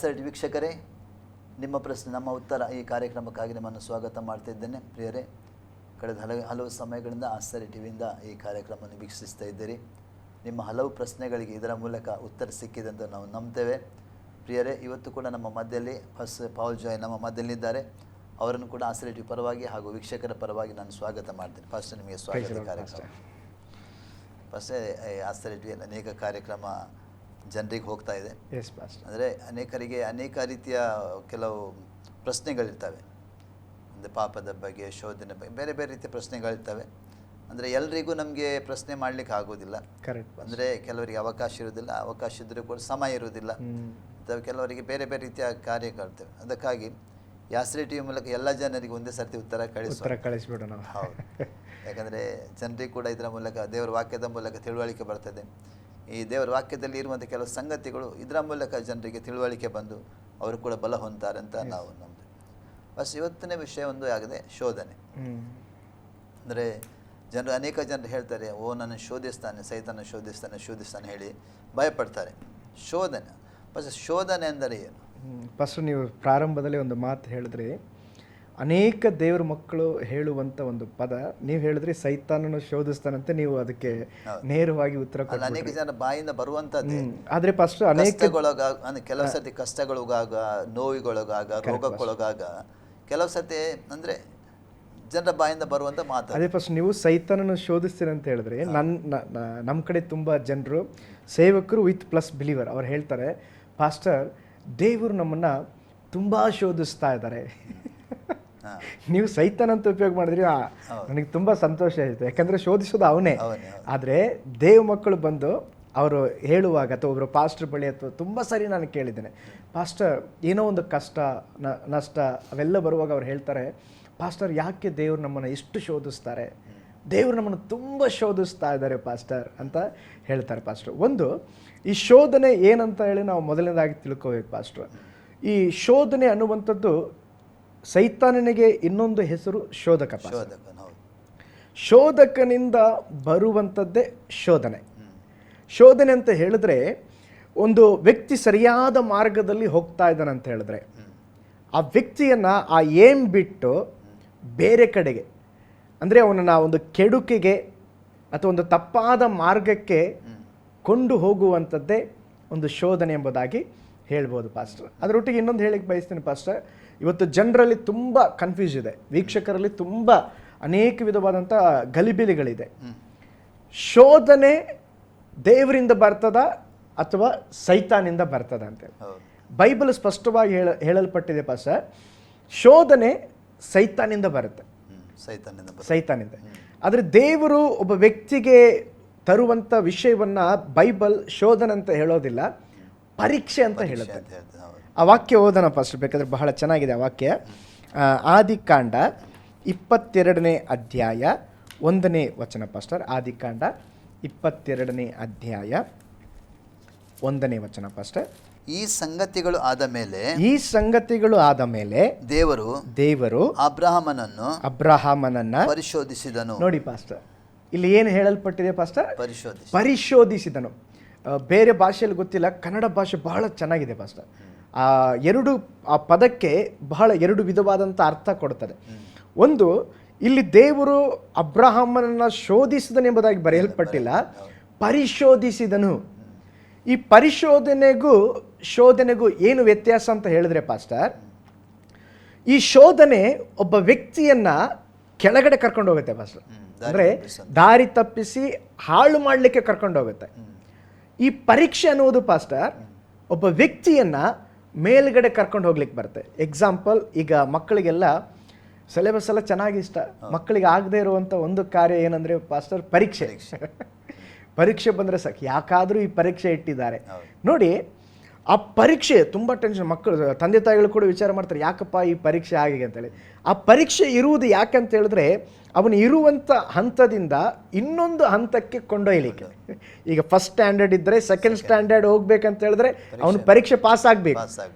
ಆಸರೆ ವೀಕ್ಷಕರೇ, ನಿಮ್ಮ ಪ್ರಶ್ನೆ ನಮ್ಮ ಉತ್ತರ ಈ ಕಾರ್ಯಕ್ರಮಕ್ಕಾಗಿ ನಿಮ್ಮನ್ನು ಸ್ವಾಗತ ಮಾಡ್ತಿದ್ದೇನೆ. ಪ್ರಿಯರೇ, ಕಳೆದ ಹಲವು ಸಮಯಗಳಿಂದ ಆಸರೆ ಟಿವಿಯಿಂದ ಈ ಕಾರ್ಯಕ್ರಮವನ್ನು ವೀಕ್ಷಿಸ್ತಾ ಇದ್ದೀರಿ. ನಿಮ್ಮ ಹಲವು ಪ್ರಶ್ನೆಗಳಿಗೆ ಇದರ ಮೂಲಕ ಉತ್ತರ ಸಿಕ್ಕಿದೆ ಅಂತ ನಾವು ನಂಬ್ತೇವೆ. ಪ್ರಿಯರೇ, ಇವತ್ತು ಕೂಡ ನಮ್ಮ ಮಧ್ಯದಲ್ಲಿ ಪೌಲ್ ಜಾಯ್ ನಮ್ಮ ಮಧ್ಯದಲ್ಲಿದ್ದಾರೆ. ಅವರನ್ನು ಕೂಡ ಆಸರೆ ಟಿವಿ ಪರವಾಗಿ ಹಾಗೂ ವೀಕ್ಷಕರ ಪರವಾಗಿ ನಾನು ಸ್ವಾಗತ ಮಾಡ್ತೇನೆ. ಫಸ್ಟ್ ನಿಮಗೆ ಸ್ವಾಗತ ಕಾರ್ಯಕ್ರಮ. ಫಸ್ಟ್ ಆಸರೆ ಟಿವಿಯಲ್ಲಿ ಅನೇಕ ಕಾರ್ಯಕ್ರಮ ಜನರಿಗೆ ಹೋಗ್ತಾ ಇದೆ. ಅಂದರೆ ಅನೇಕರಿಗೆ ಅನೇಕ ರೀತಿಯ ಕೆಲವು ಪ್ರಶ್ನೆಗಳಿರ್ತವೆ. ಅಂದರೆ ಪಾಪದ ಬಗ್ಗೆ, ಶೋಧನೆ ಬಗ್ಗೆ, ಬೇರೆ ಬೇರೆ ರೀತಿಯ ಪ್ರಶ್ನೆಗಳಿರ್ತವೆ. ಅಂದರೆ ಎಲ್ರಿಗೂ ನಮಗೆ ಪ್ರಶ್ನೆ ಮಾಡಲಿಕ್ಕೆ ಆಗೋದಿಲ್ಲ. ಅಂದರೆ ಕೆಲವರಿಗೆ ಅವಕಾಶ ಇರೋದಿಲ್ಲ, ಅವಕಾಶ ಇದ್ದರೂ ಕೂಡ ಸಮಯ ಇರೋದಿಲ್ಲ, ಅಥವಾ ಕೆಲವರಿಗೆ ಬೇರೆ ಬೇರೆ ರೀತಿಯ ಕಾರ್ಯಗಳಿರ್ತವೆ. ಅದಕ್ಕಾಗಿ ಆಸರೆ ಟಿವಿ ಮೂಲಕ ಎಲ್ಲ ಜನರಿಗೆ ಒಂದೇ ಸರ್ತಿ ಉತ್ತರ ಕಳಿಸ್ಬಿಡೋಣ. ಹೌದು, ಯಾಕಂದರೆ ಜನರಿಗೆ ಕೂಡ ಇದರ ಮೂಲಕ ದೇವರ ವಾಕ್ಯದ ಮೂಲಕ ತಿಳುವಳಿಕೆ ಬರ್ತದೆ. ಈ ದೇವರ ವಾಕ್ಯದಲ್ಲಿ ಇರುವಂಥ ಕೆಲವು ಸಂಗತಿಗಳು ಇದರ ಮೂಲಕ ಜನರಿಗೆ ತಿಳುವಳಿಕೆ ಬಂದು ಅವರು ಕೂಡ ಬಲ ಹೊಂದ್ತಾರೆ ಅಂತ ನಾವು ನಮ್ಮದು. ಬಸ್ ಇವತ್ತಿನ ವಿಷಯ ಒಂದು ಆಗಿದೆ, ಶೋಧನೆ. ಅಂದರೆ ಅನೇಕ ಜನರು ಹೇಳ್ತಾರೆ, ಓ ನನ್ನ ಶೋಧಿಸ್ತಾನೆ, ಸೈತಾನ ಶೋಧಿಸ್ತಾನೆ ಹೇಳಿ ಭಯಪಡ್ತಾರೆ. ಶೋಧನೆ, ಬಸ್ ಶೋಧನೆ ಅಂದರೆ ಏನು? ಫಸ್ಟ್ ನೀವು ಪ್ರಾರಂಭದಲ್ಲಿ ಒಂದು ಮಾತು ಹೇಳಿದ್ರಿ, ಅನೇಕ ದೇವರ ಮಕ್ಕಳು ಹೇಳುವಂಥ ಒಂದು ಪದ ನೀವು ಹೇಳಿದ್ರಿ, ಸೈತಾನನು ಶೋಧಿಸ್ತಾನಂತೆ. ನೀವು ಅದಕ್ಕೆ ನೇರವಾಗಿ ಉತ್ತರ ಕೊಟ್ಟರೆ ಅನೇಕ ಜನ ಬಾಯಿಂದ ಬರುವಂಥದ್ದು. ಆದರೆ ಫಸ್ಟ್ ಅನೇಕ ಕೆಲವು ಸರ್ತಿ ಕಷ್ಟಗಳಿಗಾಗ, ನೋವುಗಳಿಗಾಗ, ರೋಗಕ್ಕೊಳಗಾಗ ಕೆಲವು ಸರ್ತಿ ಅಂದರೆ ಜನರ ಬಾಯಿಂದ ಬರುವಂಥ ಮಾತು. ಅದೇ ಫಸ್ಟ್ ನೀವು ಸೈತಾನನ್ನು ಶೋಧಿಸ್ತೀರಿ ಅಂತ ಹೇಳಿದ್ರೆ, ನಮ್ಮ ಕಡೆ ತುಂಬ ಜನರು ಸೇವಕರು ವಿತ್ ಪ್ಲಸ್ ಬಿಲೀವರ್ ಅವ್ರು ಹೇಳ್ತಾರೆ, ಪಾಸ್ಟರ್ ದೇವರು ನಮ್ಮನ್ನು ತುಂಬ ಶೋಧಿಸ್ತಾ ಇದ್ದಾರೆ. ನೀವು ಸೈತಾನ ಅಂತ ಉಪಯೋಗ ಮಾಡಿದ್ರಿ, ನನಗೆ ತುಂಬ ಸಂತೋಷ ಆಯಿತು. ಯಾಕಂದರೆ ಶೋಧಿಸೋದು ಅವನೇ. ಆದರೆ ದೇವ ಮಕ್ಕಳು ಬಂದು ಅವರು ಹೇಳುವಾಗ ಅಥವಾ ಒಬ್ಬರು ಪಾಸ್ಟರ್ ಬಳಿ ಅಥವಾ ತುಂಬ ಸರಿ ನಾನು ಕೇಳಿದ್ದೇನೆ, ಪಾಸ್ಟರ್ ಏನೋ ಒಂದು ಕಷ್ಟ ನಷ್ಟ ಅವೆಲ್ಲ ಬರುವಾಗ ಅವ್ರು ಹೇಳ್ತಾರೆ, ಪಾಸ್ಟರ್ ಯಾಕೆ ದೇವ್ರು ನಮ್ಮನ್ನು ಎಷ್ಟು ಶೋಧಿಸ್ತಾರೆ, ದೇವ್ರು ನಮ್ಮನ್ನು ತುಂಬ ಶೋಧಿಸ್ತಾ ಇದ್ದಾರೆ ಪಾಸ್ಟರ್ ಅಂತ ಹೇಳ್ತಾರೆ. ಪಾಸ್ಟರ್ ಒಂದು ಈ ಶೋಧನೆ ಏನಂತ ಹೇಳಿ ನಾವು ಮೊದಲನೇದಾಗಿ ತಿಳ್ಕೋಬೇಕು ಪಾಸ್ಟರ್. ಈ ಶೋಧನೆ ಅನ್ನುವಂಥದ್ದು ಸೈತಾನನಿಗೆ ಇನ್ನೊಂದು ಹೆಸರು ಶೋಧಕ. ಶೋಧಕನಿಂದ ಬರುವಂಥದ್ದೇ ಶೋಧನೆ. ಶೋಧನೆ ಅಂತ ಹೇಳಿದ್ರೆ ಒಂದು ವ್ಯಕ್ತಿ ಸರಿಯಾದ ಮಾರ್ಗದಲ್ಲಿ ಹೋಗ್ತಾ ಇದ್ದಾನೆ ಅಂತ ಹೇಳಿದ್ರೆ, ಆ ವ್ಯಕ್ತಿಯನ್ನು ಆ ಏಮ್ ಬಿಟ್ಟು ಬೇರೆ ಕಡೆಗೆ, ಅಂದರೆ ಅವನನ್ನು ಒಂದು ಕೆಡುಕಿಗೆ ಅಥವಾ ಒಂದು ತಪ್ಪಾದ ಮಾರ್ಗಕ್ಕೆ ಕೊಂಡು ಹೋಗುವಂಥದ್ದೇ ಒಂದು ಶೋಧನೆ ಎಂಬುದಾಗಿ ಹೇಳ್ಬೋದು ಪಾಸ್ಟರ್. ಅದರೊಟ್ಟಿಗೆ ಇನ್ನೊಂದು ಹೇಳಿಕ್ಕೆ ಬಯಸ್ತೀನಿ ಪಾಸ್ಟರ್, ಇವತ್ತು ಜನರಲ್ಲಿ ತುಂಬ ಕನ್ಫ್ಯೂಸ್ ಇದೆ, ವೀಕ್ಷಕರಲ್ಲಿ ತುಂಬ ಅನೇಕ ವಿಧವಾದಂಥ ಗಲಿಬಿಲಿಗಳಿದೆ. ಶೋಧನೆ ದೇವರಿಂದ ಬರ್ತದ ಅಥವಾ ಸೈತಾನಿಂದ ಬರ್ತದ ಅಂತೇಳಿ ಬೈಬಲ್ ಸ್ಪಷ್ಟವಾಗಿ ಹೇಳಲ್ಪಟ್ಟಿದೆ ಪಾಸ್ಟರ್. ಶೋಧನೆ ಸೈತಾನಿಂದ ಬರುತ್ತೆ, ಸೈತಾನಿಂದ. ಆದರೆ ದೇವರು ಒಬ್ಬ ವ್ಯಕ್ತಿಗೆ ತರುವಂಥ ವಿಷಯವನ್ನು ಬೈಬಲ್ ಶೋಧನೆ ಅಂತ ಹೇಳೋದಿಲ್ಲ, ಪರೀಕ್ಷೆ ಅಂತ ಹೇಳುತ್ತೆ. ಆ ವಾಕ್ಯ ಓದೋಣ ಪಾಸ್ಟರ್, ಬೇಕಾದರೆ ಬಹಳ ಚೆನ್ನಾಗಿದೆ ಆ ವಾಕ್ಯ. ಆದಿಕಾಂಡ 22ನೇ ಅಧ್ಯಾಯ 1ನೇ ವಚನ ಪಾಸ್ಟರ್. ಆದಿಕಾಂಡ 22ನೇ ಅಧ್ಯಾಯ 1ನೇ ವಚನ ಪಾಸ್ಟರ್. ಈ ಸಂಗತಿಗಳು ಆದ ಮೇಲೆ ದೇವರು ಅಬ್ರಹಾಮನನ್ನ ಪರಿಶೋಧಿಸಿದನು. ನೋಡಿ ಪಾಸ್ಟರ್, ಇಲ್ಲಿ ಏನು ಹೇಳಲ್ಪಟ್ಟಿದೆ ಪಾಸ್ಟರ್? ಪರಿಶೋಧಿಸಿದನು. ಬೇರೆ ಭಾಷೆಯಲ್ಲಿ ಗೊತ್ತಿಲ್ಲ, ಕನ್ನಡ ಭಾಷೆ ಬಹಳ ಚೆನ್ನಾಗಿದೆ ಪಾಸ್ಟರ್. ಆ ಪದಕ್ಕೆ ಬಹಳ ಎರಡು ವಿಧವಾದಂಥ ಅರ್ಥ ಕೊಡ್ತದೆ. ಒಂದು, ಇಲ್ಲಿ ದೇವರು ಅಬ್ರಹಾಮನನ್ನು ಶೋಧಿಸಿದನೆಂಬುದಾಗಿ ಬರೆಯಲ್ಪಟ್ಟಿಲ್ಲ, ಪರಿಶೋಧಿಸಿದನು. ಈ ಶೋಧನೆಗೂ ಏನು ವ್ಯತ್ಯಾಸ ಅಂತ ಹೇಳಿದ್ರೆ ಪಾಸ್ಟರ್, ಈ ಶೋಧನೆ ಒಬ್ಬ ವ್ಯಕ್ತಿಯನ್ನ ಕೆಳಗಡೆ ಕರ್ಕೊಂಡು ಹೋಗುತ್ತೆ ಪಾಸ್ಟರ್. ಅಂದರೆ ದಾರಿ ತಪ್ಪಿಸಿ ಹಾಳು ಮಾಡಲಿಕ್ಕೆ ಕರ್ಕೊಂಡು ಹೋಗುತ್ತೆ. ಈ ಪರೀಕ್ಷೆ ಅನ್ನುವುದು ಪಾಸ್ಟರ್ ಒಬ್ಬ ವ್ಯಕ್ತಿಯನ್ನ ಮೇಲ್ಗಡೆ ಕರ್ಕೊಂಡು ಹೋಗ್ಲಿಕ್ಕೆ ಬರುತ್ತೆ. ಎಕ್ಸಾಂಪಲ್, ಈಗ ಮಕ್ಕಳಿಗೆಲ್ಲ ಸಿಲೆಬಸ್ ಎಲ್ಲ ಚೆನ್ನಾಗಿ ಇಷ್ಟ, ಮಕ್ಕಳಿಗೆ ಆಗದೆ ಇರುವಂಥ ಒಂದು ಕಾರ್ಯ ಏನಂದರೆ ಪಾಸ್ಟರ್ ಪರೀಕ್ಷೆ. ಪರೀಕ್ಷೆ ಬಂದರೆ ಸಾಕು, ಯಾಕಾದರೂ ಈ ಪರೀಕ್ಷೆ ಇಟ್ಟಿದ್ದಾರೆ ನೋಡಿ. ಆ ಪರೀಕ್ಷೆ ತುಂಬ ಟೆನ್ಷನ್, ಮಕ್ಕಳು ತಂದೆ ತಾಯಿಗಳು ಕೂಡ ವಿಚಾರ ಮಾಡ್ತಾರೆ, ಯಾಕಪ್ಪ ಈ ಪರೀಕ್ಷೆ ಆಗಿದೆ ಅಂತೇಳಿ. ಆ ಪರೀಕ್ಷೆ ಇರುವುದು ಯಾಕಂತ ಹೇಳಿದ್ರೆ ಅವನು ಇರುವಂಥ ಹಂತದಿಂದ ಇನ್ನೊಂದು ಹಂತಕ್ಕೆ ಕೊಂಡೊಯ್ಯಲಿಕ್ಕೆ. ಈಗ ಫಸ್ಟ್ ಸ್ಟ್ಯಾಂಡರ್ಡ್ ಇದ್ದರೆ ಸೆಕೆಂಡ್ ಸ್ಟ್ಯಾಂಡರ್ಡ್ ಹೋಗ್ಬೇಕಂತ ಹೇಳಿದ್ರೆ ಅವನು ಪರೀಕ್ಷೆ ಪಾಸ್ ಆಗಬೇಕು,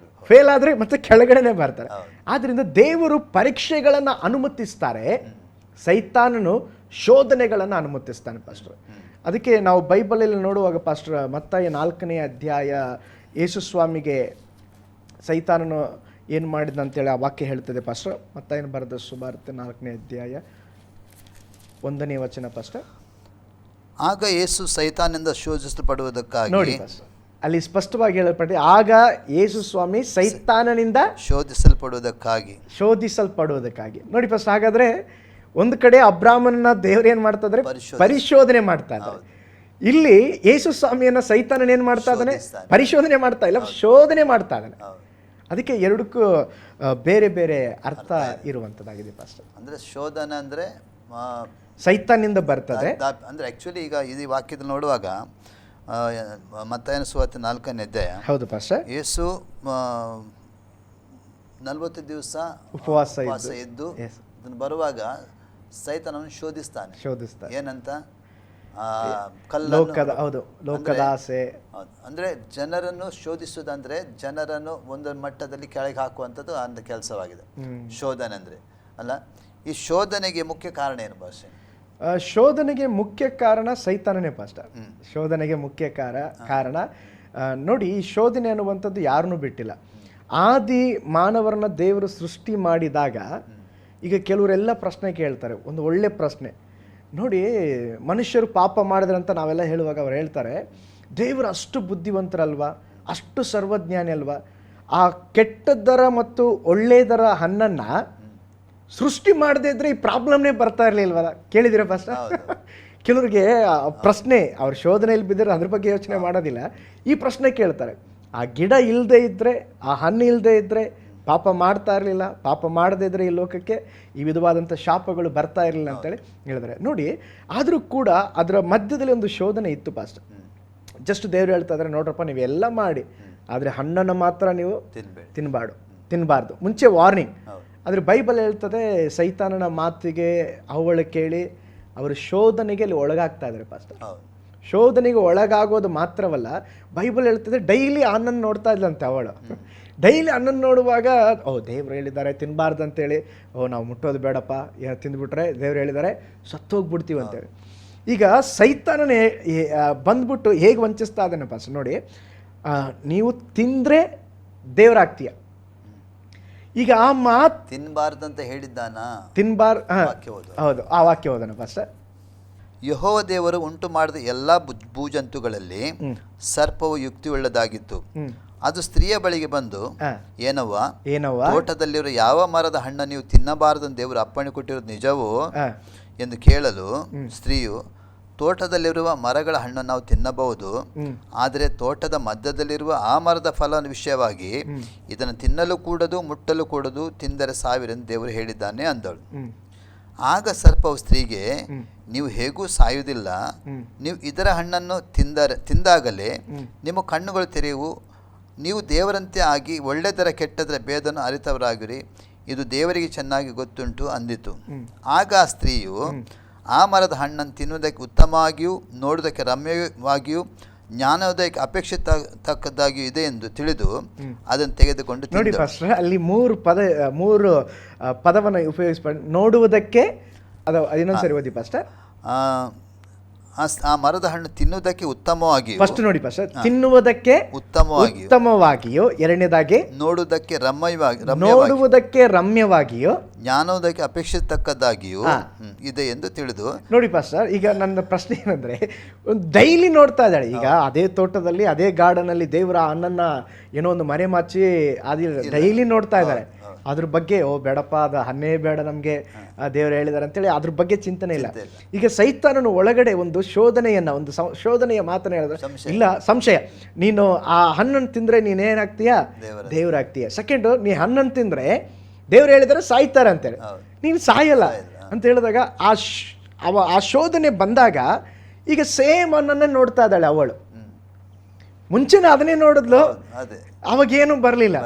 ಫೇಲ್ ಆದರೆ ಮತ್ತೆ ಕೆಳಗಡೆನೆ ಬರ್ತಾರೆ. ಆದ್ದರಿಂದ ದೇವರು ಪರೀಕ್ಷೆಗಳನ್ನು ಅನುಮತಿಸ್ತಾರೆ, ಸೈತಾನನು ಶೋಧನೆಗಳನ್ನು ಅನುಮತಿಸ್ತಾನೆ ಪಾಸ್ಟರ್. ಅದಕ್ಕೆ ನಾವು ಬೈಬಲಲ್ಲಿ ನೋಡುವಾಗ ಪಾಸ್ಟರ್, ಮತ್ತಾಯ 4ನೇ ಅಧ್ಯಾಯ ಯೇಸು ಸ್ವಾಮಿಗೆ ಸೈತಾನನು ಏನು ಮಾಡಿದ ಅಂತೇಳಿ ಆ ವಾಕ್ಯ ಹೇಳ್ತದೆ ಪಾಸ್ಟರ್. ಮತ್ತಾಯನ ಬರೆದ ಸುವಾರ್ತೆ 4ನೇ ಅಧ್ಯಾಯ 1ನೇ ವಚನ ಪಾಸ್ಟರ್. ಆಗ ಯೇಸು ಸೈತಾನನಿಂದ ಶೋಧಿಸಲ್ಪಡುವುದಕ್ಕಾಗಿ, ನೋಡಿ ಪಾಸ್ಟರ್, ಅಲ್ಲಿ ಸ್ಪಷ್ಟವಾಗಿ ಹೇಳಲ್ಪಟ್ಟಿದೆ, ಆಗ ಯೇಸು ಸ್ವಾಮಿ ಸೈತಾನನಿಂದ ಶೋಧಿಸಲ್ಪಡುವುದಕ್ಕಾಗಿ. ನೋಡಿ ಫಸ್ಟ್, ಹಾಗಾದ್ರೆ ಒಂದು ಕಡೆ ಅಬ್ರಾಮನ ದೇವ್ರು ಏನ್ ಮಾಡ್ತಾ ಇದ್ದಾರೆ? ಪರಿಶೋಧನೆ ಮಾಡ್ತಾ ಇದ್ದಾರೆ. ಇಲ್ಲಿ ಯೇಸು ಸ್ವಾಮಿಯನ್ನ ಸೈತಾನನ ಏನ್ ಮಾಡ್ತಾ ಇದ್ದಾನೆ? ಪರಿಶೋಧನೆ ಮಾಡ್ತಾ ಇಲ್ಲ, ಶೋಧನೆ ಮಾಡ್ತಾ ಇದ್ದಾನೆ. ಅದಕ್ಕೆ ಎರಡಕ್ಕೂ ಬೇರೆ ಬೇರೆ ಅರ್ಥ ಇರುವಂತದ್ದಾಗಿದೆ ಪಾಸ್ಟರ್. ಅಂದ್ರೆ ಶೋಧನೆ ಅಂದ್ರೆ ಸೈತಾನಿಂದ ಬರ್ತದೆ. ಅಂದ್ರೆ ಆಕ್ಚುಲಿ ಈಗ ಈ ವಾಕ್ಯದಲ್ಲಿ ನೋಡುವಾಗ ಮತ್ತಾಯನ ಸುವಾರ್ತೆ 4ನೇ ಅಧ್ಯಾಯ, ಹೌದು ಪಾಸ್ಟರ್, ಯೇಸು 40 ದಿವಸ ಉಪವಾಸ ಇದ್ದು ಬರುವಾಗ ಸೈತಾನವನ್ನು ಶೋಧಿಸ್ತಾನೆ. ಏನಂತ? ಲೋಕದ ಆಸೆ. ಅಂದ್ರೆ ಜನರನ್ನು ಶೋಧಿಸುವುದಂದ್ರೆ ಜನರನ್ನು ಒಂದು ಮಟ್ಟದಲ್ಲಿ ಕೆಳಗೆ ಹಾಕುವಂಥದ್ದು ಅಂದ ಕೆಲಸವಾಗಿದೆ ಶೋಧನೆ ಅಂದ್ರೆ. ಅಲ್ಲ, ಈ ಶೋಧನೆಗೆ ಮುಖ್ಯ ಕಾರಣ ಏನು ಭಾಷೆ? ಶೋಧನೆಗೆ ಮುಖ್ಯ ಕಾರಣ ಸೈತಾನನೇ ಪಾಸ್ಟರ್. ಶೋಧನೆಗೆ ಮುಖ್ಯ ಕಾರಣ ನೋಡಿ, ಈ ಶೋಧನೆ ಅನ್ನುವಂಥದ್ದು ಯಾರನ್ನೂ ಬಿಟ್ಟಿಲ್ಲ. ಆದಿ ಮಾನವರನ್ನ ದೇವರು ಸೃಷ್ಟಿ ಮಾಡಿದಾಗ ಈಗ ಕೆಲವರೆಲ್ಲ ಪ್ರಶ್ನೆ ಕೇಳ್ತಾರೆ, ಒಂದು ಒಳ್ಳೆ ಪ್ರಶ್ನೆ ನೋಡಿ. ಮನುಷ್ಯರು ಪಾಪ ಮಾಡಿದ್ರಂತ ನಾವೆಲ್ಲ ಹೇಳುವಾಗ ಅವ್ರು ಹೇಳ್ತಾರೆ, ದೇವರು ಅಷ್ಟು ಬುದ್ಧಿವಂತರಲ್ವಾ, ಅಷ್ಟು ಸರ್ವಜ್ಞಾನಿ ಅಲ್ವಾ, ಆ ಕೆಟ್ಟದ್ದರ ಮತ್ತು ಒಳ್ಳೆಯದರ ಹಣ್ಣನ್ನು ಸೃಷ್ಟಿ ಮಾಡದೇ ಇದ್ರೆ ಈ ಪ್ರಾಬ್ಲಮ್ನೇ ಬರ್ತಾ ಇರಲಿಲ್ವಲ್ಲ. ಕೇಳಿದಿರ ಫಸ್ಟ್? ಕೆಲವ್ರಿಗೆ ಪ್ರಶ್ನೆ, ಅವ್ರ ಶೋಧನೆಯಲ್ಲಿ ಬಿದ್ದರೆ ಅದ್ರ ಬಗ್ಗೆ ಯೋಚನೆ ಮಾಡೋದಿಲ್ಲ, ಈ ಪ್ರಶ್ನೆ ಕೇಳ್ತಾರೆ. ಆ ಗಿಡ ಇಲ್ಲದೆ ಇದ್ದರೆ, ಆ ಹಣ್ಣು ಇಲ್ಲದೆ ಇದ್ದರೆ ಪಾಪ ಮಾಡ್ತಾ ಇರಲಿಲ್ಲ, ಪಾಪ ಮಾಡದೇ ಇದ್ರೆ ಈ ಲೋಕಕ್ಕೆ ಈ ವಿಧವಾದಂಥ ಶಾಪಗಳು ಬರ್ತಾ ಇರಲಿಲ್ಲ ಅಂತೇಳಿ ಹೇಳಿದ್ರೆ ನೋಡಿ. ಆದರೂ ಕೂಡ ಅದರ ಮಧ್ಯದಲ್ಲಿ ಒಂದು ಶೋಧನೆ ಇತ್ತು ಪಾಸ್ಟ್. ಜಸ್ಟ್ ದೇವರು ಹೇಳ್ತಾ ಇದ್ದಾರೆ, ನೋಡ್ರಪ್ಪ ನೀವೆಲ್ಲ ಮಾಡಿ, ಆದರೆ ಹಣ್ಣನ್ನು ಮಾತ್ರ ನೀವು ತಿನ್ನಬಾರ್ದು. ಮುಂಚೆ ವಾರ್ನಿಂಗ್. ಆದರೆ ಬೈಬಲ್ ಹೇಳ್ತದೆ, ಸೈತಾನನ ಮಾತಿಗೆ ಅವಳು ಕೇಳಿ ಅವರು ಶೋಧನೆಗೆ ಅಲ್ಲಿ ಒಳಗಾಗ್ತಾ ಇದ್ದಾರೆ ಪಾಸ್ಟರ್. ಶೋಧನೆಗೆ ಒಳಗಾಗೋದು ಮಾತ್ರವಲ್ಲ, ಬೈಬಲ್ ಹೇಳ್ತದೆ ಡೈಲಿ ಹಣ್ಣನ್ನು ನೋಡ್ತಾ ಇದ್ಲಂತೆ ಅವಳು. ಡೈಲಿ ಹಣ್ಣನ್ನು ನೋಡುವಾಗ, ದೇವ್ರು ಹೇಳಿದ್ದಾರೆ ತಿನ್ನಬಾರ್ದು ಅಂತೇಳಿ, ನಾವು ಮುಟ್ಟೋದು ಬೇಡಪ್ಪ, ತಿಂದ್ಬಿಟ್ರೆ ದೇವ್ರು ಹೇಳಿದ್ದಾರೆ ಸತ್ತೋಗ್ಬಿಡ್ತೀವಿ ಅಂತೇಳಿ. ಈಗ ಸೈತಾನನೇ ಬಂದ್ಬಿಟ್ಟು ಹೇಗೆ ವಂಚಿಸ್ತಾ ಇದ್ದಾನೆ ಪಾಸ್ಟರ್ ನೋಡಿ. ನೀವು ತಿಂದರೆ ದೇವರಾಗ್ತೀಯ. ಈಗ ಆ ಮಾತು ತಿನ್ನಬಾರ್ದಂತ ಹೇಳಿದ್ದಾನ, ಹೌದು, ಆ ವಾಕ್ಯ ಓದೋಣ ಪಾಸ್ಟರ್. ಯೆಹೋವ ದೇವರು ಉಂಟು ಮಾಡಿದ ಎಲ್ಲಾ ಭೂಜಂತುಗಳಲ್ಲಿ ಸರ್ಪವು ಯುಕ್ತಿಯುಳ್ಳದಾಗಿತ್ತು. ಅದು ಸ್ತ್ರೀಯ ಬಳಿಗೆ ಬಂದು, ಏನವ್ವ, ತೋಟದಲ್ಲಿರುವ ಯಾವ ಮರದ ಹಣ್ಣ ನೀವು ತಿನ್ನಬಾರದು ದೇವರು ಅಪ್ಪಣೆ ಕೊಟ್ಟಿರೋದು ನಿಜವೋ ಎಂದು ಕೇಳಲು, ಸ್ತ್ರೀಯು, ತೋಟದಲ್ಲಿರುವ ಮರಗಳ ಹಣ್ಣನ್ನು ನಾವು ತಿನ್ನಬಹುದು, ಆದರೆ ತೋಟದ ಮಧ್ಯದಲ್ಲಿರುವ ಆ ಮರದ ಫಲ ವಿಷಯವಾಗಿ ಇದನ್ನು ತಿನ್ನಲು ಕೂಡದು, ಮುಟ್ಟಲು ಕೂಡದು, ತಿಂದರೆ ಸಾವಿರೆಂದು ದೇವರು ಹೇಳಿದ್ದಾನೆ ಅಂದಳು. ಆಗ ಸರ್ಪವು ಸ್ತ್ರೀಗೆ, ನೀವು ಹೇಗೂ ಸಾಯುವುದಿಲ್ಲ, ನೀವು ಇದರ ಹಣ್ಣನ್ನು ತಿಂದಾಗಲೇ ನಿಮ್ಮ ಕಣ್ಣುಗಳು ತೆರೆಯುವು, ನೀವು ದೇವರಂತೆ ಆಗಿ ಒಳ್ಳೆದರ ಕೆಟ್ಟದರ ಭೇದವನ್ನು ಅರಿತವರಾಗಿರಿ, ಇದು ದೇವರಿಗೆ ಚೆನ್ನಾಗಿ ಗೊತ್ತುಂಟು ಅಂದಿತು. ಆಗ ಆ ಸ್ತ್ರೀಯು ಆ ಮರದ ಹಣ್ಣನ್ನು ತಿನ್ನುವುದಕ್ಕೆ ಉತ್ತಮವಾಗಿಯೂ ನೋಡುವುದಕ್ಕೆ ರಮ್ಯವಾಗಿಯೂ ಜ್ಞಾನೋದಯಕ್ಕೆ ಅಪೇಕ್ಷಿಸತಕ್ಕದ್ದಾಗಿಯೂ ಇದೆ ಎಂದು ತಿಳಿದು ಅದನ್ನು ತೆಗೆದುಕೊಂಡು ನೋಡಿ ಫಸ್ಟ್ ಅಲ್ಲಿ ಮೂರು ಪದವನ್ನು ಉಪಯೋಗಿಸ್ಕೊಂಡು ನೋಡುವುದಕ್ಕೆ ಅದು ಇನ್ನೊಂದ್ಸರಿ ಓದಿ ಫಸ್ಟ್. ಆ ಮರದ ಹಣ್ಣು ತಿನ್ನುವುದಕ್ಕೆ ಉತ್ತಮವಾಗಿಯೂ, ಫಸ್ಟ್ ನೋಡಿ ಫಸ್ಟ್, ತಿನ್ನುವುದಕ್ಕೆ ಉತ್ತಮವಾಗಿಯೂ, ಎರಡನೇದಾಗಿ ನೋಡುವುದಕ್ಕೆ ರಮ್ಯವಾಗಿಯೂ, ಜ್ಞಾನೋದಯಕ್ಕೆ ಅಪೇಕ್ಷಿಸತಕ್ಕದ್ದಾಗಿಯೂ ಇದೆ ಎಂದು ತಿಳಿದು. ನೋಡಿ ಪಾಸ್ಟರ್, ಈಗ ನನ್ನ ಪ್ರಶ್ನೆ ಏನಂದ್ರೆ, ಡೈಲಿ ನೋಡ್ತಾ ಇದ್ದಾಳೆ. ಈಗ ಅದೇ ತೋಟದಲ್ಲಿ, ಅದೇ ಗಾರ್ಡನ್ ಅಲ್ಲಿ ದೇವರ ಹಣ್ಣನ್ನ ಏನೋ ಒಂದು ಮರೆ ಮಾಚಿ ಅದೇ ಡೈಲಿ ನೋಡ್ತಾ ಇದ್ದಾರೆ. ಅದ್ರ ಬಗ್ಗೆ ಬೇಡಪ್ಪ, ಅದು ಹಣ್ಣೇ ಬೇಡ ನಮಗೆ, ದೇವರು ಹೇಳಿದ್ದಾರೆ ಅಂತೇಳಿ ಅದ್ರ ಬಗ್ಗೆ ಚಿಂತನೆ ಇಲ್ಲ. ಈಗ ಸೈತಾನನು ಒಳಗಡೆ ಒಂದು ಶೋಧನೆಯನ್ನ, ಒಂದು ಶೋಧನೆಯ ಮಾತನ್ನ ಹೇಳಿದ್ರೆ, ಇಲ್ಲ ಸಂಶಯ, ನೀನು ಆ ಹಣ್ಣನ್ನು ತಿಂದ್ರೆ ನೀನೇನಾಗ್ತೀಯಾ? ದೇವರಾಗ್ತೀಯ. ಸೆಕೆಂಡ್, ನೀ ಹಣ್ಣನ್ನು ತಿಂದ್ರೆ ದೇವ್ರು ಹೇಳಿದರೆ ಸಾಯ್ತಾರೆ ಅಂತೇಳಿ, ನೀನು ಸಾಯಲ್ಲ ಅಂತ ಹೇಳಿದಾಗ ಆ ಶೋಧನೆ ಬಂದಾಗ ಈಗ ಸೇಮ್ ಹಣ್ಣನ್ನೇ ನೋಡ್ತಾ ಇದ್ದಾಳೆ ಅವಳು. ಮುಂಚೆನ ಅದನ್ನೇ ನೋಡಿದ್ಲು, ಅವಾಗೇನು ಬರಲಿಲ್ಲ.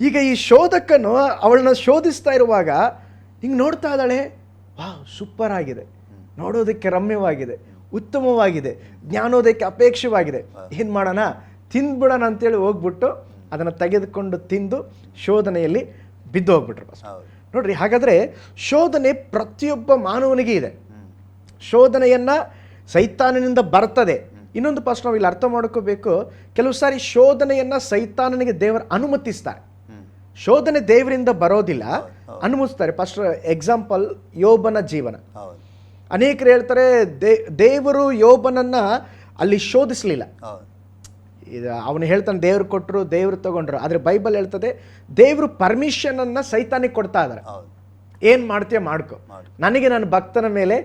ಈಗ ಈ ಶೋಧಕನು ಅವಳನ್ನ ಶೋಧಿಸ್ತಾ ಇರುವಾಗ ಹಿಂಗೆ ನೋಡ್ತಾ ಇದ್ದಾಳೆ, ಸೂಪರ್ ಆಗಿದೆ, ನೋಡೋದಕ್ಕೆ ರಮ್ಯವಾಗಿದೆ, ಉತ್ತಮವಾಗಿದೆ, ಜ್ಞಾನೋದಯಕ್ಕೆ ಅಪೇಕ್ಷವಾಗಿದೆ, ಏನು ಮಾಡೋಣ, ತಿಂದ್ಬಿಡೋಣ ಅಂತೇಳಿ ಹೋಗ್ಬಿಟ್ಟು ಅದನ್ನು ತೆಗೆದುಕೊಂಡು ತಿಂದು ಶೋಧನೆಯಲ್ಲಿ ಬಿದ್ದು ಹೋಗ್ಬಿಟ್ರು. ನೋಡ್ರಿ, ಹಾಗಾದರೆ ಶೋಧನೆ ಪ್ರತಿಯೊಬ್ಬ ಮಾನವನಿಗೆ ಇದೆ. ಶೋಧನೆಯನ್ನು ಸೈತಾನನಿಂದ ಬರ್ತದೆ. ಇನ್ನೊಂದು ಫಸ್ಟ್ ನಾವು ಇಲ್ಲಿ ಅರ್ಥ ಮಾಡ್ಕೋಬೇಕು, ಕೆಲವು ಸಾರಿ ಶೋಧನೆಯನ್ನು ಸೈತಾನನಿಗೆ ದೇವರು ಅನುಮತಿಸ್ತಾರೆ. ಶೋಧನೆ ದೇವರಿಂದ ಬರೋದಿಲ್ಲ ಅನ್ಮಿಸ್ತಾರೆ. ಫಸ್ಟ್ ಎಕ್ಸಾಂಪಲ್ ಯೋಬನ ಜೀವನ. ಹೌದು ಅನೇಕರು ಹೇಳ್ತಾರೆ ದೇವರು ಯೋಬನನ್ನ ಅಲ್ಲಿ ಶೋಧಿಸಲಿಲ್ಲ. ಹೌದು ಇದು ಅವನು ಹೇಳ್ತಾನೆ ದೇವ್ರು ಕೊಟ್ಟರು ದೇವ್ರು ತಗೊಂಡ್ರು. ಆದರೆ ಬೈಬಲ್ ಹೇಳ್ತದೆ ದೇವರು ಪರ್ಮಿಷನ್ ಅನ್ನ ಸೈತಾನಿಗೆ ಕೊಡ್ತಾ ಇದ್ದಾರೆ. ಹೌದು ಏನು ಮಾಡ್ತೀಯ ಮಾಡ್ಕೊ, ನನಗೆ ನನ್ನ ಭಕ್ತನ ಮೇಲೆ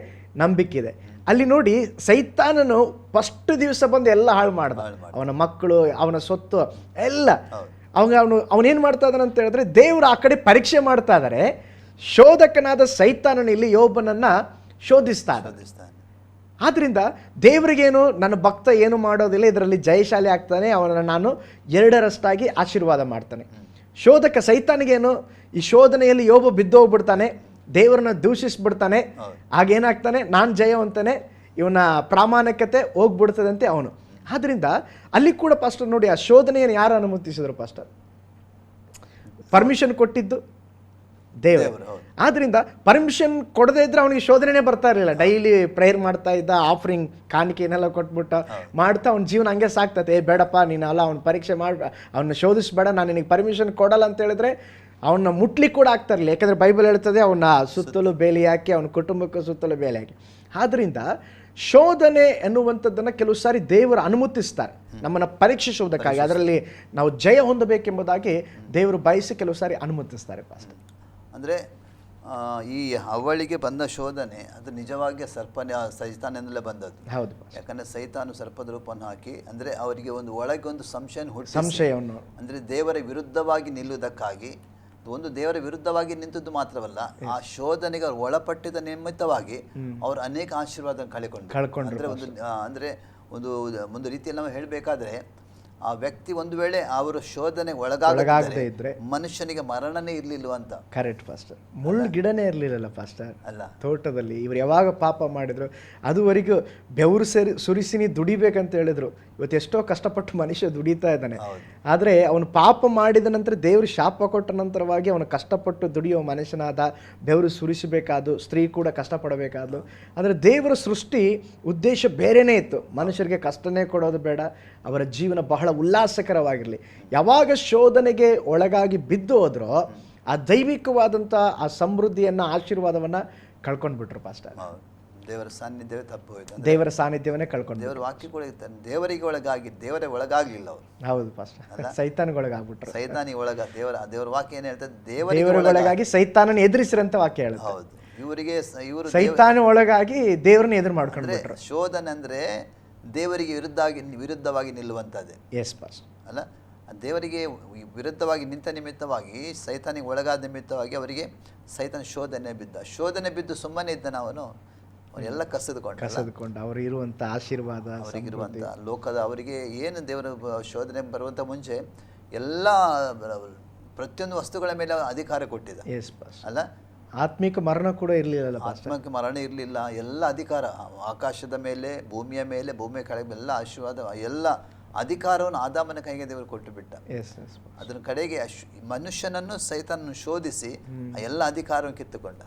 ನಂಬಿಕೆ ಇದೆ. ಅಲ್ಲಿ ನೋಡಿ ಸೈತಾನನು ಫಸ್ಟ್ ದಿವಸ ಬಂದು ಎಲ್ಲ ಹಾಳು ಮಾಡ್ದ. ಅವನ ಮಕ್ಕಳು, ಅವನ ಸೊತ್ತು ಎಲ್ಲ ಅವನೇನು ಮಾಡ್ತಾ ಇದ್ದಾನೆ ಅಂತ ಹೇಳಿದ್ರೆ ದೇವರು ಆ ಕಡೆ ಪರೀಕ್ಷೆ ಮಾಡ್ತಾ ಇದ್ದಾರೆ. ಶೋಧಕನಾದ ಸೈತಾನನು ಇಲ್ಲಿ ಯೋಬನನ್ನ ಶೋಧಿಸ್ತಾ ಇದ್ದಾನೆ. ಆದ್ರಿಂದ ದೇವರಿಗೇನು ನನ್ನ ಭಕ್ತ ಏನು ಮಾಡೋದಿಲ್ಲ, ಇದರಲ್ಲಿ ಜಯಶಾಲಿ ಆಗ್ತಾನೆ, ಅವನನ್ನು ನಾನು ಎರಡರಷ್ಟಾಗಿ ಆಶೀರ್ವಾದ ಮಾಡ್ತಾನೆ. ಶೋಧಕ ಸೈತಾನಿಗೇನು ಈ ಶೋಧನೆಯಲ್ಲಿ ಯೋಬ ಬಿದ್ದೋಗ್ಬಿಡ್ತಾನೆ, ದೇವರನ್ನ ದೂಷಿಸ್ಬಿಡ್ತಾನೆ. ಆಗೇನಾಗ್ತಾನೆ, ನಾನು ಜಯವಂತಾನೆ, ಇವನ ಪ್ರಾಮಾಣಿಕತೆ ಹೋಗ್ಬಿಡ್ತದಂತೆ ಅವನು. ಆದ್ರಿಂದ ಅಲ್ಲಿ ಕೂಡ ಪಾಸ್ಟರ್ ನೋಡಿ ಆ ಶೋಧನೆಯನ್ನು ಯಾರು ಅನುಮತಿಸಿದ್ರು ಪಾಸ್ಟರ್? ಪರ್ಮಿಷನ್ ಕೊಟ್ಟಿದ್ದು ದೇವರು. ಆದ್ರಿಂದ ಪರ್ಮಿಷನ್ ಕೊಡದೇ ಇದ್ರೆ ಅವನಿಗೆ ಶೋಧನೆ ಬರ್ತಾ ಇರಲಿಲ್ಲ. ಡೈಲಿ ಪ್ರೇಯರ್ ಮಾಡ್ತಾ ಇದ್ದ, ಆಫರಿಂಗ್ ಕಾಣಿಕೆನೆಲ್ಲ ಕೊಟ್ಬಿಟ್ಟು ಮಾಡ್ತಾ ಅವ್ನ ಜೀವನ ಹಂಗೆ ಸಾಕ್ತತೆ. ಬೇಡಪ್ಪ ನೀನು ಅಲ್ಲ, ಅವ್ನ ಪರೀಕ್ಷೆ ಮಾಡಿ ಅವನ್ನ ಶೋಧಿಸ್ಬೇಡ, ನಾನು ನಿನಗೆ ಪರ್ಮಿಷನ್ ಕೊಡಲ್ಲ ಅಂತ ಹೇಳಿದ್ರೆ ಅವನ್ನ ಮುಟ್ಲಿಕ್ಕೆ ಕೂಡ ಆಗ್ತಾ ಇರಲಿಲ್ಲ. ಯಾಕಂದ್ರೆ ಬೈಬಲ್ ಹೇಳ್ತದೆ ಅವನ ಸುತ್ತಲೂ ಬೇಲಿ ಹಾಕಿ, ಅವನ ಕುಟುಂಬಕ್ಕೂ ಸುತ್ತಲೂ ಬೇಲಿ ಹಾಕಿ. ಆದ್ರಿಂದ ಶೋಧನೆ ಎನ್ನುವಂಥದ್ದನ್ನು ಕೆಲವು ಸಾರಿ ದೇವರು ಅನುಮತಿಸ್ತಾರೆ ನಮ್ಮನ್ನು ಪರೀಕ್ಷಿಸುವುದಕ್ಕಾಗಿ, ಅದರಲ್ಲಿ ನಾವು ಜಯ ಹೊಂದಬೇಕೆಂಬುದಾಗಿ ದೇವರು ಬಯಸಿ ಕೆಲವು ಸಾರಿ ಅನುಮತಿಸ್ತಾರೆ ಪಾಸ್ಟರ್. ಅಂದರೆ ಈ ಅವಳಿಗೆ ಬಂದ ಶೋಧನೆ ಅದು ನಿಜವಾಗಿ ಸೈತಾನದಿಂದಲೇ ಬಂದದ್ದು. ಹೌದು. ಯಾಕಂದರೆ ಸೈತಾನು ಸರ್ಪದ ರೂಪವನ್ನು ಹಾಕಿ ಅಂದರೆ ಅವರಿಗೆ ಒಳಗೆ ಒಂದು ಸಂಶಯವನ್ನು ಅಂದರೆ ದೇವರ ವಿರುದ್ಧವಾಗಿ ನಿಲ್ಲುವುದಕ್ಕಾಗಿ, ಒಂದು ದೇವರ ವಿರುದ್ಧವಾಗಿ ನಿಂತದ್ದು ಮಾತ್ರವಲ್ಲ, ಆ ಶೋಧನೆಗೆ ಅವ್ರು ಒಳಪಟ್ಟಿದ್ದ ನಿಮಿತ್ತವಾಗಿ ಅವರು ಅನೇಕ ಆಶೀರ್ವಾದ ಕಳ್ಕೊಂಡ್ರು. ಅಂದರೆ ಒಂದು ರೀತಿಯಲ್ಲಿ ನಾವು ಹೇಳಬೇಕಾದ್ರೆ ಆ ವ್ಯಕ್ತಿ ಒಂದು ವೇಳೆ ಅವರು ಶೋಧನೆ ಒಳಗಾಗದೇ ಇದ್ರೆ ಮನುಷ್ಯನಿಗೆ ಮರಣನೇ ಇರ್ಲಿಲ್ವ ಅಂತ. Correct pastor. ಮುಳ್ಳು ಗಿಡನೇ ಇರ್ಲಿಲ್ಲಲ್ಲ ಪಾಸ್ಟರ್ ಅಲ್ಲ ತೋಟದಲ್ಲಿ. ಇವ್ರು ಯಾವಾಗ ಪಾಪ ಮಾಡಿದ್ರು ಅದುವರೆಗೂ ಬೆವರು ಸುರಿಸಿನಿ ದುಡಿಬೇಕಂತ ಹೇಳಿದ್ರು. ಇವತ್ತು ಎಷ್ಟೋ ಕಷ್ಟಪಟ್ಟು ಮನುಷ್ಯ ದುಡಿತಾ ಇದ್ದಾನೆ. ಆದರೆ ಅವನು ಪಾಪ ಮಾಡಿದ ನಂತರ ದೇವರು ಶಾಪ ಕೊಟ್ಟ ನಂತರವಾಗಿ ಅವನು ಕಷ್ಟಪಟ್ಟು ದುಡಿಯೋ ಮನುಷ್ಯನಾದ, ಬೆವರು ಸುರಿಸಬೇಕಾದ್ದು, ಸ್ತ್ರೀ ಕೂಡ ಕಷ್ಟಪಡಬೇಕಾದ್ದು. ಆದರೆ ದೇವರ ಸೃಷ್ಟಿ ಉದ್ದೇಶ ಬೇರೆನೇ ಇತ್ತು. ಮನುಷ್ಯರಿಗೆ ಕಷ್ಟನೇ ಕೊಡೋದು ಬೇಡ, ಅವರ ಜೀವನ ಬಹಳ ಉಲ್ಲಾಸಕರವಾಗಿರಲಿ. ಯಾವಾಗ ಶೋಧನೆಗೆ ಒಳಗಾಗಿ ಬಿದ್ದು ಹೋದ್ರೋ ಆ ದೈವಿಕವಾದಂಥ ಆ ಸಮೃದ್ಧಿಯನ್ನು, ಆಶೀರ್ವಾದವನ್ನು ಕಳ್ಕೊಂಡ್ಬಿಟ್ರು ಪಾಸ್ಟರ್. ದೇವರ ಸಾನ್ನಿಧ್ಯವೇ ತಪ್ಪು ಹೋಯ್ತು. ದೇವರ ಸಾನ್ನಿಧ್ಯವನ್ನೇ ಕಳ್ಕೊಂಡು ದೇವರ ವಾಕ್ಯ ಕೂಡ ದೇವರಿಗೆ ಒಳಗಾಗಿ ದೇವರೇ ಒಳಗಾಗ್ಲಿಲ್ಲ ಅವರು. ಹೌದು ಪಾಸ್ಟರ್. ಸೈತಾನಿಗೆ ಒಳಗಾಗ್ಬಿಟ್ರು. ಸೈತಾನಿಗೆ ದೇವರ ವಾಕ್ಯ ಏನ್ ಹೇಳ್ತದೆ, ದೇವರಿಗೆ ಒಳಗಾಗಿ ಸೈತಾನನ ಎದುರಿಸಿರಂತ ವಾಕ್ಯ ಹೇಳುತ್ತೆ. ಹೌದು. ಇವರು ಸೈತಾನ ಒಳಗಾಗಿ ದೇವರನ್ನ ಎದುರು ಮಾಡ್ಕೊಂಡ್ಬಿಟ್ರು. ಶೋಧನೆ ಅಂದ್ರೆ ದೇವರಿಗೆ ವಿರುದ್ಧವಾಗಿ ನಿಲ್ಲುವಂಥದ್ದೇ. S pastor. ಅಲ್ಲ, ದೇವರಿಗೆ ವಿರುದ್ಧವಾಗಿ ನಿಂತ ನಿಮಿತ್ತವಾಗಿ, ಸೈತಾನಿಗೆ ಒಳಗಾದ ನಿಮಿತ್ತವಾಗಿ ಅವರಿಗೆ ಸೈತಾನ ಶೋಧನೆ ಬಿದ್ದು ಸುಮ್ಮನೆ ಇದ್ದಾನೆ ಅವನು. ಅವರೆಲ್ಲ ಕಸದುಕೊಂಡು ಅವರು ಇರುವಂಥ ಆಶೀರ್ವಾದ, ಅವರಿಗಿರುವಂಥ ಲೋಕದ, ಅವರಿಗೆ ಏನು ದೇವರ ಶೋಧನೆ ಬರುವಂಥ ಮುಂಚೆ ಎಲ್ಲ ಪ್ರತಿಯೊಂದು ವಸ್ತುಗಳ ಮೇಲೆ ಅಧಿಕಾರ ಕೊಟ್ಟಿದ್ದ. ಅಲ್ಲ, ಆತ್ಮಿಕ ಮರಣ ಕೂಡ ಇರಲಿಲ್ಲ. ಆತ್ಮಕ್ಕೆ ಮರಣ ಇರಲಿಲ್ಲ. ಎಲ್ಲ ಅಧಿಕಾರ ಆಕಾಶದ ಮೇಲೆ, ಭೂಮಿಯ ಮೇಲೆ, ಭೂಮಿಯ ಕೆಳಗೆ ಎಲ್ಲ ಆಶೀರ್ವಾದ, ಎಲ್ಲ ಅಧಿಕಾರವನ್ನು ಆದಾಮನ ಕೈಗೆ ದೇವರು ಕೊಟ್ಟು ಬಿಟ್ಟ. ಅದರ ಕಡೆಗೆ ಮನುಷ್ಯನನ್ನು ಸೈತಾನನ್ನು ಶೋಧಿಸಿ ಎಲ್ಲ ಅಧಿಕಾರವನ್ನು ಕಿತ್ತುಕೊಂಡ.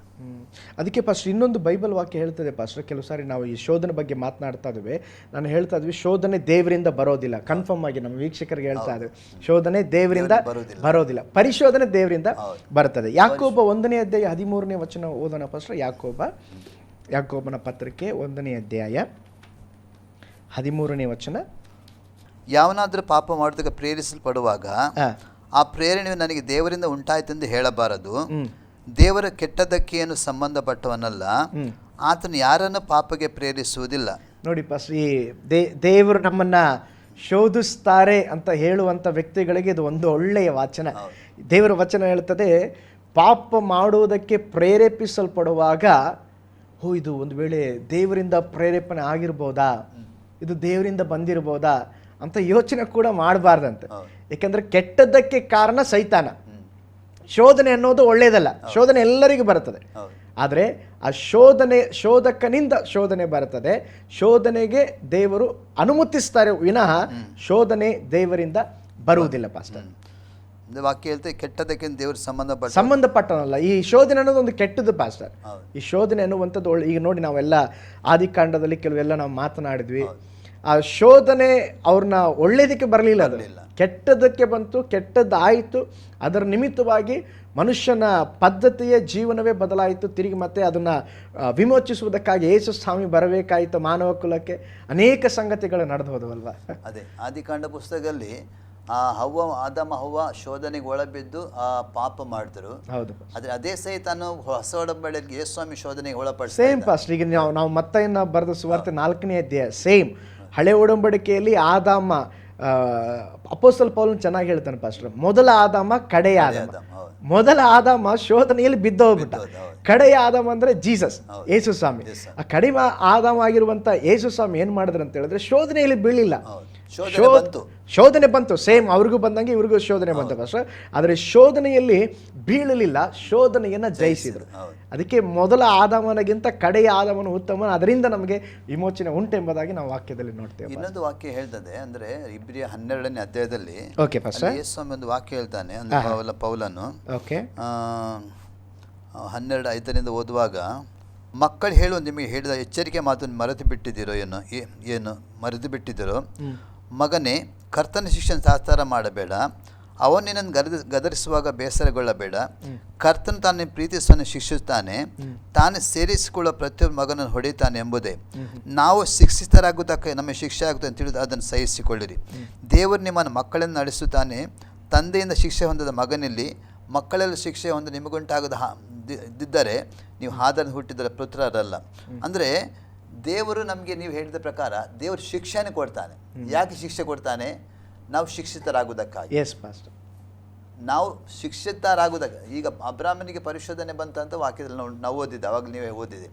ಅದಕ್ಕೆ ಪಾಸ್ಟರ್ ಇನ್ನೊಂದು ಬೈಬಲ್ ವಾಕ್ಯ ಹೇಳ್ತದೆ ಪಾಸ್ಟರ್. ಕೆಲವು ಸಾರಿ ನಾವು ಈ ಶೋಧನೆ ಬಗ್ಗೆ ಮಾತನಾಡ್ತಾ ಇದ್ವಿ. ನಾನು ಹೇಳ್ತಾ ಇದ್ವಿ ಶೋಧನೆ ದೇವರಿಂದ ಬರೋದಿಲ್ಲ. ಕನ್ಫರ್ಮ್ ಆಗಿ ನಮ್ಮ ವೀಕ್ಷಕರಿಗೆ ಹೇಳ್ತಾ ಇದ್ವಿ, ಶೋಧನೆ ದೇವರಿಂದ ಬರೋದಿಲ್ಲ, ಪರಿಶೋಧನೆ ದೇವರಿಂದ ಬರ್ತದೆ. ಯಾಕೋಬ 1ನೇ ಅಧ್ಯಾಯ 13ನೇ ವಚನ ಓದೋಣ ಪಾಸ್ಟರ್. ಯಾಕೋಬನ ಪತ್ರಿಕೆ 1ನೇ ಅಧ್ಯಾಯ 13ನೇ ವಚನ. ಯಾವನಾದರೂ ಪಾಪ ಮಾಡೋದಕ್ಕೆ ಪ್ರೇರಿಸಲ್ಪಡುವಾಗ ಆ ಪ್ರೇರಣೆಯು ನನಗೆ ದೇವರಿಂದ ಉಂಟಾಯ್ತೆಂದು ಹೇಳಬಾರದು. ದೇವರ ಕೆಟ್ಟದಕ್ಕೇನು ಸಂಬಂಧಪಟ್ಟವನಲ್ಲ, ಆತನು ಯಾರನ್ನು ಪಾಪಕ್ಕೆ ಪ್ರೇರಿಸುವುದಿಲ್ಲ. ನೋಡಿ ಪಾಸ್, ಈ ದೇವರು ನಮ್ಮನ್ನ ಶೋಧಿಸ್ತಾರೆ ಅಂತ ಹೇಳುವಂಥ ವ್ಯಕ್ತಿಗಳಿಗೆ ಇದು ಒಂದು ಒಳ್ಳೆಯ ವಚನ. ದೇವರ ವಚನ ಹೇಳ್ತದೆ, ಪಾಪ ಮಾಡುವುದಕ್ಕೆ ಪ್ರೇರೇಪಿಸಲ್ಪಡುವಾಗ ಇದು ಒಂದು ವೇಳೆ ದೇವರಿಂದ ಪ್ರೇರೇಪಣೆ ಆಗಿರ್ಬೋದಾ, ಇದು ದೇವರಿಂದ ಬಂದಿರ್ಬೋದಾ ಅಂತ ಯೋಚನೆ ಕೂಡ ಮಾಡಬಾರ್ದಂತೆ. ಯಾಕಂದ್ರೆ ಕೆಟ್ಟದ್ದಕ್ಕೆ ಕಾರಣ ಸೈತಾನ. ಶೋಧನೆ ಅನ್ನೋದು ಒಳ್ಳೆಯದಲ್ಲ, ಶೋಧನೆ ಎಲ್ಲರಿಗೂ ಬರ್ತದೆ. ಆದರೆ ಆ ಶೋಧಕನಿಂದ ಶೋಧನೆ ಬರ್ತದೆ. ಶೋಧನೆಗೆ ದೇವರು ಅನುಮತಿಸ್ತಾರೆ ವಿನಃ ಶೋಧನೆ ದೇವರಿಂದ ಬರುವುದಿಲ್ಲ ಪಾಸ್ಟರ್. ವಾಕ್ಯ ಹೇಳ್ತೆ ಕೆಟ್ಟದಕ್ಕೆ ದೇವರು ಸಂಬಂಧಪಟ್ಟನಲ್ಲ. ಈ ಶೋಧನೆ ಅನ್ನೋದು ಒಂದು ಕೆಟ್ಟದ್ದು ಪಾಸ್ಟರ್. ಈ ಶೋಧನೆ ಅನ್ನುವಂಥದ್ದು ಈಗ ನೋಡಿ, ನಾವೆಲ್ಲ ಆದಿಕಾಂಡದಲ್ಲಿ ಕೆಲವೆಲ್ಲ ನಾವು ಮಾತನಾಡಿದ್ವಿ. ಆ ಶೋಧನೆ ಅವ್ರನ್ನ ಒಳ್ಳೇದಕ್ಕೆ ಬರಲಿಲ್ಲ, ಅದು ಕೆಟ್ಟದಕ್ಕೆ ಬಂತು, ಕೆಟ್ಟದ್ದಾಯಿತು. ಅದರ ನಿಮಿತ್ತವಾಗಿ ಮನುಷ್ಯನ ಪದ್ಧತಿಯ ಜೀವನವೇ ಬದಲಾಯಿತು. ತಿರುಗಿ ಮತ್ತೆ ಅದನ್ನು ವಿಮೋಚಿಸುವುದಕ್ಕಾಗಿ ಯೇಸು ಸ್ವಾಮಿ ಬರಬೇಕಾಯಿತು ಮಾನವ ಕುಲಕ್ಕೆ. ಅನೇಕ ಸಂಗತಿಗಳು ನಡೆದು ಹೋದವಲ್ವ. ಅದೇ ಆದಿಕಾಂಡ ಪುಸ್ತಕದಲ್ಲಿ ಆದಮ ಹವ್ವ ಶೋಧನೆಗೆ ಒಳಬಿದ್ದು ಪಾಪ ಮಾಡಿದ್ರು. ಹೌದು. ಆದ್ರೆ ಅದೇ ಸಹಿತ ಹೊಸ ಒಡಂಬಡಿಕೆಯಲ್ಲಿ ಯೇಸು ಸ್ವಾಮಿ ಶೋಧನೆಗೆ ಒಳಪಡಿಸಿ ಸೇಮ್ ಪಾಸ್ಟ್. ಈಗ ನಾವು ಮತ್ತೈನ ಬರೆದ ಸುವಾರ್ತೆ 4ನೇ ಅಧ್ಯಾಯ ಸೇಮ್. ಹಳೆ ಒಡಂಬಡಿಕೆಯಲ್ಲಿ ಆದಾಮ, ಅಪೊಸ್ತಲ ಪೌಲನು ಚೆನ್ನಾಗಿ ಹೇಳ್ತಾನೆ ಪಾಸ್ಟರ್, ಮೊದಲ ಆದಾಮ ಕಡೆಯ ಆದಾಮ. ಮೊದಲ ಆದಾಮ ಶೋಧನೆಯಲ್ಲಿ ಬಿದ್ದೋಗ್ಬಿಟ್ಟ. ಕಡೆಯ ಆದಾಮ ಅಂದ್ರೆ ಜೀಸಸ್, ಯೇಸು ಸ್ವಾಮಿ. ಆ ಕಡಿಮೆ ಆದಾಮ ಆಗಿರುವಂತ ಯೇಸು ಸ್ವಾಮಿ ಏನ್ ಮಾಡಿದ್ರು ಅಂತ ಹೇಳಿದ್ರೆ ಶೋಧನೆಯಲ್ಲಿ ಬೀಳಿಲ್ಲ. ಶೋಧನೆ ಬಂತು, ಸೇಮ್ ಅವ್ರಿಗೂ ಬಂದಂಗೆ ಇವ್ರಿಗೂ ಶೋಧನೆ ಬಂತು ಪಾಸ್ಟರ್. ಆದರೆ ಶೋಧನೆಯಲ್ಲಿ ಬೀಳಲಿಲ್ಲ, ಶೋಧನೆಯನ್ನ ಜಯಿಸಿದ್ರು. ಅದಕ್ಕೆ ಮೊದಲ ಆದಾಮನಿಗಿಂತ ಕಡೆಯ ಆದಾಮನು ಉತ್ತಮ, ಅದರಿಂದ ನಮಗೆ ವಿಮೋಚನೆ ಉಂಟೆಂಬುದಾಗಿ ನಾವು ವಾಕ್ಯದಲ್ಲಿ ನೋಡ್ತೇವೆ. ಇನ್ನೊಂದು ವಾಕ್ಯ ಹೇಳ್ತದೆ, ಅಂದ್ರೆ ಇಬ್ರಿಯ 12ನೇ ಅಧ್ಯಾಯದಲ್ಲಿ ಓಕೆ ಪಾಸ್ಟರ್ ಯೇಸು ಸ್ವಾಮಿ ಒಂದು ವಾಕ್ಯ ಹೇಳ್ತಾನೆ. ಅಂದ್ರೆ ಪೌಲನು ಓಕೆ 12:5 ಓದುವಾಗ, ಮಕ್ಕಳು ಹೇಳುವ ನಿಮಗೆ ಹೇಳಿದ ಎಚ್ಚರಿಕೆ ಮಾತನ್ನು ಮರೆತು ಬಿಟ್ಟಿದ್ದೀರೋ ಏನು ಮರೆತು ಬಿಟ್ಟಿದ್ದೀರೋ, ಮಗನೇ ಕರ್ತನ ಶಿಕ್ಷಣ ತಾತ್ಸಾರ ಮಾಡಬೇಡ, ಅವನು ನಿನ್ನನ್ನು ಗದರಿಸುವಾಗ ಬೇಸರಗೊಳ್ಳಬೇಡ. ಕರ್ತನು ತಾನೇ ಪ್ರೀತಿಸುವನು ಶಿಕ್ಷಿಸುತ್ತಾನೆ, ತಾನೇ ಸೇರಿಸಿಕೊಳ್ಳುವ ಪ್ರತಿಯೊಬ್ಬ ಮಗನನ್ನು ಹೊಡೆಯುತ್ತಾನೆ ಎಂಬುದೇ. ನಾವು ಶಿಕ್ಷಿತರಾಗುವುದಕ್ಕೆ ನಮಗೆ ಶಿಕ್ಷೆ ಆಗುತ್ತೆ ಅಂತ ತಿಳಿದು ಅದನ್ನು ಸಹಿಸಿಕೊಳ್ಳಿರಿ. ದೇವರು ನಿಮ್ಮನ್ನು ಮಕ್ಕಳನ್ನು ನಡೆಸುತ್ತಾನೆ. ತಂದೆಯಿಂದ ಶಿಕ್ಷೆ ಹೊಂದದ ಮಗನಲ್ಲಿ ಮಕ್ಕಳೆಲ್ಲ ಶಿಕ್ಷೆ ಹೊಂದಿ ನಿಮಗುಂಟಾಗದಿದ್ದರೆ ನೀವು ಹಾದನ್ನು ಹುಟ್ಟಿದರೆ ಪುತ್ರರಲ್ಲ. ಅಂದರೆ ದೇವರು ನಮಗೆ, ನೀವು ಹೇಳಿದ ಪ್ರಕಾರ ದೇವರು ಶಿಕ್ಷೆನೇ ಕೊಡ್ತಾನೆ. ಯಾಕೆ ಶಿಕ್ಷೆ ಕೊಡ್ತಾನೆ? ನಾವು ಶಿಕ್ಷಿತರಾಗುವುದಕ್ಕಾಗಿ. ನಾವು ಶಿಕ್ಷಿತರಾಗುವುದಕ್ಕೆ. ಈಗ ಅಬ್ರಾಹ್ಮನಿಗೆ ಪರಿಶೋಧನೆ ಬಂತಂತ ವಾಕ್ಯದಲ್ಲಿ ನಾವು ಓದಿದ್ದೆ, ಅವಾಗ ನೀವೇ ಓದಿದೆ.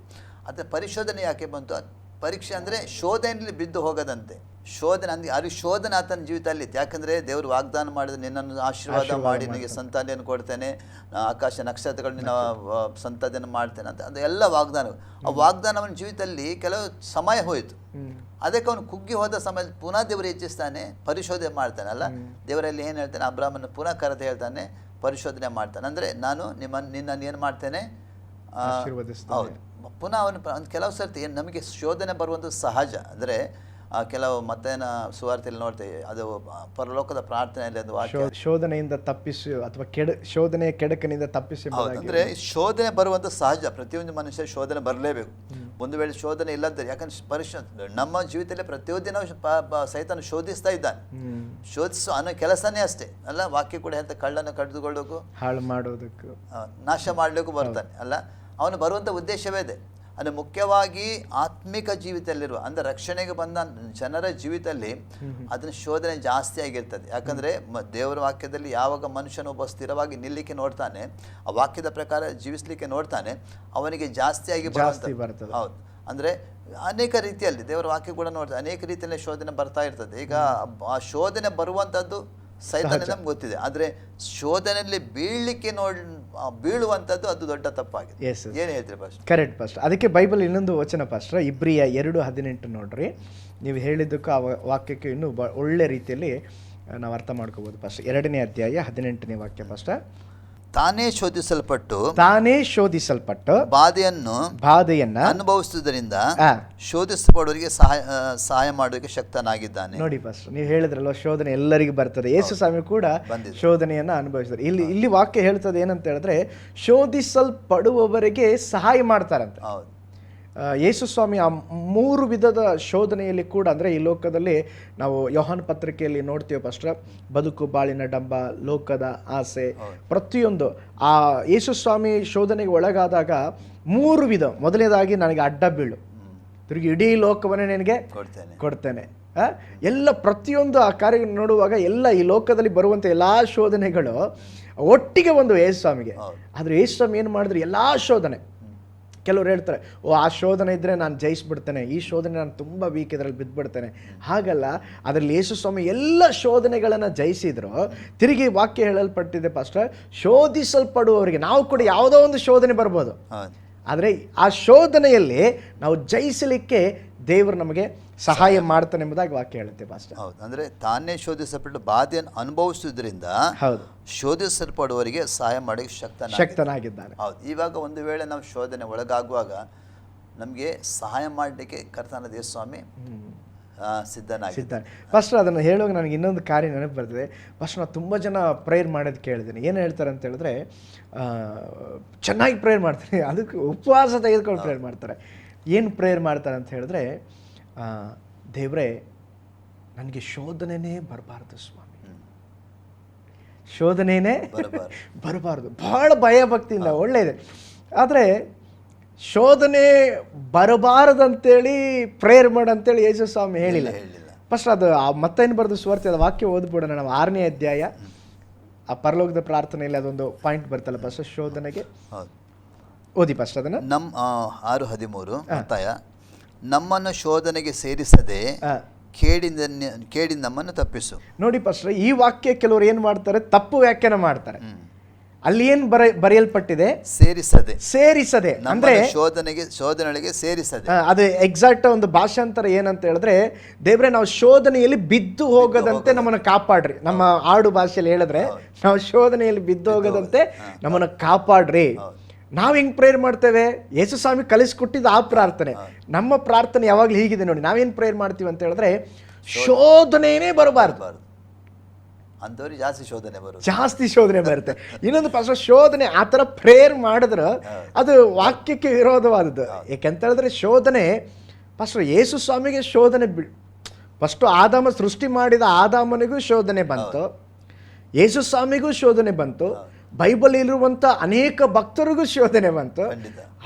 ಆದರೆ ಪರಿಶೋಧನೆ ಯಾಕೆ ಬಂತು? ಪರೀಕ್ಷೆ ಅಂದರೆ ಶೋಧನೆಯಲ್ಲಿ ಬಿದ್ದು ಹೋಗದಂತೆ. ಶೋಧನೆ ಅಂದ್ರೆ ಶೋಧನೆ ಆತನ ಜೀವಿತದಲ್ಲಿ ಇತ್ತು. ಯಾಕಂದರೆ ದೇವರು ವಾಗ್ದಾನ ಮಾಡಿದ, ನಿನ್ನನ್ನು ಆಶೀರ್ವಾದ ಮಾಡಿ ನಿನಗೆ ಸಂತಾನವನ್ನು ಕೊಡ್ತೇನೆ, ಆಕಾಶ ನಕ್ಷತ್ರಗಳು ನಿನ್ನ ಸಂತಾನವನ್ನು ಮಾಡ್ತೇನೆ ಅಂತ ಅದು ಎಲ್ಲ ವಾಗ್ದಾನ. ಆ ವಾಗ್ದಾನ ಅವನ ಜೀವಿತದಲ್ಲಿ ಕೆಲವು ಸಮಯ ಹೋಯಿತು. ಅದಕ್ಕೆ ಅವನು ಕುಗ್ಗಿ ಹೋದ ಸಮಯದಲ್ಲಿ ಪುನಃ ದೇವರು ಹೆಚ್ಚಿಸ್ತಾನೆ, ಪರಿಶೋಧನೆ ಮಾಡ್ತಾನೆ. ಅಲ್ಲ, ದೇವರಲ್ಲಿ ಏನು ಹೇಳ್ತಾನೆ? ಅಬ್ರಾಹ್ಮನ ಪುನಃ ಕರೆದು ಹೇಳ್ತಾನೆ, ಪರಿಶೋಧನೆ ಮಾಡ್ತಾನೆ. ಅಂದರೆ ನಾನು ನಿನ್ನನ್ನು ಏನು ಮಾಡ್ತೇನೆ? ಹೌದು. ಪುನಃ ಅವನು ಕೆಲವು ಸರ್ತಿ ನಮಗೆ ಶೋಧನೆ ಬರುವಂಥದ್ದು ಸಹಜ. ಅಂದರೆ ಕೆಲವು ಮತ್ತೇನ ಸುವಾರ್ತೆಯಲ್ಲಿ ನೋಡ್ತೇವೆ, ಅದು ಪರಲೋಕದ ಪ್ರಾರ್ಥನೆಯಲ್ಲಿ ಅದು ವಾಕ್ಯ, ಶೋಧನೆಯಿಂದ ತಪ್ಪಿಸಿ ಅಥವಾ ಶೋಧನೆಯ ಕೆಡಕನಿಂದ ತಪ್ಪಿಸಿ. ಅಂದರೆ ಶೋಧನೆ ಬರುವಂಥ ಸಹಜ. ಪ್ರತಿಯೊಂದು ಮನುಷ್ಯ ಶೋಧನೆ ಬರಲೇಬೇಕು. ಒಂದು ವೇಳೆ ಶೋಧನೆ ಇಲ್ಲದ್ರೆ, ಯಾಕಂದ್ರೆ ನಮ್ಮ ಜೀವಿತದಲ್ಲಿ ಪ್ರತಿಯೊಂದಿನ ಸೈತಾನ ಶೋಧಿಸ್ತಾ ಇದ್ದಾನೆ. ಶೋಧಿಸೋ ಅನ್ನೋ ಕೆಲಸನೇ ಅಷ್ಟೇ ಅಲ್ಲ. ವಾಕ್ಯ ಕೂಡ ಹೇಳ್ತಾ, ಕಳ್ಳನ್ನು ಕಡಿದುಕೊಳ್ಳೋಕು, ಹಾಳು ಮಾಡೋದಕ್ಕೂ, ನಾಶ ಮಾಡಲಿಕ್ಕೂ ಬರ್ತಾನೆ ಅಲ್ಲ. ಅವನು ಬರುವಂಥ ಉದ್ದೇಶವೇ ಇದೆ. ಅಂದರೆ ಮುಖ್ಯವಾಗಿ ಆತ್ಮಿಕ ಜೀವಿತದಲ್ಲಿರುವ, ಅಂದರೆ ರಕ್ಷಣೆಗೆ ಬಂದ ಜನರ ಜೀವಿತದಲ್ಲಿ ಅದನ್ನ ಶೋಧನೆ ಜಾಸ್ತಿ ಆಗಿರ್ತದೆ. ಯಾಕಂದರೆ ದೇವರ ವಾಕ್ಯದಲ್ಲಿ ಯಾವಾಗ ಮನುಷ್ಯನು ಒಬ್ಬ ಸ್ಥಿರವಾಗಿ ನಿಲ್ಲಿಕ್ಕೆ ನೋಡ್ತಾನೆ, ಆ ವಾಕ್ಯದ ಪ್ರಕಾರ ಜೀವಿಸಲಿಕ್ಕೆ ನೋಡ್ತಾನೆ, ಅವನಿಗೆ ಜಾಸ್ತಿಯಾಗಿ ಬರ್ತದೆ. ಹೌದು. ಅಂದರೆ ಅನೇಕ ರೀತಿಯಲ್ಲಿ ದೇವರ ವಾಕ್ಯ ಕೂಡ ನೋಡ್ತಾರೆ, ಅನೇಕ ರೀತಿಯಲ್ಲಿ ಶೋಧನೆ ಬರ್ತಾ ಇರ್ತದೆ. ಈಗ ಆ ಶೋಧನೆ ಬರುವಂಥದ್ದು ಸೈತಾನ ನಮ್ಗೆ ಗೊತ್ತಿದೆ. ಆದರೆ ಶೋಧನೆಯಲ್ಲಿ ಬೀಳುವಂಥದ್ದು ಅದು ದೊಡ್ಡ ತಪ್ಪಾಗಿದೆ. ಏನು ಹೇಳ್ತೀರಿ ಪಾಸ್ಟರ್? Correct pastor. ಅದಕ್ಕೆ ಬೈಬಲ್ ಇನ್ನೊಂದು ವಚನ ಪಾಸ್ಟರ್, ಇಬ್ರಿಯ 2:18 ನೋಡ್ರಿ. ನೀವು ಹೇಳಿದ್ದಕ್ಕೂ ಆ ವಾಕ್ಯಕ್ಕೆ ಇನ್ನೂ ಒಳ್ಳೆ ರೀತಿಯಲ್ಲಿ ನಾವು ಅರ್ಥ ಮಾಡ್ಕೋಬೋದು ಪಾಸ್ಟರ್. 2ನೇ ಅಧ್ಯಾಯ 18ನೇ ವಾಕ್ಯ ಪಾಸ್ಟರ್. ತಾನೇ ಶೋಧಿಸಲ್ಪಟ್ಟು ಬಾಧೆಯನ್ನು ಅನುಭವಿಸುವುದರಿಂದ ಶೋಧಿಸಲ್ಪಡುವವರಿಗೆ ಸಹಾಯ ಮಾಡೋದಕ್ಕೆ ಶಕ್ತನಾಗಿದ್ದಾನೆ. ನೋಡಿ ಪಾಸ್ಟರ್, ನೀವು ಹೇಳಿದ್ರಲ್ವ ಶೋಧನೆ ಎಲ್ಲರಿಗೂ ಬರ್ತದೆ. ಯೇಸು ಸ್ವಾಮಿ ಕೂಡ ಶೋಧನೆಯನ್ನು ಅನುಭವಿಸಿದ್ದಾರೆ. ಇಲ್ಲಿ ವಾಕ್ಯ ಹೇಳ್ತದೆ ಏನಂತ ಹೇಳಿದ್ರೆ, ಶೋಧಿಸಲ್ಪಡುವವರಿಗೆ ಸಹಾಯ ಮಾಡ್ತಾರಂತೆ. ಹೌದು. ಯೇಸು ಸ್ವಾಮಿ ಆ 3 ವಿಧದ ಶೋಧನೆಯಲ್ಲಿ ಕೂಡ, ಅಂದರೆ ಈ ಲೋಕದಲ್ಲಿ ನಾವು ಯೋಹಾನ ಪತ್ರಿಕೆಯಲ್ಲಿ ನೋಡ್ತೀವಿ ಪಾಸ್ಟರ್, ಬದುಕು, ಬಾಳಿನ ಡಂಬ, ಲೋಕದ ಆಸೆ, ಪ್ರತಿಯೊಂದು ಆ ಯೇಸು ಸ್ವಾಮಿ ಶೋಧನೆಗೆ ಒಳಗಾದಾಗ 3 ವಿಧ. ಮೊದಲನೇದಾಗಿ, ನನಗೆ ಅಡ್ಡ ಬೀಳು, ತಿರುಗಿ ಇಡೀ ಲೋಕವನ್ನೇ ನಿನಗೆ ಕೊಡ್ತೇನೆ. ಎಲ್ಲ ಪ್ರತಿಯೊಂದು ಆ ಕಾರ್ಯ ನೋಡುವಾಗ ಎಲ್ಲ ಈ ಲೋಕದಲ್ಲಿ ಬರುವಂಥ ಎಲ್ಲ ಶೋಧನೆಗಳು ಒಟ್ಟಿಗೆ ಒಂದು ಯೇಸು ಸ್ವಾಮಿಗೆ. ಆದರೆ ಯೇಸು ಸ್ವಾಮಿ ಏನು ಮಾಡಿದ್ರು? ಎಲ್ಲ ಶೋಧನೆ. ಕೆಲವರು ಹೇಳ್ತಾರೆ, ಆ ಶೋಧನೆ ಇದ್ದರೆ ನಾನು ಜಯಿಸ್ಬಿಡ್ತೇನೆ, ಈ ಶೋಧನೆ ನಾನು ತುಂಬ ವೀಕ್, ಇದರಲ್ಲಿ ಬಿದ್ದುಬಿಡ್ತೇನೆ. ಹಾಗಲ್ಲ, ಅದರಲ್ಲಿ ಯೇಸು ಸ್ವಾಮಿ ಎಲ್ಲ ಶೋಧನೆಗಳನ್ನು ಜಯಿಸಿದ್ರು. ತಿರುಗಿ ವಾಕ್ಯ ಹೇಳಲ್ಪಟ್ಟಿದೆ ಪಾಸ್ಟರ್, ಶೋಧಿಸಲ್ಪಡುವವರಿಗೆ, ನಾವು ಕೂಡ ಯಾವುದೋ ಒಂದು ಶೋಧನೆ ಬರ್ಬೋದು, ಆದರೆ ಆ ಶೋಧನೆಯಲ್ಲಿ ನಾವು ಜಯಿಸಲಿಕ್ಕೆ ದೇವರು ನಮಗೆ ಸಹಾಯ ಮಾಡ್ತಾನೆ ಎಂಬುದಾಗಿ ವಾಕ್ಯ ಹೇಳುತ್ತೆ ಪಾಸ್ಟರ್. ಹೌದು. ಅಂದರೆ ತಾನೇ ಶೋಧಿಸಲ್ಪಟ್ಟು ಬಾಧೆಯನ್ನು ಅನುಭವಿಸುವುದರಿಂದ ಹೌದು, ಶೋಧಿಸಲ್ಪಡುವವರಿಗೆ ಸಹಾಯ ಮಾಡಿ ಶಕ್ತನಾಗಿದ್ದಾನೆ. ಹೌದು. ಇವಾಗ ಒಂದು ವೇಳೆ ನಾವು ಶೋಧನೆ ಒಳಗಾಗುವಾಗ ನಮಗೆ ಸಹಾಯ ಮಾಡಲಿಕ್ಕೆ ಕರ್ತನಾದ ಯೇಸು ಸ್ವಾಮಿ ಸಿದ್ಧನಾಗಿದ್ದಾನೆ. ಫಸ್ಟ್ ಅದನ್ನು ಹೇಳುವಾಗ ನನಗೆ ಇನ್ನೊಂದು ಕಾರ್ಯ ನೆನಪು ಬರ್ತದೆ. ಫಸ್ಟ್ ನಾವು ತುಂಬ ಜನ ಪ್ರೇಯರ್ ಮಾಡೋದು ಕೇಳಿದ್ದೀನಿ. ಏನು ಹೇಳ್ತಾರೆ ಅಂತ ಹೇಳಿದ್ರೆ, ಚೆನ್ನಾಗಿ ಪ್ರೇಯರ್ ಮಾಡ್ತಾರೆ, ಅದಕ್ಕೆ ಉಪವಾಸ ತೆಗೆದುಕೊಂಡು ಪ್ರೇಯರ್ ಮಾಡ್ತಾರೆ. ಏನು ಪ್ರೇಯರ್ ಮಾಡ್ತಾರೆ ಅಂತ ಹೇಳಿದ್ರೆ, ದೇವರೇ ನನಗೆ ಶೋಧನೆನೇ ಬರಬಾರ್ದು ಸ್ವಾಮಿ, ಶೋಧನೆನೇ ಬರಬಾರ್ದು. ಬಹಳ ಭಯ ಭಕ್ತಿಯಿಂದ ಒಳ್ಳೆಯದೆ. ಆದರೆ ಶೋಧನೆ ಬರಬಾರದಂತೇಳಿ ಪ್ರೇಯರ್ ಮಾಡಂತೇಳಿ ಯೇಸು ಸ್ವಾಮಿ ಹೇಳಿಲ್ಲ. ಫಸ್ಟ್ ಅದು ಮತ್ತೇನು ಬರೆದು ಸುವಾರ್ತೆ ಅದು ವಾಕ್ಯ ಓದ್ಬಿಡೋಣ. ನಾವು 6ನೇ ಅಧ್ಯಾಯ ಆ ಪರಲೋಕದ ಪ್ರಾರ್ಥನೆಯಲ್ಲಿ ಅದೊಂದು ಪಾಯಿಂಟ್ ಬರ್ತಲ್ಲ ಫಸ್ಟ್, ಶೋಧನೆಗೆ ಓದಿ ಫಸ್ಟ್ ಅದನ್ನು. 6:13 ಮತ್ತಾಯ, ನಮ್ಮನ್ನು ಶೋಧನೆಗೆ ಸೇರಿಸದೆ ಕೇಡಿಂದ ನಮ್ಮನ್ನು ತಪ್ಪಿಸು. ನೋಡಿ ಫಸ್ಟ್ ಈ ವಾಕ್ಯ ಕೆಲವರು ಏನು ಮಾಡ್ತಾರೆ, ತಪ್ಪು ವ್ಯಾಖ್ಯಾನ ಮಾಡ್ತಾರೆ. ಅಲ್ಲಿ ಏನು ಬರೆಯಲ್ಪಟ್ಟಿದೆ, ಸೇರಿಸದೆ ಅಂದ್ರೆ ಶೋಧನೆಗೆ ಸೇರಿಸದೆ. ಅದು ಎಕ್ಸಾಕ್ಟ್ ಒಂದು ಭಾಷಾಂತರ ಏನಂತ ಹೇಳಿದ್ರೆ, ದೇವ್ರೆ ನಾವು ಶೋಧನೆಯಲ್ಲಿ ಬಿದ್ದು ಹೋಗದಂತೆ ನಮ್ಮನ್ನು ಕಾಪಾಡ್ರಿ. ನಮ್ಮ ಆಡು ಭಾಷೆಯಲ್ಲಿ ಹೇಳಿದ್ರೆ, ನಾವು ಶೋಧನೆಯಲ್ಲಿ ಬಿದ್ದು ಹೋಗದಂತೆ ನಮ್ಮನ್ನು ಕಾಪಾಡ್ರಿ. ನಾವು ಹೆಂಗ್ ಪ್ರೇಯರ್ ಮಾಡ್ತೇವೆ, ಯೇಸು ಸ್ವಾಮಿ ಕಲಿಸ್ಕೊಟ್ಟಿದ್ದು ಆ ಪ್ರಾರ್ಥನೆ. ನಮ್ಮ ಪ್ರಾರ್ಥನೆ ಯಾವಾಗಲೂ ಹೀಗಿದೆ ನೋಡಿ. ನಾವೇನು ಪ್ರೇಯರ್ ಮಾಡ್ತೀವಿ ಅಂತ ಹೇಳಿದ್ರೆ, ಶೋಧನೆಯೇ ಬರಬಾರ್ದು ಅಂತವ್ರಿಗೆ ಜಾಸ್ತಿ ಶೋಧನೆ ಬರುತ್ತೆ. ಇನ್ನೊಂದು ಫಸ್ಟ್ ಶೋಧನೆ ಆ ಥರ ಪ್ರೇಯರ್ ಮಾಡಿದ್ರೆ ಅದು ವಾಕ್ಯಕ್ಕೆ ವಿರೋಧವಾದದ್ದು. ಯಾಕೆಂತ ಹೇಳಿದ್ರೆ, ಶೋಧನೆ ಫಸ್ಟ್ ಯೇಸು ಸ್ವಾಮಿಗೆ ಶೋಧನೆ ಫಸ್ಟು ಆದಾಮ ಸೃಷ್ಟಿ ಮಾಡಿದ ಆದಾಮನಿಗೂ ಶೋಧನೆ ಬಂತು, ಯೇಸು ಸ್ವಾಮಿಗೂ ಶೋಧನೆ ಬಂತು, ಬೈಬಲ್ ಇರುವಂಥ ಅನೇಕ ಭಕ್ತರಿಗೂ ಶೋಧನೆ ಬಂತು.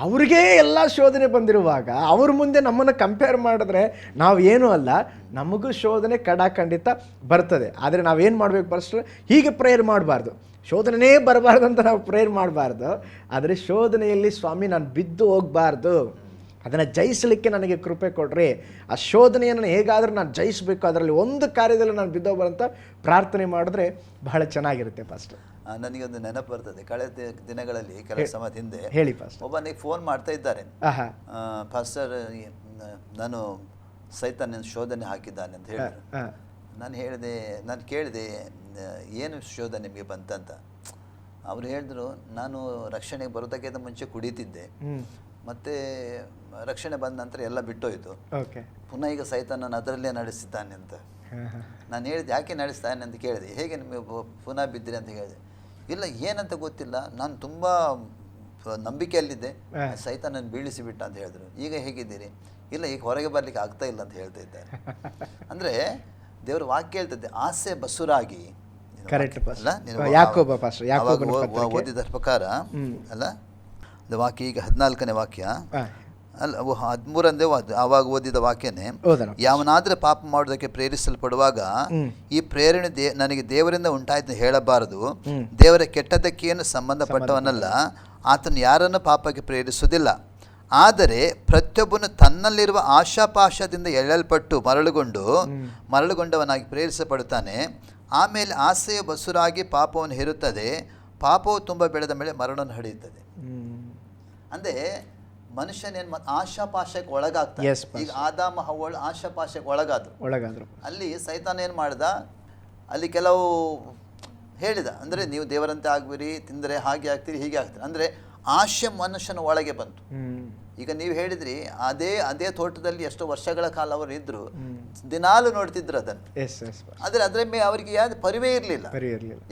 ಅವ್ರಿಗೇ ಎಲ್ಲ ಶೋಧನೆ ಬಂದಿರುವಾಗ ಅವ್ರ ಮುಂದೆ ನಮ್ಮನ್ನು ಕಂಪೇರ್ ಮಾಡಿದ್ರೆ ನಾವು ಏನೂ ಅಲ್ಲ. ನಮಗೂ ಶೋಧನೆ ಖಂಡಿತ ಬರ್ತದೆ. ಆದರೆ ನಾವೇನು ಮಾಡಬೇಕು, ಫಸ್ಟ್ ಹೀಗೆ ಪ್ರೇಯರ್ ಮಾಡಬಾರ್ದು, ಶೋಧನೆಯೇ ಬರಬಾರ್ದು ಅಂತ ನಾವು ಪ್ರೇಯರ್ ಮಾಡಬಾರ್ದು. ಆದರೆ ಶೋಧನೆಯಲ್ಲಿ ಸ್ವಾಮಿ ನಾನು ಬಿದ್ದು ಹೋಗಬಾರ್ದು, ಅದನ್ನು ಜಯಿಸಲಿಕ್ಕೆ ನನಗೆ ಕೃಪೆ ಕೊಡ್ರಿ, ಆ ಶೋಧನೆಯನ್ನು ಹೇಗಾದರೂ ನಾನು ಜಯಿಸಬೇಕು, ಅದರಲ್ಲಿ ಒಂದು ಕಾರ್ಯದಲ್ಲಿ ನಾನು ಬಿದ್ದೋಗ್ಬಾರಂತ ಪ್ರಾರ್ಥನೆ ಮಾಡಿದ್ರೆ ಬಹಳ ಚೆನ್ನಾಗಿರುತ್ತೆ. ಫಸ್ಟ್ ನನಗೊಂದು ನೆನಪು ಬರ್ತದೆ. ಕಳೆದ ದಿನಗಳಲ್ಲಿ ಕೆಲವು ಸಮಯ ಹಿಂದೆ ಹೇಳಿ ಫಸ್ಟ್ ಒಬ್ಬನಿಗೆ ಫೋನ್ ಮಾಡ್ತಾ ಇದ್ದಾರೆ, ಫಾಸ್ಟರ್ ನಾನು ಸೈತಾನ ಶೋಧನೆ ಹಾಕಿದ್ದಾನೆ ಅಂತ ಹೇಳಿದ್ರು. ನಾನು ಕೇಳಿದೆ ಏನು ಶೋಧನೆ ನಿಮಗೆ ಬಂತಂತ. ಅವರು ಹೇಳಿದ್ರು, ನಾನು ರಕ್ಷಣೆಗೆ ಬರೋದಕ್ಕಿಂತ ಮುಂಚೆ ಕುಡಿತಿದ್ದೆ, ಮತ್ತೆ ರಕ್ಷಣೆ ಬಂದ ನಂತರ ಎಲ್ಲ ಬಿಟ್ಟೋಯ್ತು, ಪುನಃ ಈಗ ಸೈತಾನ ಅದರಲ್ಲೇ ನಡೆಸಿದ್ದಾನೆ ಅಂತ. ನಾನು ಹೇಳಿದೆ, ಯಾಕೆ ನಡೆಸ್ತಾನೆ ಅಂತ ಕೇಳಿದೆ. ಹೇಗೆ ನಿಮಗೆ ಪುನಃ ಬಿದ್ದಿರಿ ಅಂತ ಹೇಳಿದೆ. ಇಲ್ಲ ಏನಂತ ಗೊತ್ತಿಲ್ಲ, ನಾನು ತುಂಬ ನಂಬಿಕೆಯಲ್ಲಿದ್ದೆ, ಸೈತಾನ ಬೀಳಿಸಿಬಿಟ್ಟ ಅಂತ ಹೇಳಿದ್ರು. ಈಗ ಹೇಗಿದ್ದೀರಿ? ಇಲ್ಲ, ಈಗ ಹೊರಗೆ ಬರಲಿಕ್ಕೆ ಆಗ್ತಾ ಇಲ್ಲ ಅಂತ ಹೇಳ್ತಾ ಇದ್ದಾರೆ. ಅಂದರೆ ದೇವರ ವಾಕ್ಯ ಹೇಳ್ತದೆ, ಆಸೆ ಬಸುರಾಗಿ ಓದಿದ ಪ್ರಕಾರ ಅಲ್ಲ, ವಾಕ್ಯ ಈಗ 14ನೇ ವಾಕ್ಯ ಅಲ್ಲ 13ನೇ ಆವಾಗ ಓದಿದ ವಾಕ್ಯನೇ, ಯಾವನಾದ್ರೆ ಪಾಪ ಮಾಡೋದಕ್ಕೆ ಪ್ರೇರಿಸಲ್ಪಡುವಾಗ ಈ ಪ್ರೇರಣೆ ನನಗೆ ದೇವರಿಂದ ಉಂಟಾಯ್ತು ಹೇಳಬಾರದು. ದೇವರ ಕೆಟ್ಟದಕ್ಕೇನು ಸಂಬಂಧಪಟ್ಟವನಲ್ಲ, ಆತನು ಯಾರನ್ನು ಪಾಪಕ್ಕೆ ಪ್ರೇರಿಸುವುದಿಲ್ಲ. ಆದರೆ ಪ್ರತಿಯೊಬ್ಬನು ತನ್ನಲ್ಲಿರುವ ಆಶಾಪಾಶದಿಂದ ಎಳೆಯಲ್ಪಟ್ಟು ಮರಳುಗೊಂಡವನಾಗಿ ಪ್ರೇರಿಸಲ್ಪಡುತ್ತಾನೆ. ಆಮೇಲೆ ಆಸೆಯ ಬಸುರಾಗಿ ಪಾಪವನ್ನು ಹೇರುತ್ತದೆ, ಪಾಪವು ತುಂಬ ಬೆಳೆದ ಮೇಲೆ ಮರಣವನ್ನು ಹಡೆಯುತ್ತದೆ. ಅಂದರೆ ಮನುಷ್ಯನೇನು ಆಶಾಪಾಶಕ್ಕೆ ಒಳಗಾಗ್ತಾನೆ. ಈಗ ಆದಾಮ ಹವ್ವಳು ಆಶಾಪಾಶಕ್ಕೆ ಒಳಗಾದ್ರು. ಅಲ್ಲಿ ಸೈತಾನ ಏನು ಮಾಡ್ದ, ಅಲ್ಲಿ ಕೆಲವು ಹೇಳಿದ, ಅಂದರೆ ನೀವು ದೇವರಂತೆ ಆಗ್ಬಿರಿ, ತಿಂದರೆ ಹಾಗೆ ಆಗ್ತೀರಿ, ಹೀಗೆ ಆಗ್ತೀರಿ. ಅಂದರೆ ಆಶೆ ಮನುಷ್ಯನ ಒಳಗೆ ಬಂತು. ಈಗ ನೀವು ಹೇಳಿದ್ರಿ, ಅದೇ ತೋಟದಲ್ಲಿ ಎಷ್ಟೋ ವರ್ಷಗಳ ಕಾಲ ಅವರು ಇದ್ರು, ದಿನಾಲು ನೋಡ್ತಿದ್ರು ಅದನ್ನು. ಆದರೆ ಅದರ ಮೇಲೆ ಅವರಿಗೆ ಯಾವ್ದು ಪರಿವೇ ಇರಲಿಲ್ಲ.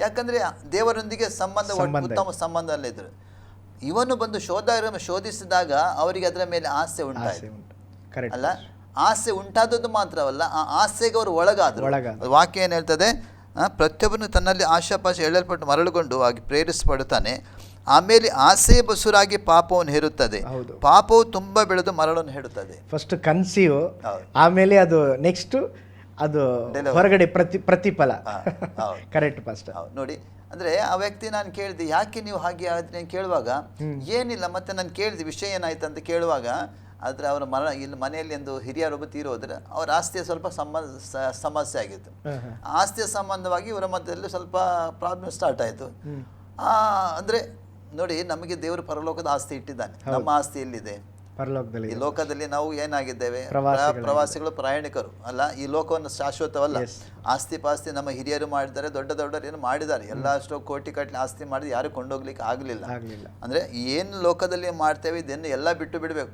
ಯಾಕಂದ್ರೆ ದೇವರೊಂದಿಗೆ ಉತ್ತಮ ಸಂಬಂಧ ಅಲ್ಲ ಇದ್ರು. ಇವನು ಬಂದು ಶೋಧಿಸಿದಾಗ ಅವರಿಗೆ ಅದರ ಮೇಲೆ ಆಸೆ ಉಂಟಾಯಿತು ಅಲ್ಲ. ಆಸೆ ಉಂಟಾದದ್ದು ಮಾತ್ರವಲ್ಲ, ಆ ಆಸೆಗೆ ಅವರು ಒಳಗಾದ್ರು. ವಾಕ್ಯ ಏನು ಹೇಳ್ತದೆ, ಪ್ರತಿಯೊಬ್ಬನು ತನ್ನಲ್ಲಿ ಆಶಾಪಾಶ ಎಳೆಯಲ್ಪಟ್ಟು ಮರಳುಗೊಂಡು ಆಗಿ ಪ್ರೇರಿಸಲ್ಪಡುತ್ತಾನೆ. ಆಮೇಲೆ ಆಸೆ ಬಸುರಾಗಿ ಪಾಪವನ್ನು ಹೇರುತ್ತದೆ, ಪಾಪವು ತುಂಬಾ ಬೆಳೆದು ಮರಣವನ್ನು ಹೇಳುತ್ತದೆ. ಫಸ್ಟ್ ಕನ್ಸೀವ್, ಆಮೇಲೆ ಅದು ನೆಕ್ಸ್ಟ್ ಅದು ಹೊರಗಡೆ ಪ್ರತಿಫಲ. ಕರೆಕ್ಟ್. ಫಸ್ಟ್ ನೋಡಿ, ಅಂದ್ರೆ ಆ ವ್ಯಕ್ತಿ ನಾನು ಕೇಳಿದೆ, ಯಾಕೆ ನೀವು ಹಾಗೆ ಆದ್ರೆ ಕೇಳುವಾಗ ಏನಿಲ್ಲ, ಮತ್ತೆ ನಾನು ಕೇಳಿದೆ ವಿಷಯ ಏನಾಯ್ತು ಅಂತ ಕೇಳುವಾಗ, ಆದರೆ ಅವರ ಇಲ್ಲಿ ಮನೆಯಲ್ಲಿ ಒಂದು ಹಿರಿಯರೊಬ್ಬ ತೀರೋದ್ರೆ ಅವರ ಆಸ್ತಿಯ ಸ್ವಲ್ಪ ಸಮಸ್ಯೆ ಆಗಿತ್ತು. ಆಸ್ತಿಯ ಸಂಬಂಧವಾಗಿ ಇವರ ಮಧ್ಯದಲ್ಲಿ ಸ್ವಲ್ಪ ಪ್ರಾಬ್ಲಮ್ ಸ್ಟಾರ್ಟ್ ಆಯಿತು. ಅಂದರೆ ನೋಡಿ, ನಮಗೆ ದೇವರು ಪರಲೋಕದ ಆಸ್ತಿ ಇಟ್ಟಿದ್ದಾನೆ. ನಮ್ಮ ಆಸ್ತಿ ಎಲ್ಲಿದೆ? ಪರಲೋಕದಲ್ಲಿ ಈ ಲೋಕದಲ್ಲಿ ನಾವು ಏನಾಗಿದ್ದೇವೆ, ಪ್ರವಾಸಿಗಳು, ಪ್ರಯಾಣಿಕರು ಅಲ್ಲ. ಈ ಲೋಕವನ್ನು ಶಾಶ್ವತವಲ್ಲ. ಆಸ್ತಿ ಪಾಸ್ತಿ ನಮ್ಮ ಹಿರಿಯರು ಮಾಡಿದ್ದಾರೆ, ದೊಡ್ಡ ದೊಡ್ಡರು ಏನು ಮಾಡಿದ್ದಾರೆ, ಎಲ್ಲ ಅಷ್ಟು ಕೋಟಿ ಕಟ್ಲೆ ಆಸ್ತಿ ಮಾಡಿದ್ರೆ ಯಾರು ಕೊಂಡೋಗ್ಲಿಕ್ಕೆ ಆಗಲಿಲ್ಲ. ಅಂದ್ರೆ ಏನು ಲೋಕದಲ್ಲಿ ಮಾಡ್ತೇವೆ ಇದನ್ನು ಎಲ್ಲ ಬಿಟ್ಟು ಬಿಡಬೇಕು.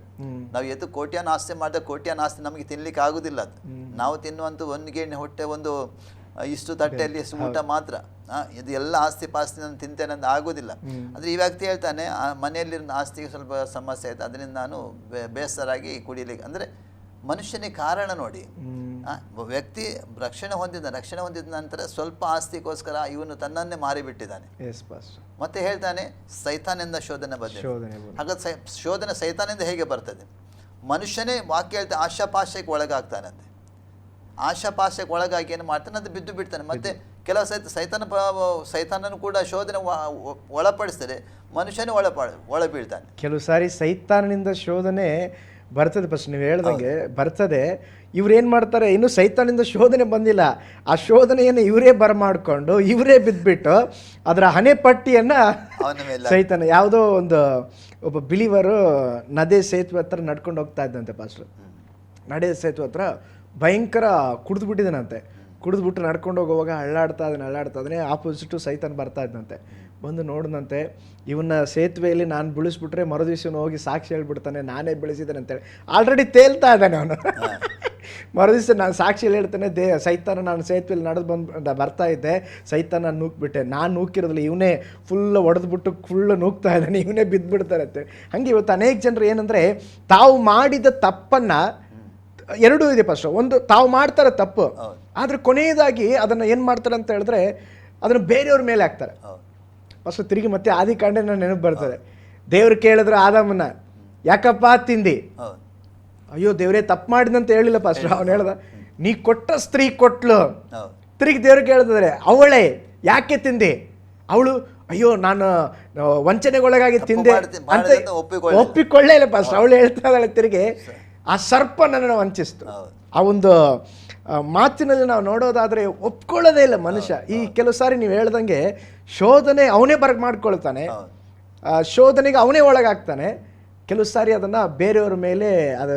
ನಾವು ಎದ್ದು ಕೋಟ್ಯಾನ ಆಸ್ತಿ ಮಾಡಿದ್ರೆ ಕೋಟ್ಯಾನ ಆಸ್ತಿ ನಮಗೆ ತಿನ್ಲಿಕ್ಕೆ ಆಗುದಿಲ್ಲ. ಅದು ನಾವು ತಿನ್ನುವಂಥ ಒಂದು ಗೇಣಿ ಹೊಟ್ಟೆ, ಒಂದು ಇಷ್ಟು ತಟ್ಟೆಯಲ್ಲಿ ಎಷ್ಟು ಊಟ ಮಾತ್ರ. ಇದು ಎಲ್ಲ ಆಸ್ತಿ ಪಾಸ್ತಿ ನಾನು ತಿಂತೇನೆ ಅಂತ ಆಗೋದಿಲ್ಲ. ಅಂದರೆ ಈ ವ್ಯಕ್ತಿ ಹೇಳ್ತಾನೆ, ಮನೆಯಲ್ಲಿರೋ ಆಸ್ತಿಗೆ ಸ್ವಲ್ಪ ಸಮಸ್ಯೆ ಆಯ್ತು, ಅದರಿಂದ ನಾನು ಬೇಸರಾಗಿ ಕುಡಿಲಿಕ್ಕೆ. ಅಂದರೆ ಮನುಷ್ಯನಿಗೆ ಕಾರಣ ನೋಡಿ, ವ್ಯಕ್ತಿ ರಕ್ಷಣೆ ಹೊಂದಿದ ನಂತರ ಸ್ವಲ್ಪ ಆಸ್ತಿಗೋಸ್ಕರ ಇವನು ತನ್ನನ್ನೇ ಮಾರಿಬಿಟ್ಟಿದ್ದಾನೆ. ಮತ್ತೆ ಹೇಳ್ತಾನೆ ಸೈತಾನಿಂದ ಶೋಧನೆ ಬಂದಿದೆ. ಹಾಗಾದ್ರೆ ಶೋಧನೆ ಸೈತಾನಿಂದ ಹೇಗೆ ಬರ್ತದೆ? ಮನುಷ್ಯನೇ ವಾಕ್ಯ ಹೇಳ್ತಾ ಆಶಾಪಾಶಕ್ಕೆ ಒಳಗಾಗ್ತಾನಂತೆ. ಆಶಾಪಾಶಕ್ಕೆ ಒಳಗಾಗಿ ಏನು ಮಾಡ್ತಾನೆ, ಅದು ಬಿದ್ದು ಬಿಡ್ತಾನೆ. ಮತ್ತೆ ಕೆಲವು ಸೈತಾನನು ಕೂಡ ಶೋಧನೆ ಒಳಪಡಿಸ್ತಾರೆ, ಮನುಷ್ಯನೇ ಒಳ ಬೀಳ್ತಾನೆ. ಕೆಲವು ಸಾರಿ ಸೈತಾನನಿಂದ ಶೋಧನೆ ಬರ್ತದೆ. ಫಸ್ಟ್ ನೀವು ಹೇಳ್ದಂಗೆ ಬರ್ತದೆ. ಇವ್ರು ಏನು ಮಾಡ್ತಾರೆ, ಇನ್ನು ಸೈತಾನಿಂದ ಶೋಧನೆ ಬಂದಿಲ್ಲ, ಆ ಶೋಧನೆಯನ್ನು ಇವರೇ ಬರಮಾಡ್ಕೊಂಡು ಇವರೇ ಬಿದ್ದುಬಿಟ್ಟು ಅದರ ಹಣೆ ಪಟ್ಟಿಯನ್ನು ಸೈತಾನ. ಯಾವುದೋ ಒಬ್ಬ ಬಿಲಿವರು ನದಿ ಸೇತುವೆ ಹತ್ರ ನಡ್ಕೊಂಡು ಹೋಗ್ತಾ ಇದ್ದಂತೆ ಪಾಸ್ಟರ್. ನಡೆ ಸೇತುವೆ ಹತ್ರ ಭಯಂಕರ ಕುಡಿದ್ಬಿಟ್ಟಿದ್ದಾನಂತೆ. ಕುಡಿದ್ಬಿಟ್ಟು ನಡ್ಕೊಂಡು ಹೋಗುವಾಗ ಅಳ್ಳಾಡ್ತಾ ಇದ್ದಾನೆ. ಆಪೋಸಿಟು ಸೈತಾನ್ ಬರ್ತಾ ಇದ್ದಂತೆ. ಬಂದು ನೋಡಿದಂತೆ, ಇವನ್ನ ಸೇತುವೆಯಲ್ಲಿ ನಾನು ಬೆಳೆಸ್ಬಿಟ್ರೆ ಮರುದಿವ್ಸ ಹೋಗಿ ಸಾಕ್ಷಿ ಹೇಳ್ಬಿಡ್ತಾನೆ, ನಾನೇ ಬೆಳೆಸಿದ್ದೇನೆ ಅಂತೇಳಿ ಆಲ್ರೆಡಿ ತೇಲ್ತಾ ಇದ್ದಾನೆ ಅವನು. ಮರುದಿವ್ಸ ನಾನು ಸಾಕ್ಷಿಯಲ್ಲಿ ಹೇಳ್ತಾನೆ, ಸೈತಾನ ನಾನು ಸೇತುವೆಯಲ್ಲಿ ನಡೆದು ಬರ್ತಾ ಇದ್ದೆ, ಸೈತಾನ ನಾನು ನೂಕ್ಬಿಟ್ಟೆ. ನಾನು ನೂಕಿರೋದಿಲ್ಲ, ಇವನೇ ಫುಲ್ ಹೊಡೆದ್ಬಿಟ್ಟು ಫುಲ್ ನೂಕ್ತಾ ಇದ್ದಾನೆ, ಇವನೇ ಬಿದ್ದುಬಿಡ್ತಾರೆ ಅಂತೇಳಿ. ಹಾಗೆ ಇವತ್ತು ಅನೇಕ ಜನರು ಏನಂದರೆ, ತಾವು ಮಾಡಿದ ತಪ್ಪನ್ನು ಎರಡೂ ಇದೆ. ಫಸ್ಟ್ ಒಂದು, ತಾವು ಮಾಡ್ತಾರೆ ತಪ್ಪು, ಆದರೆ ಕೊನೆಯದಾಗಿ ಅದನ್ನು ಏನು ಮಾಡ್ತಾರೆ ಅಂತ ಹೇಳಿದ್ರೆ ಅದನ್ನು ಬೇರೆಯವ್ರ ಮೇಲೆ ಹಾಕ್ತಾರೆ. ಫಸ್ಟ್ ತಿರುಗಿ ಮತ್ತೆ ಆದಿಕಾಂಡ ನೆನಪು ಬರ್ತದೆ. ದೇವ್ರು ಕೇಳಿದ್ರು ಆದಾಮನ್ನ, ಯಾಕಪ್ಪ ತಿಂದಿ? ಅಯ್ಯೋ ದೇವ್ರೇ ತಪ್ಪು ಮಾಡಿದಂತ ಹೇಳಿಲ್ಲ ಫಸ್ಟ್. ಅವನು ಹೇಳ್ದ, ನೀ ಕೊಟ್ಟ ಸ್ತ್ರೀ ಕೊಟ್ಲು. ತಿರುಗಿ ದೇವ್ರು ಕೇಳಿದ್ರೆ, ಅವಳೇ ಯಾಕೆ ತಿಂದಿ? ಅವಳು, ಅಯ್ಯೋ ನಾನು ವಂಚನೆಗೊಳಗಾಗಿ ತಿಂದೆ ಅಂತ ಒಪ್ಪಿಕೊಳ್ಳೇ ಇಲ್ಲ ಫಸ್ಟ್. ಅವಳು ಹೇಳ್ತಾ ಇದ್ದಾಳೆ ತಿರುಗಿ, ಆ ಸರ್ಪ ನನ್ನನ್ನು ವಂಚಿಸ್ತು. ಆ ಒಂದು ಮಾತಿನಲ್ಲಿ ನಾವು ನೋಡೋದಾದರೆ ಒಪ್ಕೊಳ್ಳೋದೇ ಇಲ್ಲ ಮನುಷ್ಯ. ಈ ಕೆಲವು ಸಾರಿ ನೀವು ಹೇಳ್ದಂಗೆ ಶೋಧನೆ ಅವನೇ ಮಾಡ್ಕೊಳ್ತಾನೆ, ಶೋಧನೆಗೆ ಅವನೇ ಒಳಗಾಗ್ತಾನೆ. ಕೆಲವು ಸಾರಿ ಅದನ್ನ ಬೇರೆಯವರ ಮೇಲೆ ಅದು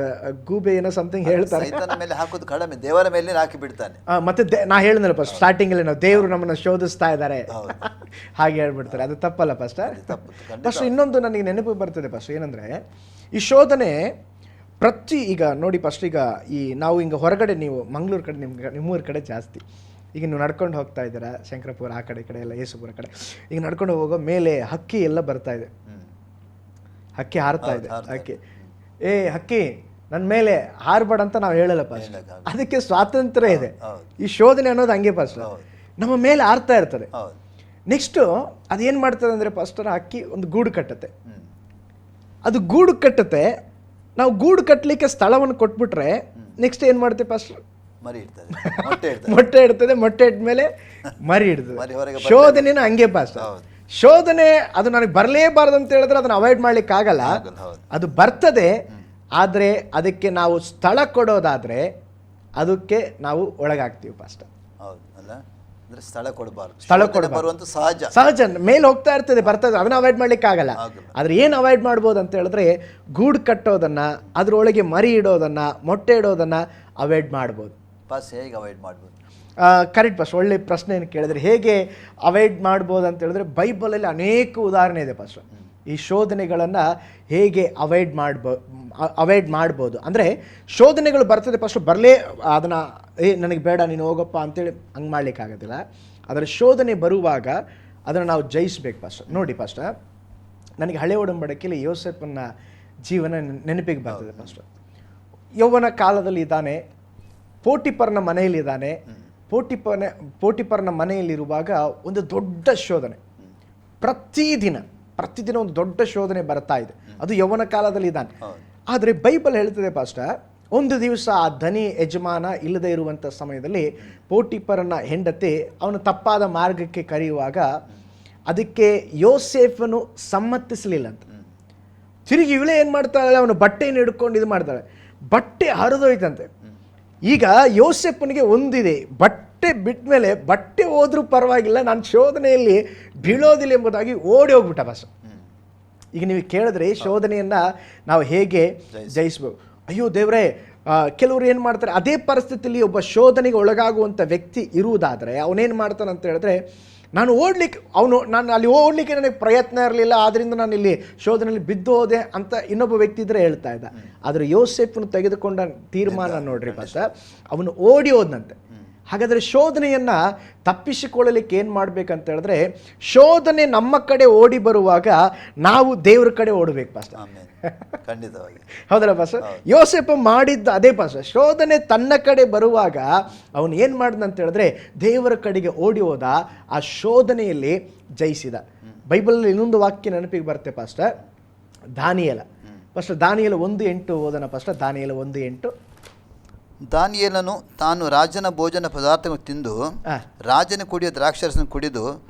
ಗೂಬೆ ಏನೋ ಸಮಥಿಂಗ್ ಹೇಳ್ತಾರೆ, ಮೇಲೆ ಹಾಕೋದು ಕಡಿಮೆ, ದೇವರ ಮೇಲೆ ಹಾಕಿ ಬಿಡ್ತಾನೆ. ಮತ್ತೆ ನಾ ಹೇಳಿದ್ನಲ್ಲ ಫಸ್ಟ್ ಸ್ಟಾರ್ಟಿಂಗಲ್ಲಿ, ನಾವು ದೇವರು ನಮ್ಮನ್ನು ಶೋಧಿಸ್ತಾ ಇದ್ದಾರೆ ಹಾಗೆ ಹೇಳ್ಬಿಡ್ತಾರೆ. ಅದು ತಪ್ಪಲ್ಲ ಫಸ್ಟ್. ಫಸ್ಟ್ ಇನ್ನೊಂದು ನನಗೆ ನೆನಪು ಬರ್ತದೆ ಫಸ್ಟ್, ಏನಂದ್ರೆ ಈ ಶೋಧನೆ ಈಗ ನೋಡಿ ಫಸ್ಟ್, ಈಗ ಈ ನಾವು ಹಿಂಗೆ ಹೊರಗಡೆ, ನೀವು ಮಂಗಳೂರು ಕಡೆ, ನಿಮ್ಮೂರ ಕಡೆ ಜಾಸ್ತಿ, ಈಗ ನೀವು ನಡ್ಕೊಂಡು ಹೋಗ್ತಾ ಇದ್ದೀರಾ, ಶಂಕರಪುರ ಆ ಕಡೆ ಎಲ್ಲ, ಯೇಸುಪುರ ಕಡೆ, ಈಗ ನಡ್ಕೊಂಡು ಹೋಗೋ ಮೇಲೆ ಹಕ್ಕಿ ಎಲ್ಲ ಬರ್ತಾ ಇದೆ, ಹಕ್ಕಿ ಹಾರ್ತಾ ಇದೆ. ಹಕ್ಕಿ ನನ್ನ ಮೇಲೆ ಹಾರ್ಬೇಡ ಅಂತ ನಾವು ಹೇಳಲ್ಲ ಫಸ್ಟ್. ಅದಕ್ಕೆ ಸ್ವಾತಂತ್ರ್ಯ ಇದೆ. ಈ ಶೋಧನೆ ಅನ್ನೋದು ಹಂಗೆ ಫಸ್ಟ್ ನಮ್ಮ ಮೇಲೆ ಹಾರ್ತಾ ಇರ್ತದೆ. ನೆಕ್ಸ್ಟು ಅದೇನು ಮಾಡ್ತದೆ ಅಂದರೆ ಫಸ್ಟ್ ಹಕ್ಕಿ ಒಂದು ಗೂಡು ಕಟ್ಟುತ್ತೆ. ಅದು ಗೂಡು ಕಟ್ಟುತ್ತೆ, ನಾವು ಗೂಡು ಕಟ್ಟಲಿಕ್ಕೆ ಸ್ಥಳವನ್ನು ಕೊಟ್ಬಿಟ್ರೆ ನೆಕ್ಸ್ಟ್ ಏನು ಮಾಡ್ತೀವಿ ಫಸ್ಟ್? ಮೊಟ್ಟೆ ಇಡ್ತದೆ. ಮೊಟ್ಟೆ ಇಟ್ಮೇಲೆ ಮರಿ ಇಡ್ತದೆ. ಶೋಧನೆನ ಹಂಗೆ ಫಸ್ಟ್. ಶೋಧನೆ ಅದು ನನಗೆ ಬರಲೇಬಾರ್ದು ಅಂತ ಹೇಳಿದ್ರೆ ಅದನ್ನು ಅವಾಯ್ಡ್ ಮಾಡ್ಲಿಕ್ಕೆ ಆಗಲ್ಲ, ಅದು ಬರ್ತದೆ. ಆದರೆ ಅದಕ್ಕೆ ನಾವು ಸ್ಥಳ ಕೊಡೋದಾದ್ರೆ ಅದಕ್ಕೆ ನಾವು ಒಳಗಾಗ್ತೀವಿ ಫಸ್ಟ್. ಸ್ಥಳ ಕೊಡಬಾರ್ದು, ಸಹಜ ಮೇಲೆ ಹೋಗ್ತಾ ಇರ್ತದೆ, ಬರ್ತದೆ, ಅದನ್ನ ಅವಾಯ್ಡ್ ಮಾಡ್ಲಿಕ್ಕೆ ಆಗಲ್ಲ. ಆದ್ರೆ ಏನು ಅವಾಯ್ಡ್ ಮಾಡ್ಬೋದು ಅಂತ ಹೇಳಿದ್ರೆ ಗೂಡು ಕಟ್ಟೋದನ್ನ, ಅದ್ರೊಳಗೆ ಮರಿ ಇಡೋದನ್ನ, ಮೊಟ್ಟೆ ಇಡೋದನ್ನ ಅವಾಯ್ಡ್ ಮಾಡ್ಬೋದು. ಹೇಗೆ ಅವಾಯ್ಡ್ ಮಾಡ್ಬೋದು? ಕರೆಕ್ಟ್ ಫಸ್ಟ್, ಒಳ್ಳೆ ಪ್ರಶ್ನೆ ಏನು ಕೇಳಿದ್ರೆ, ಹೇಗೆ ಅವಾಯ್ಡ್ ಮಾಡ್ಬೋದು ಅಂತ ಹೇಳಿದ್ರೆ ಬೈಬಲಲ್ಲಿ ಅನೇಕ ಉದಾಹರಣೆ ಇದೆ ಫಸ್ಟ್. ಈ ಶೋಧನೆಗಳನ್ನು ಹೇಗೆ ಅವಾಯ್ಡ್ ಮಾಡ್ಬೋದು ಅಂದರೆ, ಶೋಧನೆಗಳು ಬರ್ತದೆ ಫಸ್ಟ್, ಅದನ್ನು ನನಗೆ ಬೇಡ ನೀನು ಹೋಗಪ್ಪ ಅಂತೇಳಿ ಹಂಗೆ ಮಾಡ್ಲಿಕ್ಕಾಗೋದಿಲ್ಲ. ಅದರ ಶೋಧನೆ ಬರುವಾಗ ಅದನ್ನು ನಾವು ಜಯಿಸ್ಬೇಕು ಫಸ್ಟ್. ನೋಡಿ ಫಸ್ಟ್ ನನಗೆ ಹಳೆ ಒಡಂಬಡಿಕೆಯಲ್ಲಿ ಯೋಸೇಫನ ಜೀವನ ನೆನಪಿಗೆ ಬರ್ತದೆ ಫಸ್ಟ್. ಯೌವನ ಕಾಲದಲ್ಲಿ ಇದ್ದಾನೆ, ಪೋಟಿಫರನ ಮನೆಯಲ್ಲಿದ್ದಾನೆ. ಪೋಟಿಫರನ ಮನೆಯಲ್ಲಿರುವಾಗ ಒಂದು ದೊಡ್ಡ ಶೋಧನೆ, ಪ್ರತಿದಿನ ಒಂದು ದೊಡ್ಡ ಶೋಧನೆ ಬರ್ತಾ ಇದೆ. ಅದು ಯೌವನ ಕಾಲದಲ್ಲಿ ಇದ್ದಾನೆ. ಆದರೆ ಬೈಬಲ್ ಹೇಳ್ತದೆ ಪಾಸ್ಟ, ಒಂದು ದಿವಸ ಆ ಧನಿ ಯಜಮಾನ ಇಲ್ಲದೆ ಇರುವಂಥ ಸಮಯದಲ್ಲಿ ಪೋಟಿಫರನ ಹೆಂಡತಿ ಅವನು ತಪ್ಪಾದ ಮಾರ್ಗಕ್ಕೆ ಕರೆಯುವಾಗ ಅದಕ್ಕೆ ಯೋಸೇಫನು ಸಮ್ಮತಿಸಲಿಲ್ಲ ಅಂತ. ತಿರುಗಿ ಇವಳೇ ಏನು ಮಾಡ್ತಾಳೆ, ಅವನು ಬಟ್ಟೆಯನ್ನು ಹಿಡ್ಕೊಂಡು ಇದು ಮಾಡ್ತಾಳೆ, ಬಟ್ಟೆ ಹರಿದೋಯ್ತಂತೆ. ಈಗ ಯೋಸೇಫನಿಗೆ ಒಂದಿದೆ, ಬಟ್ಟೆ ಬಿಟ್ಟ ಮೇಲೆ ಬಟ್ಟೆ ಹೋದ್ರೂ ಪರವಾಗಿಲ್ಲ, ನಾನು ಶೋಧನೆಯಲ್ಲಿ ಬೀಳೋದಿಲ್ಲ ಎಂಬುದಾಗಿ ಓಡಿ ಹೋಗ್ಬಿಟ್ಟ ಬಸ್. ಈಗ ನೀವು ಕೇಳಿದ್ರೆ ಶೋಧನೆಯನ್ನು ನಾವು ಹೇಗೆ ಜಯಿಸ್ಬೇಕು. ಅಯ್ಯೋ ದೇವರೇ, ಕೆಲವರು ಏನು ಮಾಡ್ತಾರೆ, ಅದೇ ಪರಿಸ್ಥಿತಿಯಲ್ಲಿ ಒಬ್ಬ ಶೋಧನೆಗೆ ಒಳಗಾಗುವಂಥ ವ್ಯಕ್ತಿ ಇರುವುದಾದರೆ ಅವನೇನು ಮಾಡ್ತಾನೆ ಅಂತ ಹೇಳಿದ್ರೆ, ನಾನು ಅಲ್ಲಿ ಓಡಲಿಕ್ಕೆ ನನಗೆ ಪ್ರಯತ್ನ ಇರಲಿಲ್ಲ, ಆದ್ದರಿಂದ ನಾನು ಇಲ್ಲಿ ಶೋಧನೆಯಲ್ಲಿ ಬಿದ್ದು ಹೋದೆ ಅಂತ ಇನ್ನೊಬ್ಬ ವ್ಯಕ್ತಿ ಇದ್ರೆ ಹೇಳ್ತಾ ಇದ್ದ. ಆದರೆ ಯೋಸೇಫನು ತೆಗೆದುಕೊಂಡ ತೀರ್ಮಾನ ನೋಡ್ರಿ ಪಾಸ್ಟರ್, ಅವನು ಓಡಿ ಹೋದ್ನಂತೆ. ಹಾಗಾದರೆ ಶೋಧನೆಯನ್ನು ತಪ್ಪಿಸಿಕೊಳ್ಳಲಿಕ್ಕೆ ಏನು ಮಾಡಬೇಕಂತ ಹೇಳಿದ್ರೆ, ಶೋಧನೆ ನಮ್ಮ ಕಡೆ ಓಡಿ ಬರುವಾಗ ನಾವು ದೇವ್ರ ಕಡೆ ಓಡಬೇಕು ಪಾಸ್ಟರ್. ಖಂಡಿತವಾಗಿ ಹೌದಲ್ಲ ಪಾಸ್ಟರ್? ಯೋಸೇಫ ಮಾಡಿದ್ದ ಅದೇ ಪಾಸ್ಟರ್. ಶೋಧನೆ ತನ್ನ ಕಡೆ ಬರುವಾಗ ಅವನು ಏನು ಮಾಡಿದಂತ ಹೇಳಿದ್ರೆ ದೇವರ ಕಡೆಗೆ ಓಡಿ ಹೋದ, ಆ ಶೋಧನೆಯಲ್ಲಿ ಜಯಿಸಿದ. ಬೈಬಲಲ್ಲಿ ಇನ್ನೊಂದು ವಾಕ್ಯ ನೆನಪಿಗೆ ಬರುತ್ತೆ ಪಾಸ್ಟರ್, ದಾನಿಯೇಲ. ಪಾಸ್ಟರ್ ದಾನಿಯೇಲ 1:8 ಓದೋಣ ಪಾಸ್ಟರ್. ದಾನಿಯೇಲ 1:8. ದಾನಿಯೇಲನು ತಾನು ರಾಜನ ಭೋಜನ ಪದಾರ್ಥವನ್ನು ತಿಂದು ರಾಜನ ಕುಡಿಯ ದ್ರಾಕ್ಷಾರಸನ್ನು ಕುಡಿದು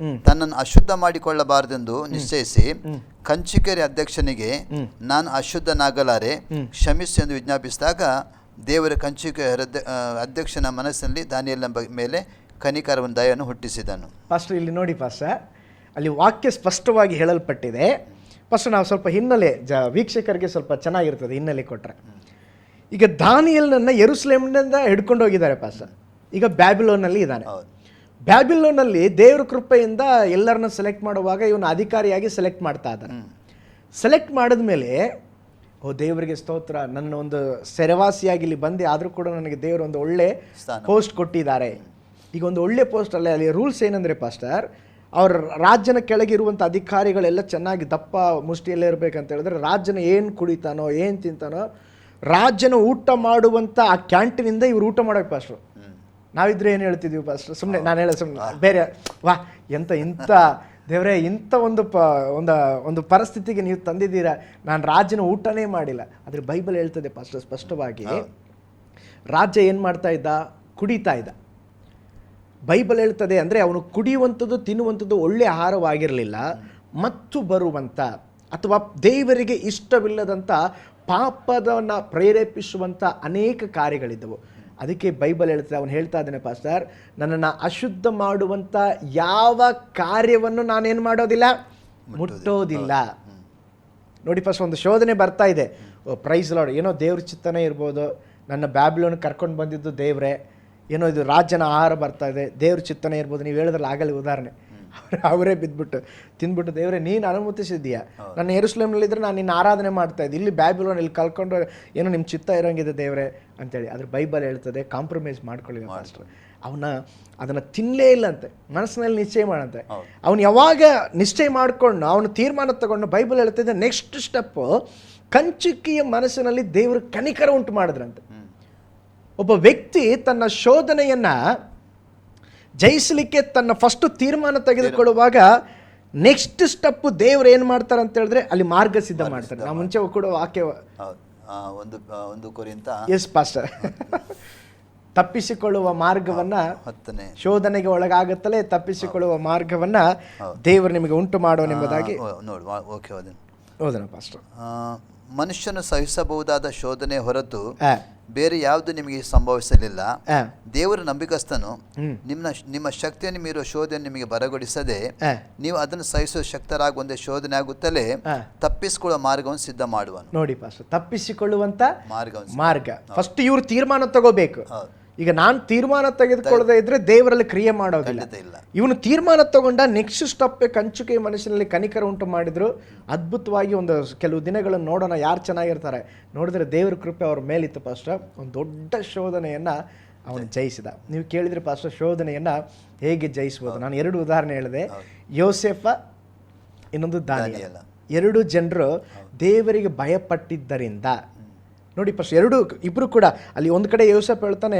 ತನ್ನನ್ನು ಅಶುದ್ಧ ಮಾಡಿಕೊಳ್ಳಬಾರದೆಂದು ನಿಶ್ಚಯಿಸಿ ಕಂಚುಕಿಯರ ಅಧ್ಯಕ್ಷನಿಗೆ ನಾನು ಅಶುದ್ಧನಾಗಲಾರೆ, ಕ್ಷಮಿಸು ಎಂದು ವಿಜ್ಞಾಪಿಸಿದಾಗ ದೇವರ ಕಂಚುಕಿಯರ ಅಧ್ಯಕ್ಷನ ಮನಸ್ಸಿನಲ್ಲಿ ದಾನಿಯೇಲನ ಮೇಲೆ ಕನಿಕರವನ್ನು ದಯವನ್ನು ಹುಟ್ಟಿಸಿದನು. ಪಾಸ್ಟರ್ ಇಲ್ಲಿ ನೋಡಿ ಪಾಸ್ಟರ್, ಅಲ್ಲಿ ವಾಕ್ಯ ಸ್ಪಷ್ಟವಾಗಿ ಹೇಳಲ್ಪಟ್ಟಿದೆ. ಫಸ್ಟ್ ನಾವು ಸ್ವಲ್ಪ ಹಿನ್ನೆಲೆ ವೀಕ್ಷಕರಿಗೆ ಸ್ವಲ್ಪ ಚೆನ್ನಾಗಿರ್ತದೆ ಹಿನ್ನೆಲೆ ಕೊಟ್ಟರೆ. ಈಗ ದಾನಿಯೇಲನನ್ನು ಯೆರೂಸಲೇಮಿನಿಂದ ಹಿಡ್ಕೊಂಡು ಹೋಗಿದ್ದಾರೆ ಪಾಸ್ಟರ್. ಈಗ ಬ್ಯಾಬಿಲೋನಲ್ಲಿ ಇದ್ದಾನೆ. ಬ್ಯಾಬಿಲೋನಲ್ಲಿ ದೇವ್ರ ಕೃಪೆಯಿಂದ ಎಲ್ಲರನ್ನ ಸೆಲೆಕ್ಟ್ ಮಾಡುವಾಗ ಇವನು ಅಧಿಕಾರಿಯಾಗಿ ಸೆಲೆಕ್ಟ್ ಮಾಡ್ತಾ ಇದ್ದಾನೆ. ಸೆಲೆಕ್ಟ್ ಮಾಡಿದ ಮೇಲೆ, ಓ ದೇವರಿಗೆ ಸ್ತೋತ್ರ, ನನ್ನ ಒಂದು ಸೆರೆವಾಸಿಯಾಗಿ ಇಲ್ಲಿ ಬಂದು ಆದರೂ ಕೂಡ ನನಗೆ ದೇವರು ಒಂದು ಒಳ್ಳೆ ಪೋಸ್ಟ್ ಕೊಟ್ಟಿದ್ದಾರೆ. ಈಗ ಒಂದು ಒಳ್ಳೆ ಪೋಸ್ಟ್ ಅಲ್ಲೇ. ಅಲ್ಲಿ ರೂಲ್ಸ್ ಏನಂದರೆ ಪಾಸ್ಟರ್, ಅವ್ರ ರಾಜ್ಯನ ಕೆಳಗಿರುವಂಥ ಅಧಿಕಾರಿಗಳೆಲ್ಲ ಚೆನ್ನಾಗಿ ದಪ್ಪ ಮುಷ್ಟಿಯಲ್ಲೇ ಇರಬೇಕಂತ ಹೇಳಿದ್ರೆ, ರಾಜ್ಯನ ಏನು ಕುಡಿತಾನೋ ಏನು ತಿಂತಾನೋ, ರಾಜ್ಯನ ಊಟ ಮಾಡುವಂಥ ಆ ಕ್ಯಾಂಟೀನಿಂದ ಇವ್ರು ಊಟ ಮಾಡೋಕೆ ಪಾಸ್ಟ್ರು. ನಾವಿದ್ರೆ ಏನು ಹೇಳ್ತಿದ್ದೀವಿ ಪಾಸ್ಟ್ರು? ಸುಮ್ಮನೆ ನಾನು ಹೇಳೋದು ಸುಮ್ಮನೆ ಬೇರೆ. ಇಂಥ ದೇವರೇ, ಇಂಥ ಒಂದು ಪರಿಸ್ಥಿತಿಗೆ ನೀವು ತಂದಿದ್ದೀರಾ, ನಾನು ರಾಜ್ಯನ ಊಟನೇ ಮಾಡಿಲ್ಲ. ಆದರೆ ಬೈಬಲ್ ಹೇಳ್ತದೆ ಪಾಸ್ಟರ್ ಸ್ಪಷ್ಟವಾಗಿ, ರಾಜ್ಯ ಏನು ಮಾಡ್ತಾ ಇದ್ದ? ಕುಡಿತಾ ಇದ್ದ. ಬೈಬಲ್ ಹೇಳ್ತದೆ ಅಂದರೆ ಅವನು ಕುಡಿಯುವಂಥದ್ದು ತಿನ್ನುವಂಥದ್ದು ಒಳ್ಳೆಯ ಆಹಾರವಾಗಿರಲಿಲ್ಲ, ಮತ್ತು ಬರುವಂಥ ಅಥವಾ ದೇವರಿಗೆ ಇಷ್ಟವಿಲ್ಲದಂಥ ಪಾಪದನ್ನು ಪ್ರೇರೇಪಿಸುವಂಥ ಅನೇಕ ಕಾರ್ಯಗಳಿದ್ದವು. ಅದಕ್ಕೆ ಬೈಬಲ್ ಹೇಳ್ತದೆ, ಅವನು ಹೇಳ್ತಾ ಇದ್ದಾನೆ ಪಾಸ್ಟರ್, ನನ್ನನ್ನು ಅಶುದ್ಧ ಮಾಡುವಂಥ ಯಾವ ಕಾರ್ಯವನ್ನು ನಾನೇನು ಮಾಡೋದಿಲ್ಲ, ಮುಟ್ಟೋದಿಲ್ಲ. ನೋಡಿ ಫಸ್ಟ್ ಒಂದು ಶೋಧನೆ ಬರ್ತಾ ಇದೆ. ಪ್ರೈಸ್ ಲಾರ್ಡ್, ಏನೋ ದೇವ್ರ ಚಿತ್ತನೇ ಇರ್ಬೋದು, ನನ್ನ ಬ್ಯಾಬಿಲೋನ್ ಕರ್ಕೊಂಡು ಬಂದಿದ್ದು ದೇವ್ರೆ, ಏನೋ ಇದು ರಾಜ್ಯನ ಆಹಾರ ಬರ್ತಾ ಇದೆ, ದೇವ್ರ ಚಿತ್ತನೇ ಇರ್ಬೋದು. ನೀವು ಹೇಳಿದ್ರಲ್ಲ ಆಗಲಿ ಉದಾಹರಣೆ, ಅವರೇ ಬಿದ್ದುಬಿಟ್ಟು ತಿಂದ್ಬಿಟ್ಟು, ದೇವರೇ ನೀನು ಅನುಮತಿಸಿದ್ದೀಯಾ, ನನ್ನ ಯೆರೂಸಲೇಮಿನಲ್ಲಿದ್ದರೆ ನಾನು ನಿನ್ನ ಆರಾಧನೆ ಮಾಡ್ತಾ ಇದ್ದೆ, ಇಲ್ಲಿ ಬ್ಯಾಬಿಲೋನ್ ಇಲ್ಲಿ ಕಲ್ಕೊಂಡು ಏನೋ ನಿಮ್ಮ ಚಿತ್ತ ಇರೋಂಗಿದೆ ದೇವರೇ ಅಂತೇಳಿ. ಅದ್ರ ಬೈಬಲ್ ಹೇಳ್ತದೆ ಕಾಂಪ್ರಮೈಸ್ ಮಾಡ್ಕೊಳ್ಳಿ ಮಾಸ್ಟರ್. ಅದನ್ನು ತಿನ್ನಲೇ ಇಲ್ಲ ಅಂತೆ, ಮನಸ್ಸಿನಲ್ಲಿ ನಿಶ್ಚಯ ಮಾಡಂತೆ. ಅವನು ಯಾವಾಗ ನಿಶ್ಚಯ ಮಾಡಿಕೊಂಡು ಅವನು ತೀರ್ಮಾನ ತಗೊಂಡು, ಬೈಬಲ್ ಹೇಳ್ತಿದ್ದೆ ನೆಕ್ಸ್ಟ್ ಸ್ಟೆಪ್ಪು, ಕಂಚುಕಿಯ ಮನಸ್ಸಿನಲ್ಲಿ ದೇವರು ಕನಿಕರ ಉಂಟು ಮಾಡಿದ್ರಂತೆ. ಒಬ್ಬ ವ್ಯಕ್ತಿ ತನ್ನ ಶೋಧನೆಯನ್ನು ಜಯಿಸಲಿಕ್ಕೆ ತನ್ನ ಫಸ್ಟ್ ತೀರ್ಮಾನ ತೆಗೆದುಕೊಳ್ಳುವಾಗ ನೆಕ್ಸ್ಟ್ ಸ್ಟೆಪ್ ದೇವ್ರು ಏನು ಮಾಡ್ತಾರೆ ಅಂತ ಹೇಳಿದ್ರೆ ಅಲ್ಲಿ ಮಾರ್ಗ ಸಿದ್ಧ ಮಾಡ್ತಾರೆ. ನಾವು ಮುಂಚೆ ಕೂಡ ವಾಕ್ಯ ಒಂದು ಕೊರಿಂಥ ಎಸ್ ಪಾಸ್ಟರ್ ತಪ್ಪಿಸಿಕೊಳ್ಳುವ ಮಾರ್ಗವನ್ನ, ಶೋಧನೆಗೆ ಒಳಗಾಗುತ್ತಲೇ ತಪ್ಪಿಸಿಕೊಳ್ಳುವ ಮಾರ್ಗವನ್ನ ದೇವರು ನಿಮಗೆ ಉಂಟು ಮಾಡೋನೆಂಬುದಾಗಿ ಓದೋಣ ಪಾಸ್ಟರ್. ಮನುಷ್ಯನು ಸಹಿಸಬಹುದಾದ ಶೋಧನೆ ಹೊರತು ಬೇರೆ ಯಾವುದು ನಿಮಗೆ ಸಂಭವಿಸಲಿಲ್ಲ. ದೇವರ ನಂಬಿಕಸ್ಥನು, ನಿಮ್ಮ ಶಕ್ತಿಯನ್ನು ಮೀರುವ ಶೋಧನೆ ನಿಮಗೆ ಬರಗೊಡಿಸದೆ ನೀವು ಅದನ್ನು ಸಹಿಸುವ ಶಕ್ತರಾಗುವಂತೆ ಶೋಧನೆ ಆಗುತ್ತಲೇ ತಪ್ಪಿಸಿಕೊಳ್ಳುವ ಮಾರ್ಗವನ್ನು ಸಿದ್ಧ ಮಾಡುವನು. ನೋಡಿ ಪಾಸ್ಟರ್, ತಪ್ಪಿಸಿಕೊಳ್ಳುವಂತ ಮಾರ್ಗ ಫಸ್ಟ್ ಇವ್ರು ತೀರ್ಮಾನ ತಗೋಬೇಕು. ಈಗ ನಾನು ತೀರ್ಮಾನ ತೆಗೆದುಕೊಳ್ಳದೆ ಇದ್ರೆ ದೇವರಲ್ಲಿ ಕ್ರಿಯೆ ಮಾಡೋದಿಲ್ಲ. ಇವನು ತೀರ್ಮಾನ ತಗೊಂಡ ನೆಕ್ಸ್ಟ್ ಸ್ಟೆಪ್ ಕಂಚುಕೆ ಮನುಷ್ಯನಲ್ಲಿ ಕನಿಕರ ಉಂಟು ಮಾಡಿದ್ರು. ಅದ್ಭುತವಾಗಿ ಒಂದು ಕೆಲವು ದಿನಗಳನ್ನು ನೋಡೋಣ ಯಾರು ಚೆನ್ನಾಗಿರ್ತಾರೆ. ನೋಡಿದ್ರೆ ದೇವ್ರ ಕೃಪೆ ಅವ್ರ ಮೇಲಿತ್ತು ಪಾಸ್ಟರ್. ಒಂದು ದೊಡ್ಡ ಶೋಧನೆಯನ್ನು ಅವನು ಜಯಿಸಿದ. ನೀವು ಕೇಳಿದ್ರೆ ಪಾಸ್ಟರ್ ಶೋಧನೆಯನ್ನು ಹೇಗೆ ಜಯಿಸ್ಬೋದು? ನಾನು 2 ಉದಾಹರಣೆ ಹೇಳಿದೆ, ಯೋಸೇಫ, ಇನ್ನೊಂದು ದಾನಿಯೇಲ. 2 ಜನರು ದೇವರಿಗೆ ಭಯಪಟ್ಟಿದ್ದರಿಂದ ನೋಡಿ ಫಸ್ಟ್ ಇಬ್ಬರು ಕೂಡ ಅಲ್ಲಿ ಒಂದು ಕಡೆ ಯೋಸೇಫ ಹೇಳ್ತಾನೆ,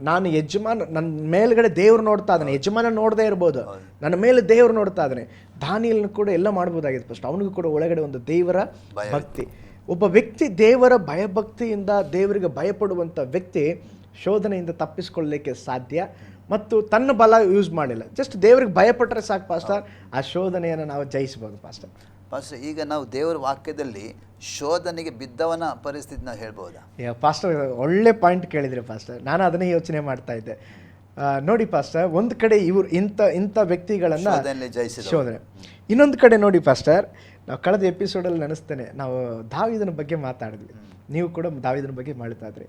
ನಾನು ಯಜಮಾನ, ನನ್ನ ಮೇಲ್ಗಡೆ ದೇವ್ರು ನೋಡ್ತಾ ಇದ್ದಾನೆ, ಯಜಮಾನ ನೋಡದೇ ಇರ್ಬೋದು, ನನ್ನ ಮೇಲೆ ದೇವ್ರು ನೋಡ್ತಾ ಇದ್ದಾನೆ. ದಾನಿಯೇಲನು ಕೂಡ ಎಲ್ಲ ಮಾಡ್ಬೋದಾಗಿತ್ತು ಫಸ್ಟ್. ಅವನಿಗೂ ಕೂಡ ಒಳಗಡೆ ಒಂದು ದೇವರ ಭಕ್ತಿ. ಒಬ್ಬ ವ್ಯಕ್ತಿ ದೇವರ ಭಯಭಕ್ತಿಯಿಂದ ದೇವರಿಗೆ ಭಯಪಡುವಂಥ ವ್ಯಕ್ತಿ ಶೋಧನೆಯಿಂದ ತಪ್ಪಿಸ್ಕೊಳ್ಳಲಿಕ್ಕೆ ಸಾಧ್ಯ. ಮತ್ತು ತನ್ನ ಬಲ ಯೂಸ್ ಮಾಡಿಲ್ಲ, ಜಸ್ಟ್ ದೇವ್ರಿಗೆ ಭಯಪಟ್ಟರೆ ಸಾಕು ಪಾಸ್ಟರ್, ಆ ಶೋಧನೆಯನ್ನು ನಾವು ಜಯಿಸ್ಬೋದು ಪಾಸ್ಟರ್. ಪಾಸ್ಟರ್, ಈಗ ನಾವು ದೇವರ ವಾಕ್ಯದಲ್ಲಿ ಶೋಧನೆಗೆ ಬಿದ್ದವನ ಪರಿಸ್ಥಿತಿ ನಾವು ಹೇಳ್ಬೋದಾ? ಪಾಸ್ಟರ್ ಒಳ್ಳೆ ಪಾಯಿಂಟ್ ಕೇಳಿದ್ರಿ ಪಾಸ್ಟರ್. ನಾನು ಅದನ್ನೇ ಯೋಚನೆ ಮಾಡ್ತಾ ಇದ್ದೆ. ನೋಡಿ ಪಾಸ್ಟರ್, ಒಂದು ಕಡೆ ಇವರು ಇಂಥ ವ್ಯಕ್ತಿಗಳನ್ನು ಶೋಧನೆ, ಇನ್ನೊಂದು ಕಡೆ ನೋಡಿ ಪಾಸ್ಟರ್, ನಾವು ಕಳೆದ ಎಪಿಸೋಡಲ್ಲಿ ನೆನೆಸ್ತೇನೆ, ನಾವು ದಾವೀದನ ಬಗ್ಗೆ ಮಾತಾಡಿದ್ವಿ, ನೀವು ಕೂಡ ದಾವೀದನ ಬಗ್ಗೆ ಮಾಡ್ತಾ ಇದ್ರಿ.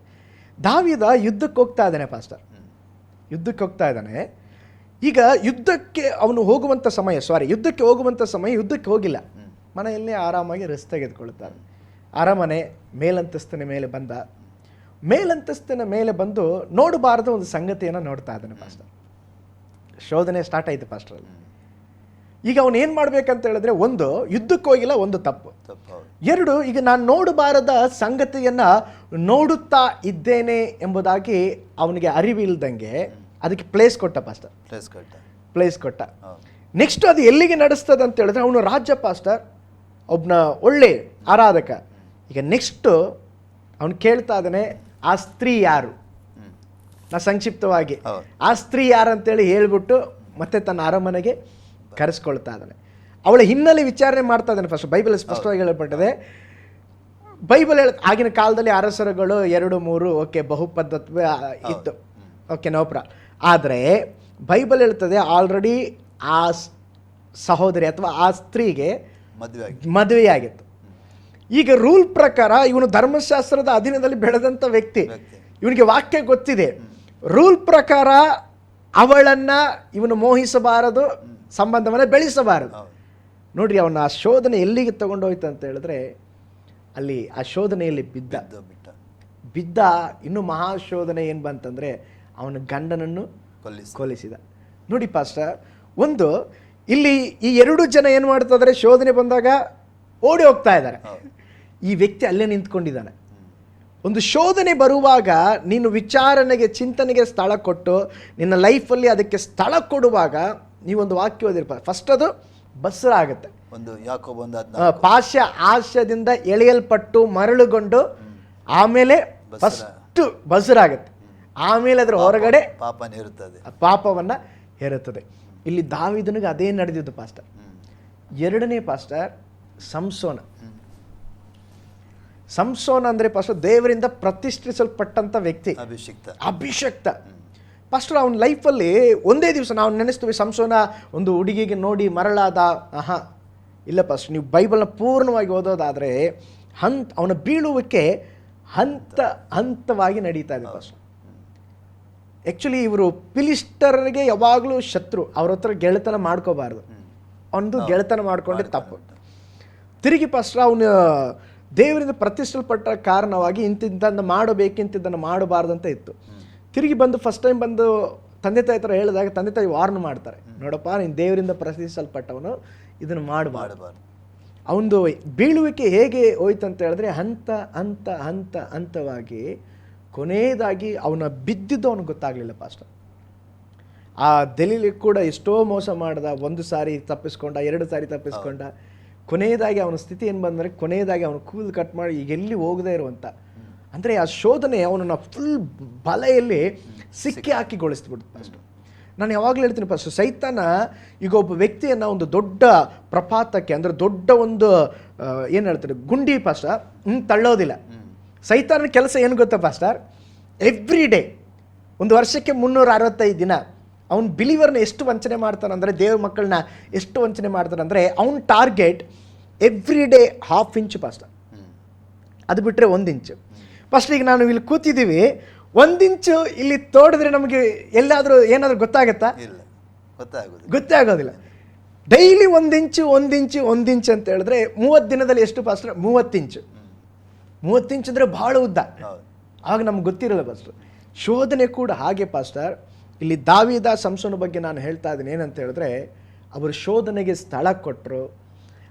ದಾವೀದ ಯುದ್ಧಕ್ಕೆ ಹೋಗ್ತಾ ಇದ್ದಾನೆ ಪಾಸ್ಟರ್, ಯುದ್ಧಕ್ಕೆ ಹೋಗ್ತಾ ಇದ್ದಾನೆ. ಈಗ ಯುದ್ಧಕ್ಕೆ ಹೋಗುವಂಥ ಸಮಯ ಯುದ್ಧಕ್ಕೆ ಹೋಗಿಲ್ಲ, ಮನೆಯಲ್ಲೇ ಆರಾಮಾಗಿ ರೆಸ್ಟ್ ತೆಗೆದುಕೊಳ್ತಾನೆ. ಅರಮನೆ ಮೇಲಂತಸ್ತಿನ ಮೇಲೆ ಬಂದು ನೋಡಬಾರದ ಒಂದು ಸಂಗತಿಯನ್ನು ನೋಡ್ತಾ ಇದ್ದಾನೆ ಪಾಸ್ಟರ್. ಶೋಧನೆ ಸ್ಟಾರ್ಟ್ ಆಯಿತು ಪಾಸ್ಟರ್. ಈಗ ಅವನು ಏನು ಮಾಡ್ಬೇಕಂತ ಹೇಳಿದ್ರೆ, ಒಂದು ಯುದ್ಧಕ್ಕೆ ಹೋಗಿಲ್ಲ, ಒಂದು ತಪ್ಪು. ಎರಡು, ಈಗ ನಾನು ನೋಡಬಾರದ ಸಂಗತಿಯನ್ನ ನೋಡುತ್ತಾ ಇದ್ದೇನೆ ಎಂಬುದಾಗಿ ಅವನಿಗೆ ಅರಿವಿಲ್ದಂಗೆ ಅದಕ್ಕೆ ಪ್ಲೇಸ್ ಕೊಟ್ಟ ಪಾಸ್ಟರ್, ಪ್ಲೇಸ್ ಕೊಟ್ಟ. ನೆಕ್ಸ್ಟ್ ಅದು ಎಲ್ಲಿಗೆ ನಡೆಸ್ತದೆ ಅಂತ ಹೇಳಿದ್ರೆ, ಅವನು ರಾಜ್ಯ ಪಾಸ್ಟರ್, ಒಬ್ಬನ ಒಳ್ಳೆ ಆರಾಧಕ. ಈಗ ನೆಕ್ಸ್ಟ್ ಅವನು ಕೇಳ್ತಾ ಇದ್ದಾನೆ, ಆ ಸ್ತ್ರೀ ಯಾರು? ನಾ ಸಂಕ್ಷಿಪ್ತವಾಗಿ ಆ ಸ್ತ್ರೀ ಯಾರು ಅಂತೇಳಿ ಹೇಳ್ಬಿಟ್ಟು ಮತ್ತೆ ತನ್ನ ಅರಮನೆಗೆ ಕರೆಸ್ಕೊಳ್ತಾ ಇದ್ದಾನೆ. ಅವಳ ಹಿನ್ನೆಲೆ ವಿಚಾರಣೆ ಮಾಡ್ತಾ ಇದ್ದಾನೆ. ಫಸ್ಟ್ ಬೈಬಲ್ ಸ್ಪಷ್ಟವಾಗಿ ಹೇಳಲ್ಪಟ್ಟಿದೆ. ಬೈಬಲ್ ಆಗಿನ ಕಾಲದಲ್ಲಿ ಅರಸರುಗಳು 2-3 ಓಕೆ ಬಹುಪದ್ಧತ್ವ ಇತ್ತು, ಓಕೆ ನೋ ಆದರೆ ಬೈಬಲ್ ಹೇಳ್ತದೆ ಆಲ್ರೆಡಿ ಆ ಸಹೋದರಿ ಅಥವಾ ಆ ಸ್ತ್ರೀಗೆ ಮದುವೆಯಾಗಿತ್ತು. ಈಗ ರೂಲ್ ಪ್ರಕಾರ ಇವನು ಧರ್ಮಶಾಸ್ತ್ರದ ಅಧೀನದಲ್ಲಿ ಬೆಳೆದಂಥ ವ್ಯಕ್ತಿ, ಇವನಿಗೆ ವಾಕ್ಯ ಗೊತ್ತಿದೆ. ರೂಲ್ ಪ್ರಕಾರ ಅವಳನ್ನು ಇವನು ಮೋಹಿಸಬಾರದು, ಸಂಬಂಧವನ್ನು ಬೆಳೆಸಬಾರದು. ನೋಡ್ರಿ, ಅವನ ಆ ಶೋಧನೆ ಎಲ್ಲಿಗೆ ತಗೊಂಡೋಯ್ತು ಅಂತ ಹೇಳಿದ್ರೆ, ಅಲ್ಲಿ ಆ ಶೋಧನೆಯಲ್ಲಿ ಬಿದ್ದ ಇನ್ನು ಮಹಾಶೋಧನೆ ಏನು ಬಂತಂದರೆ, ಅವನ ಗಂಡನನ್ನು ಕೊಲ್ಲಿಸಿದ. ನೋಡಿ ಪಾಸ್ಟರ್, ಒಂದು ಇಲ್ಲಿ ಈ 2 ಜನ ಏನು ಮಾಡ್ತಾ ಇದ್ದಾರೆ, ಶೋಧನೆ ಬಂದಾಗ ಓಡಿ ಹೋಗ್ತಾ ಇದ್ದಾರೆ. ಈ ವ್ಯಕ್ತಿ ಅಲ್ಲೇ ನಿಂತ್ಕೊಂಡಿದ್ದಾನೆ. ಒಂದು ಶೋಧನೆ ಬರುವಾಗ ನೀನು ವಿಚಾರಣೆಗೆ, ಚಿಂತನೆಗೆ ಸ್ಥಳ ಕೊಟ್ಟು ನಿನ್ನ ಲೈಫಲ್ಲಿ ಅದಕ್ಕೆ ಸ್ಥಳ ಕೊಡುವಾಗ ನೀವೊಂದು ವಾಕ್ಯ ಓದಿರ್ಪ. ಫಸ್ಟ್ ಅದು ಬಸ್ರ ಆಗುತ್ತೆ, ಪಾಶ್ಯ ಆಶಯದಿಂದ ಎಳೆಯಲ್ಪಟ್ಟು ಮರಳುಗೊಂಡು ಆಮೇಲೆ ಫಸ್ಟ್ ಬಸ್ರಾಗುತ್ತೆ, ಆಮೇಲೆ ಅದರ ಹೊರಗಡೆ ಪಾಪವನ್ನು ಹೇರುತ್ತದೆ. ಇಲ್ಲಿ ದಾವೀದನಿಗೆ ಅದೇ ನಡೆದಿದ್ದು ಪಾಸ್ಟರ್. ಎರಡನೇ ಪಾಸ್ಟರ್ ಸಂಸೋನ ಅಂದರೆ ಪಾಸ್ಟರ್ ದೇವರಿಂದ ಪ್ರತಿಷ್ಠಿಸಲ್ಪಟ್ಟಂಥ ವ್ಯಕ್ತಿ, ಅಭಿಷಕ್ತ ಪಾಸ್ಟರ್. ಅವನ ಲೈಫಲ್ಲಿ ಒಂದೇ ದಿವಸ ನಾವು ನೆನೆಸ್ತೀವಿ, ಸಂಸೋನ ಒಂದು ಹುಡುಗಿಗೆ ನೋಡಿ ಮರಳಾದ. ಇಲ್ಲ ಪಾಸ್ಟರ್, ನೀವು ಬೈಬಲ್ನ ಪೂರ್ಣವಾಗಿ ಓದೋದಾದರೆ ಅವನ ಬೀಳುವಿಕೆ ಹಂತವಾಗಿ ನಡೀತಾ ಇದೆ ಪಾಸ್ಟರ್. ಆ್ಯಕ್ಚುಲಿ ಇವರು ಫಿಲಿಸ್ಟರ್ಗೆ ಯಾವಾಗಲೂ ಶತ್ರು, ಅವ್ರ ಹತ್ರ ಗೆಳೆತನ ಮಾಡ್ಕೋಬಾರ್ದು. ಅವನದು ಗೆಳೆತನ ಮಾಡಿಕೊಂಡ್ರೆ ತಪ್ಪು. ತಿರುಗಿ ಪಾಸ್ಟರ್ ಅವನು ದೇವರಿಂದ ಪ್ರತಿಷ್ಠಲ್ಪಟ್ಟ ಕಾರಣವಾಗಿ ಇಂಥದ್ದನ್ನು ಮಾಡಬೇಕು, ಇಂಥದ್ದನ್ನು ಮಾಡಬಾರ್ದು ಅಂತ ಇತ್ತು. ತಿರುಗಿ ಬಂದು ಫಸ್ಟ್ ಟೈಮ್ ಬಂದು ತಂದೆ ತಾಯಿ ಹತ್ರ ಹೇಳಿದಾಗ ತಂದೆ ತಾಯಿ ವಾರ್ನ್ ಮಾಡ್ತಾರೆ, ನೋಡಪ್ಪ ನೀನು ದೇವರಿಂದ ಪ್ರತಿಷ್ಠಲ್ಪಟ್ಟವನು, ಇದನ್ನು ಮಾಡಬಾರ್ದು. ಅವನದು ಬೀಳುವಿಕೆ ಹೇಗೆ ಹೋಯ್ತು ಅಂತ ಹೇಳಿದ್ರೆ, ಹಂತವಾಗಿ ಕೊನೆಯದಾಗಿ ಅವನ ಬಿದ್ದಿದ್ದು ಅವನಿಗೆ ಗೊತ್ತಾಗಲಿಲ್ಲ ಪಾಸ್ಟರ್. ಆ ದೆಲೀಲಿ ಕೂಡ ಎಷ್ಟೋ ಮೋಸ ಮಾಡ್ದ, 1 ಸಾರಿ ತಪ್ಪಿಸ್ಕೊಂಡ, 2 ಸಾರಿ ತಪ್ಪಿಸ್ಕೊಂಡ. ಕೊನೆಯದಾಗಿ ಅವನ ಸ್ಥಿತಿ ಏನು ಬಂದರೆ, ಕೊನೆಯದಾಗಿ ಅವನು ಕೂದಲು ಕಟ್ ಮಾಡಿ ಈಗ ಎಲ್ಲಿ ಹೋಗದೇ ಇರುವಂಥ, ಅಂದರೆ ಆ ಶೋಧನೆ ಅವನನ್ನು ಫುಲ್ ಬಲೆಯಲ್ಲಿ ಸಿಕ್ಕಿ ಹಾಕಿಗೊಳಿಸ್ಬಿಡ್ತು ಪಾಸ್ಟರ್. ನಾನು ಯಾವಾಗಲೂ ಹೇಳ್ತೀನಿ ಪಾಸ್ಟರ್, ಸೈತಾನ ಈಗ ಒಬ್ಬ ವ್ಯಕ್ತಿಯನ್ನು ಒಂದು ದೊಡ್ಡ ಪ್ರಪಾತಕ್ಕೆ, ಅಂದರೆ ದೊಡ್ಡ ಒಂದು ಏನು ಹೇಳ್ತಾರೆ ಗುಂಡಿ ಪಾಸ್ಟರ್ ತಳ್ಳೋದಿಲ್ಲ. ಸೈತಾನ ಕೆಲಸ ಏನು ಗೊತ್ತಾ ಪಾಸ್ಟರ್, ಎವ್ರಿ ಡೇ, ಒಂದು ವರ್ಷಕ್ಕೆ 365 ದಿನ ಅವನು ಬಿಲೀವರ್ನ ಎಷ್ಟು ವಂಚನೆ ಮಾಡ್ತಾನಂದರೆ, ದೇವ್ರ ಮಕ್ಕಳನ್ನ ಎಷ್ಟು ವಂಚನೆ ಮಾಡ್ತಾನಂದರೆ, ಅವನ target every day 1/2 inch pastor, ಅದು ಬಿಟ್ಟರೆ 1 ಇಂಚು. ಫಸ್ಟ್ ಈಗ ನಾನು ಇಲ್ಲಿ ಕೂತಿದ್ದೀವಿ, 1 ಇಂಚು ಇಲ್ಲಿ ತೋಡಿದ್ರೆ ನಮಗೆ ಎಲ್ಲಾದರೂ ಏನಾದರೂ ಗೊತ್ತಾಗತ್ತಾ? ಗೊತ್ತೇ ಆಗೋದಿಲ್ಲ. ಡೈಲಿ 1 ಇಂಚು ಅಂತ ಹೇಳಿದ್ರೆ 30 ದಿನದಲ್ಲಿ ಎಷ್ಟು ಪಾಸ್ಟರ್? 30 ಇಂಚು. 30 ಇಂಚ್ ಅಂದರೆ ಭಾಳ ಉದ್ದ. ಆಗ ನಮ್ಗೆ ಗೊತ್ತಿರಲ್ಲ ಪಾಸ್ಟರ್. ಶೋಧನೆ ಕೂಡ ಹಾಗೆ ಪಾಸ್ಟರ್. ಇಲ್ಲಿ ದಾವೀದ ಸಂಸೋನ ಬಗ್ಗೆ ನಾನು ಹೇಳ್ತಾ ಇದ್ದೀನಿ ಏನಂತ ಹೇಳಿದ್ರೆ, ಅವರು ಶೋಧನೆಗೆ ಸ್ಥಳ ಕೊಟ್ಟರು,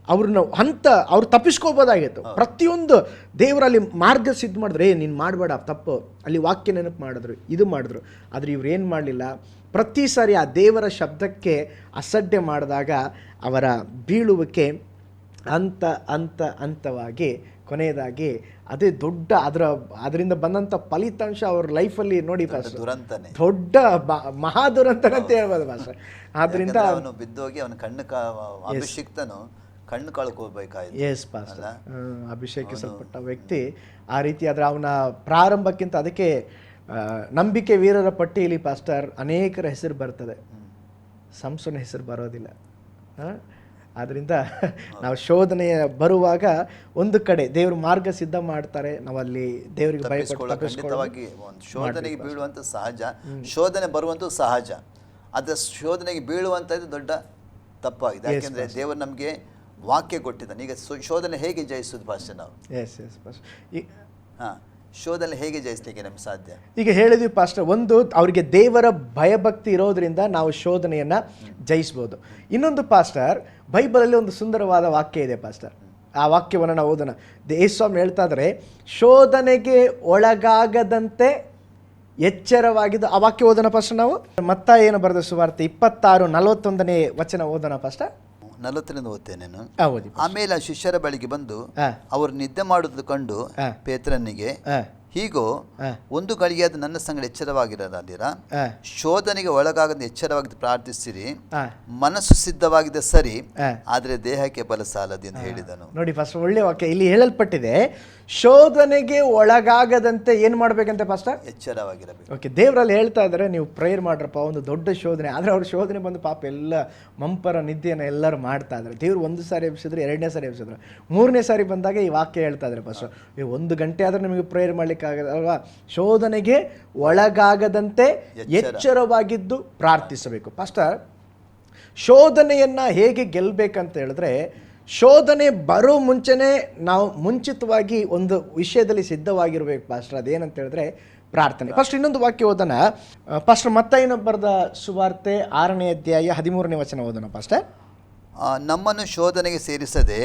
ಅವ್ರು ತಪ್ಪಿಸ್ಕೋಬೋದಾಗಿತ್ತು. ಪ್ರತಿಯೊಂದು ದೇವರಲ್ಲಿ ಮಾರ್ಗ ಸಿದ್ಧ ಮಾಡಿದ್ರು, ನೀನು ಮಾಡಬೇಡ ತಪ್ಪು, ಅಲ್ಲಿ ವಾಕ್ಯ ನೆನಪು ಮಾಡಿದ್ರು, ಇದು ಮಾಡಿದ್ರು. ಆದರೆ ಇವ್ರು ಏನು ಮಾಡಲಿಲ್ಲ. ಪ್ರತಿ ಸಾರಿ ಆ ದೇವರ ಶಬ್ದಕ್ಕೆ ಅಸಡ್ಡೆ ಮಾಡಿದಾಗ ಅವರ ಬೀಳುವಿಕೆ ಹಂತವಾಗಿ ಕೊನೆಯದಾಗಿ ಅದೇ ದೊಡ್ಡ ಅದರಿಂದ ಬಂದಂಥ ಫಲಿತಾಂಶ ಅವ್ರ ಲೈಫಲ್ಲಿ ನೋಡಿ ದೊಡ್ಡ ಮಹಾದುರಂತ ಅಂತ ಹೇಳ್ಬೋದು ಭಾಷೆ. ಆದ್ರಿಂದ ಅವನು ಬಿದ್ದೋಗಿ ಅವನ ಕಣ್ಣು ಕಳ್ಕೋಬೇಕಾಯ್ತು. ಎಸ್ ಪಾಸ್ಟರ್, ಅಭಿಷೇಕಿಸಲ್ಪಟ್ಟ ವ್ಯಕ್ತಿ ಆ ರೀತಿ. ಆದರೆ ಅವನ ಪ್ರಾರಂಭಕ್ಕಿಂತ ಅದಕ್ಕೆ ನಂಬಿಕೆ ವೀರರ ಪಟ್ಟಿಯಲ್ಲಿ ಪಾಸ್ಟರ್ ಅನೇಕರ ಹೆಸರು ಬರ್ತದೆ, ಸಂಸೋನ ಹೆಸರು ಬರೋದಿಲ್ಲ. ಆದ್ದರಿಂದ ನಾವು ಶೋಧನೆಯ ಬರುವಾಗ ಒಂದು ಕಡೆ ದೇವರು ಮಾರ್ಗ ಸಿದ್ಧ ಮಾಡ್ತಾರೆ, ನಾವಲ್ಲಿ ದೇವರಿಗೆ ಖಂಡಿತವಾಗಿ ಒಂದು ಶೋಧನೆಗೆ ಬೀಳುವಂಥ ಸಹಜ, ಶೋಧನೆ ಬರುವಂಥದ್ದು ಸಹಜ. ಆದರೆ ಶೋಧನೆಗೆ ಬೀಳುವಂಥದ್ದು ದೊಡ್ಡ ತಪ್ಪಾಗಿದೆ. ಯಾಕೆಂದರೆ ದೇವರು ನಮಗೆ ವಾಕ್ಯ ಕೊಟ್ಟಿದ್ದಾನೆ. ಈಗ ಶೋಧನೆ ಹೇಗೆ ಜಯಿಸೋದು ಭಾಷೆ ನಾವು? ಹಾಂ, ಶೋಧನೆ ಹೇಗೆ ಜಯಿಸಲಿಕ್ಕೆ ನಮ್ಗೆ ಸಾಧ್ಯ? ಈಗ ಹೇಳಿದ್ವಿ ಪಾಸ್ಟರ್, ಒಂದು ಅವರಿಗೆ ದೇವರ ಭಯಭಕ್ತಿ ಇರೋದ್ರಿಂದ ನಾವು ಶೋಧನೆಯನ್ನು ಜಯಿಸ್ಬೋದು. ಇನ್ನೊಂದು ಪಾಸ್ಟರ್, ಬೈಬಲಲ್ಲಿ ಒಂದು ಸುಂದರವಾದ ವಾಕ್ಯ ಇದೆ ಪಾಸ್ಟರ್. ಆ ವಾಕ್ಯವನ್ನು ನಾವು ಓದೋಣ. ಯೇಸುಸ್ವಾಮಿ ಹೇಳ್ತಾ ಇದ್ದಾರೆ, ಶೋಧನೆಗೆ ಒಳಗಾಗದಂತೆ ಎಚ್ಚರವಾಗಿದ್ದು. ಆ ವಾಕ್ಯ ಓದೋಣ ಪಾಸ್ಟರ್. ನಾವು ಮತ್ತಾಯ ಏನು ಬರೆದ ಸುವಾರ್ತೆ 26:41 ವಚನ ಓದೋಣ ಪಾಸ್ಟರ್. 40 ಓದ್ತೇನೆ ನಾನು. ಆಮೇಲೆ ಆ ಶಿಷ್ಯರ ಬಳಿಗೆ ಬಂದು ಅವರು ನಿದ್ದೆ ಮಾಡುವುದು ಕಂಡು ಪೇತ್ರನಿಗೆ, ಹೀಗೋ ಒಂದು ಗಳಿಗೆಯಾದ ನನ್ನ ಸಂಗಡ ಎಚ್ಚರವಾಗಿರಲಿರ, ಶೋಧನೆಗೆ ಒಳಗಾಗದ ಎಚ್ಚರವಾಗಿ ಪ್ರಾರ್ಥಿಸಿರಿ, ಮನಸ್ಸು ಸಿದ್ಧವಾಗಿದೆ ಸರಿ, ಆದರೆ ದೇಹಕ್ಕೆ ಬಲ ಸಾಲದು ಎಂದು ಹೇಳಿದನು. ನೋಡಿ ಫಸ್ಟ್ ಒಳ್ಳೆ ವಾಕ್ಯ ಇಲ್ಲಿ ಹೇಳಲ್ಪಟ್ಟಿದೆ. ಶೋಧನೆಗೆ ಒಳಗಾಗದಂತೆ ಏನ್ ಮಾಡ್ಬೇಕಂತೆ ಪಾಸ್ಟರ್? ಎಚ್ಚರವಾಗಿರಬೇಕು. ಓಕೆ, ದೇವರಲ್ಲಿ ಹೇಳ್ತಾ ಇದ್ದಾರೆ, ನೀವು ಪ್ರೇಯರ್ ಮಾಡ್ರಪ್ಪ, ಒಂದು ದೊಡ್ಡ ಶೋಧನೆ. ಆದರೆ ಅವ್ರ ಶೋಧನೆ ಬಂದು ಪಾಪ ಎಲ್ಲ ಮಂಪರ ನಿದ್ದೆಯನ್ನು ಎಲ್ಲರೂ ಮಾಡ್ತಾ ಇದ್ದಾರೆ. ದೇವ್ರು 1 ಸಾರಿ ಎಬ್ಸಿದ್ರು, 2ನೇ ಸಾರಿ ಎಬ್ಸಿದ್ರು, 3ನೇ ಸಾರಿ ಬಂದಾಗ ಈ ವಾಕ್ಯ ಹೇಳ್ತಾ ಇದ್ದಾರೆ ಪಾಸ್ಟರ್, 1 ಗಂಟೆ ಆದ್ರೆ ನಿಮಗೆ ಪ್ರೇಯರ್ ಮಾಡ್ಲಿಕ್ಕೆ ಆಗಲ್ಲ ಅಲ್ವಾ? ಶೋಧನೆಗೆ ಒಳಗಾಗದಂತೆ ಎಚ್ಚರವಾಗಿದ್ದು ಪ್ರಾರ್ಥಿಸಬೇಕು. ಪಾಸ್ಟರ್, ಶೋಧನೆಯನ್ನ ಹೇಗೆ ಗೆಲ್ಲಬೇಕಂತ ಹೇಳಿದ್ರೆ, ಶೋಧನೆ ಬರೋ ಮುಂಚೆನೇ ನಾವು ಮುಂಚಿತವಾಗಿ ಒಂದು ವಿಷಯದಲ್ಲಿ ಸಿದ್ಧವಾಗಿರ್ಬೇಕು ಪಾಸ್ಟರ್. ಅದೇನಂತ ಹೇಳಿದ್ರೆ ಪ್ರಾರ್ಥನೆ. ಫಸ್ಟ್ ಇನ್ನೊಂದು ವಾಕ್ಯ ಓದೋಣ ಪಾಸ್ಟರ್. ಮತ್ತಾಯನ ಬರೆದ ಸುವಾರ್ತೆ 6ನೇ ಅಧ್ಯಾಯ 13ನೇ ವಚನ ಓದೋಣ ಪಾಸ್ಟರ್. ನಮ್ಮನ್ನು ಶೋಧನೆಗೆ ಸೇರಿಸದೆ